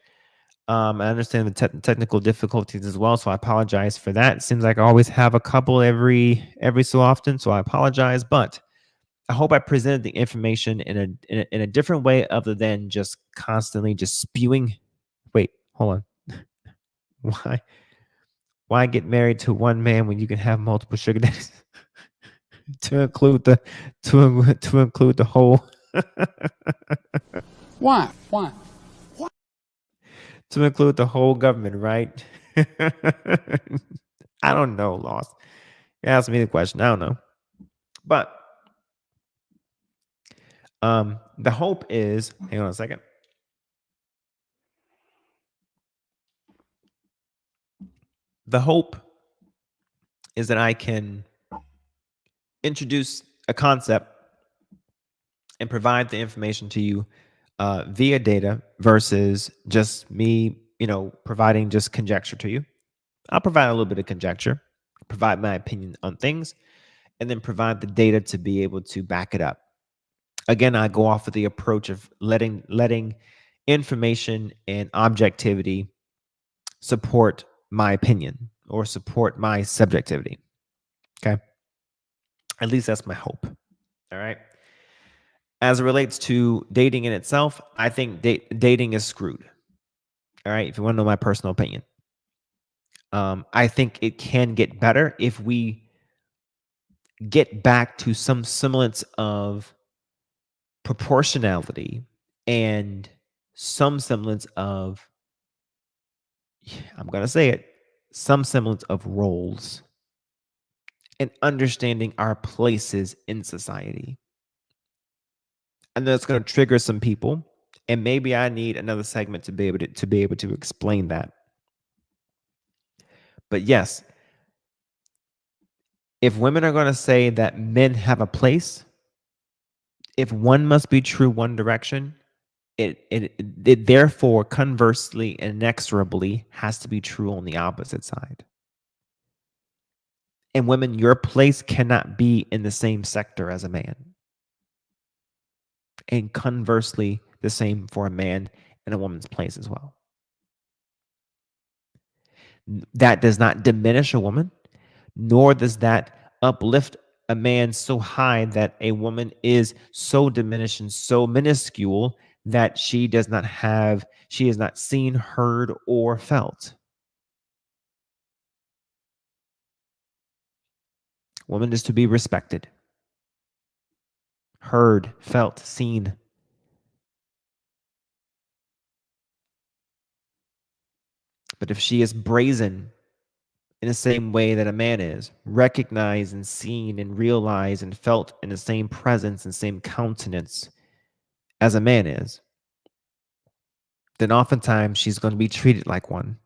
I understand the technical difficulties as well, so I apologize for that. It seems like I always have a couple every so often, so I apologize. But I hope I presented the information in a different way, other than just constantly just spewing. Wait, hold on. Why get married to one man when you can have multiple sugar daddies? to include the whole. Why? To include the whole government, right? I don't know, Lost. You asked me the question. I don't know. But the hope is, hang on a second. The hope is that I can introduce a concept and provide the information to you via data versus just me, providing just conjecture to you. I'll provide a little bit of conjecture, provide my opinion on things, and then provide the data to be able to back it up. Again, I go off of the approach of letting information and objectivity support my opinion or support my subjectivity. Okay. At least that's my hope. All right. As it relates to dating in itself, I think dating is screwed. All right. If you want to know my personal opinion, I think it can get better if we get back to some semblance of proportionality and some semblance of, I'm going to say it, some semblance of roles and understanding our places in society. And that's going to trigger some people, and maybe I need another segment to be able to explain that. But yes, if women are going to say that men have a place, if one must be true one direction, it therefore conversely and inexorably has to be true on the opposite side. And women, your place cannot be in the same sector as a man. And conversely, the same for a man and a woman's place as well. That does not diminish a woman, nor does that uplift a man so high that a woman is so diminished and so minuscule that she is not seen, heard, or felt. Woman is to be respected, heard, felt, seen. But if she is brazen in the same way that a man is, recognized and seen and realized and felt in the same presence and same countenance as a man is, then oftentimes she's going to be treated like one.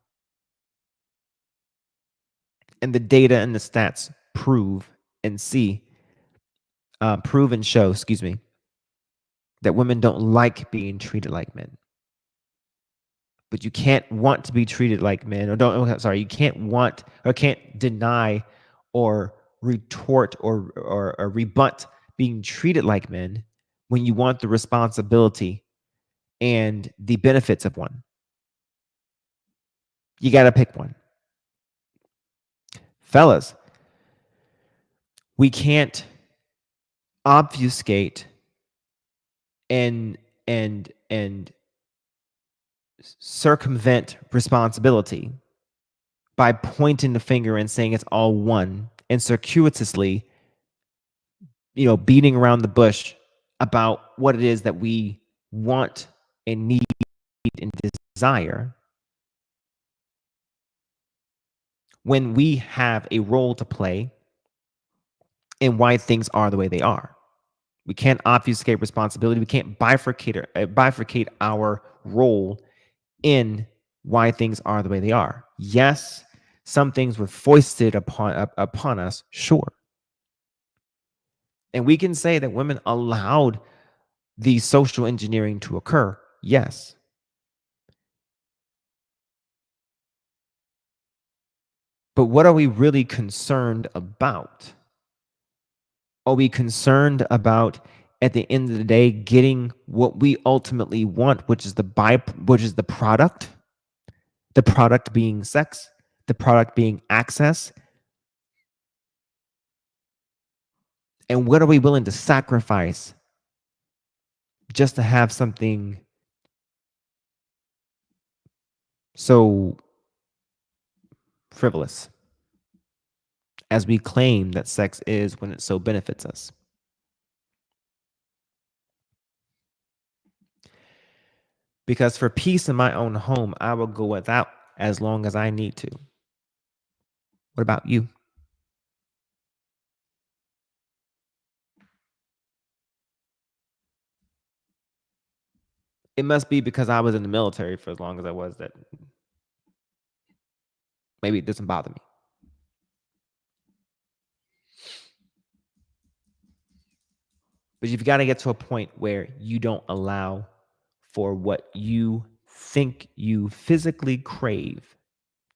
And the data and the stats prove and show, that women don't like being treated like men. But you can't want to be treated like men, you can't want or can't deny or retort or rebut being treated like men when you want the responsibility and the benefits of one. You got to pick one. Fellas, we can't obfuscate and circumvent responsibility by pointing the finger and saying it's all one, and circuitously, beating around the bush about what it is that we want and need and desire, when we have a role to play in why things are the way they are. We can't obfuscate responsibility. We can't bifurcate our role in why things are the way they are. Yes, some things were foisted upon us, sure. And we can say that women allowed the social engineering to occur, yes. But what are we really concerned about? Are we concerned about, at the end of the day, getting what we ultimately want, which is the product? The product being sex, the product being access. And what are we willing to sacrifice just to have something so frivolous as we claim that sex is when it so benefits us? Because for peace in my own home, I will go without as long as I need to. What about you? It must be because I was in the military for as long as I was that maybe it doesn't bother me. But you've got to get to a point where you don't allow for what you think you physically crave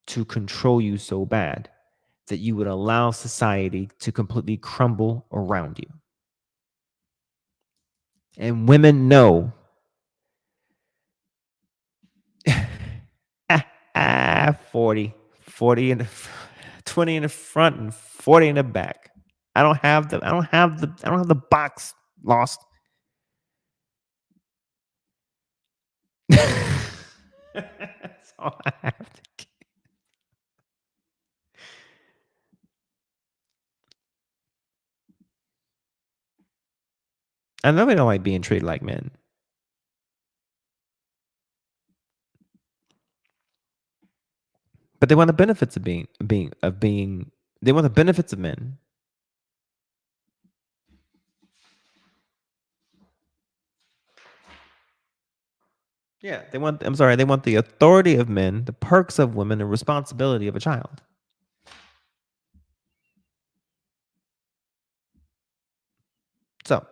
to control you so bad that you would allow society to completely crumble around you. And women know 40 in the 20 in the front and 40 in the back. I don't have the box lost. That's all I have to get. I know they don't like being treated like men. But they want the benefits of being they want the benefits of men. Yeah, they want the authority of men, the perks of women, the responsibility of a child. So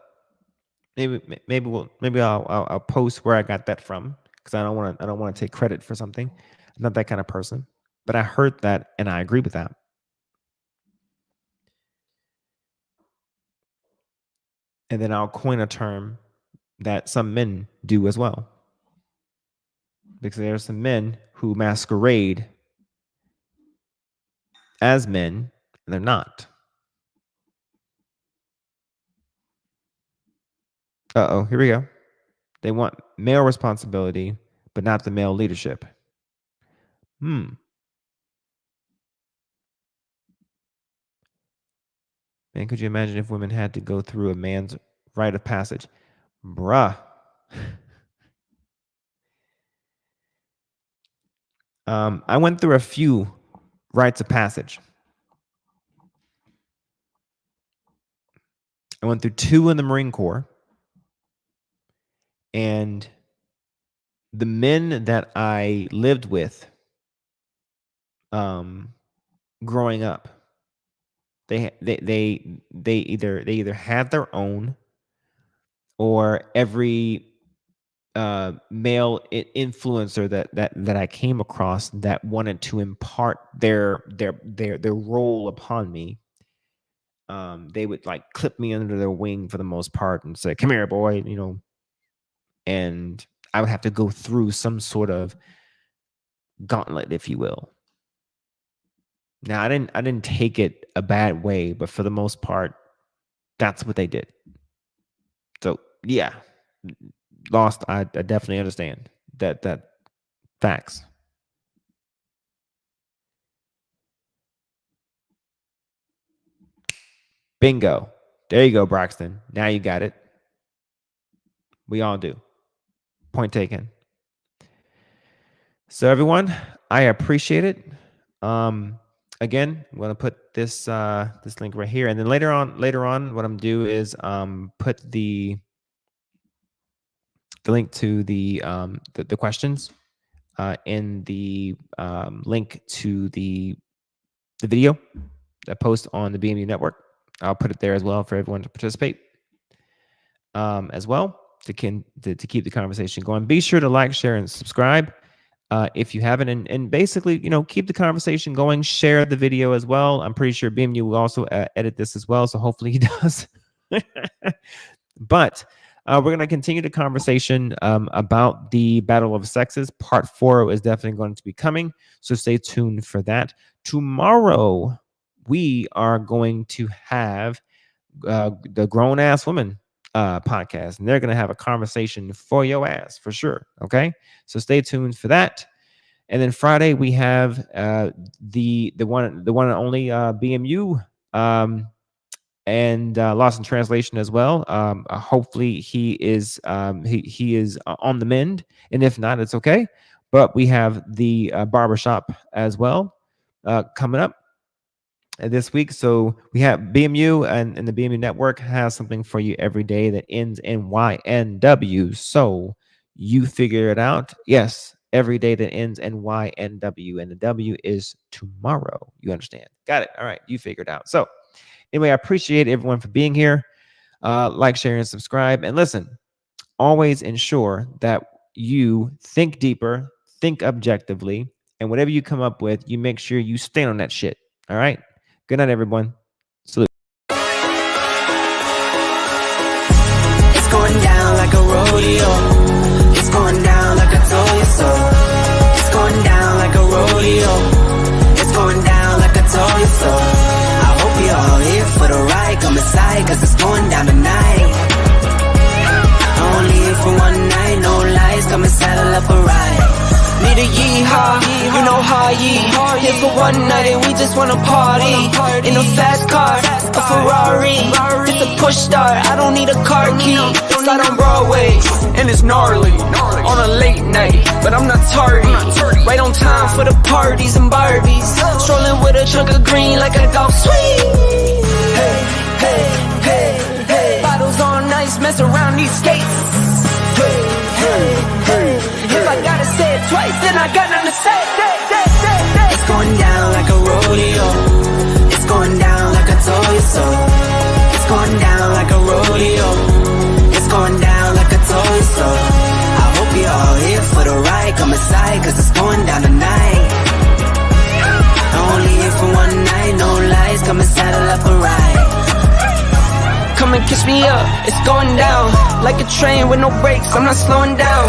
maybe I'll post where I got that from, because I don't want to take credit for something. I'm not that kind of person, but I heard that and I agree with that. And then I'll coin a term that some men do as well, because there are some men who masquerade as men and they're not. Here we go. They want male responsibility, but not the male leadership. Man, could you imagine if women had to go through a man's rite of passage? Bruh. I went through a few rites of passage. I went through 2 in the Marine Corps. And the men that I lived with growing up, they either had their own, or every male influencer that I came across that wanted to impart their role upon me, they would like clip me under their wing for the most part and say, "Come here, boy," and I would have to go through some sort of gauntlet, if you will. Now, I didn't take it a bad way, but for the most part, that's what they did. So yeah, Lost. I definitely understand that facts. Bingo. There you go, Braxton. Now you got it. We all do. Point taken. So everyone, I appreciate it. Again, I'm going to put this this link right here, and then later on, what I'm gonna do is put the link to the questions in the link to the video that post on the BMU network. I'll put it there as well for everyone to participate as well to keep the conversation going. Be sure to like, share, and subscribe if you haven't, and basically, keep the conversation going. Share the video as well. I'm pretty sure BMU will also edit this as well, so hopefully he does. But we're going to continue the conversation about the Battle of Sexes. Part 4 is definitely going to be coming, so stay tuned for that. Tomorrow, we are going to have the Grown Ass Woman podcast, and they're going to have a conversation for your ass for sure. Okay, so stay tuned for that. And then Friday we have the one and only BMU and Lost in Translation as well. Hopefully he is he is on the mend, and if not, it's okay. But we have the barbershop as well coming up this week. So we have BMU and the BMU network has something for you every day that ends in YNW. So you figure it out. Yes, every day that ends in YNW, and the W is tomorrow. You understand? Got it. All right, you figured it out. So anyway, I appreciate everyone for being here. Like, share, and subscribe. And listen, always ensure that you think deeper, think objectively, and whatever you come up with, you make sure you stand on that shit. All right? Good night, everyone. Salute. It's going down like a rodeo. It's going down like I told you so. It's going down like a rodeo. It's going down like I told you so. I hope you all here for the ride. Come inside, cause it's going down tonight. Only here for one night, no lies. Come and saddle up a ride. Need a yeehaw, you know how here for one night and we just wanna party. In a fast car, a Ferrari. It's a push start, I don't need a car key. Slide on Broadway, and it's gnarly. On a late night, but I'm not tardy. Right on time for the parties and Barbies. Strolling with a chunk of green like a golf swing. Hey, hey, hey, hey. Bottles on ice, mess around these skates. Hey, hey, hey, hey. say it twice, then I got nothing to say. It's going down like a rodeo. It's going down like I told you so. It's going down like a rodeo. It's going down like I told you so. I hope you're all here for the ride. Come inside, cause it's going down tonight. Only here for one night, no lies. Come and saddle up a ride. Come and kiss me up, it's going down like a train with no brakes, I'm not slowing down.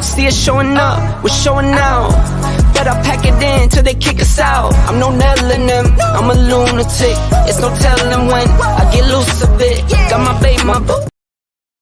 See us showing up, we're showing out. Better pack it in till they kick us out. I'm no Nell in them, I'm a lunatic. It's no telling when I get loose a bit. Got my baby, my book.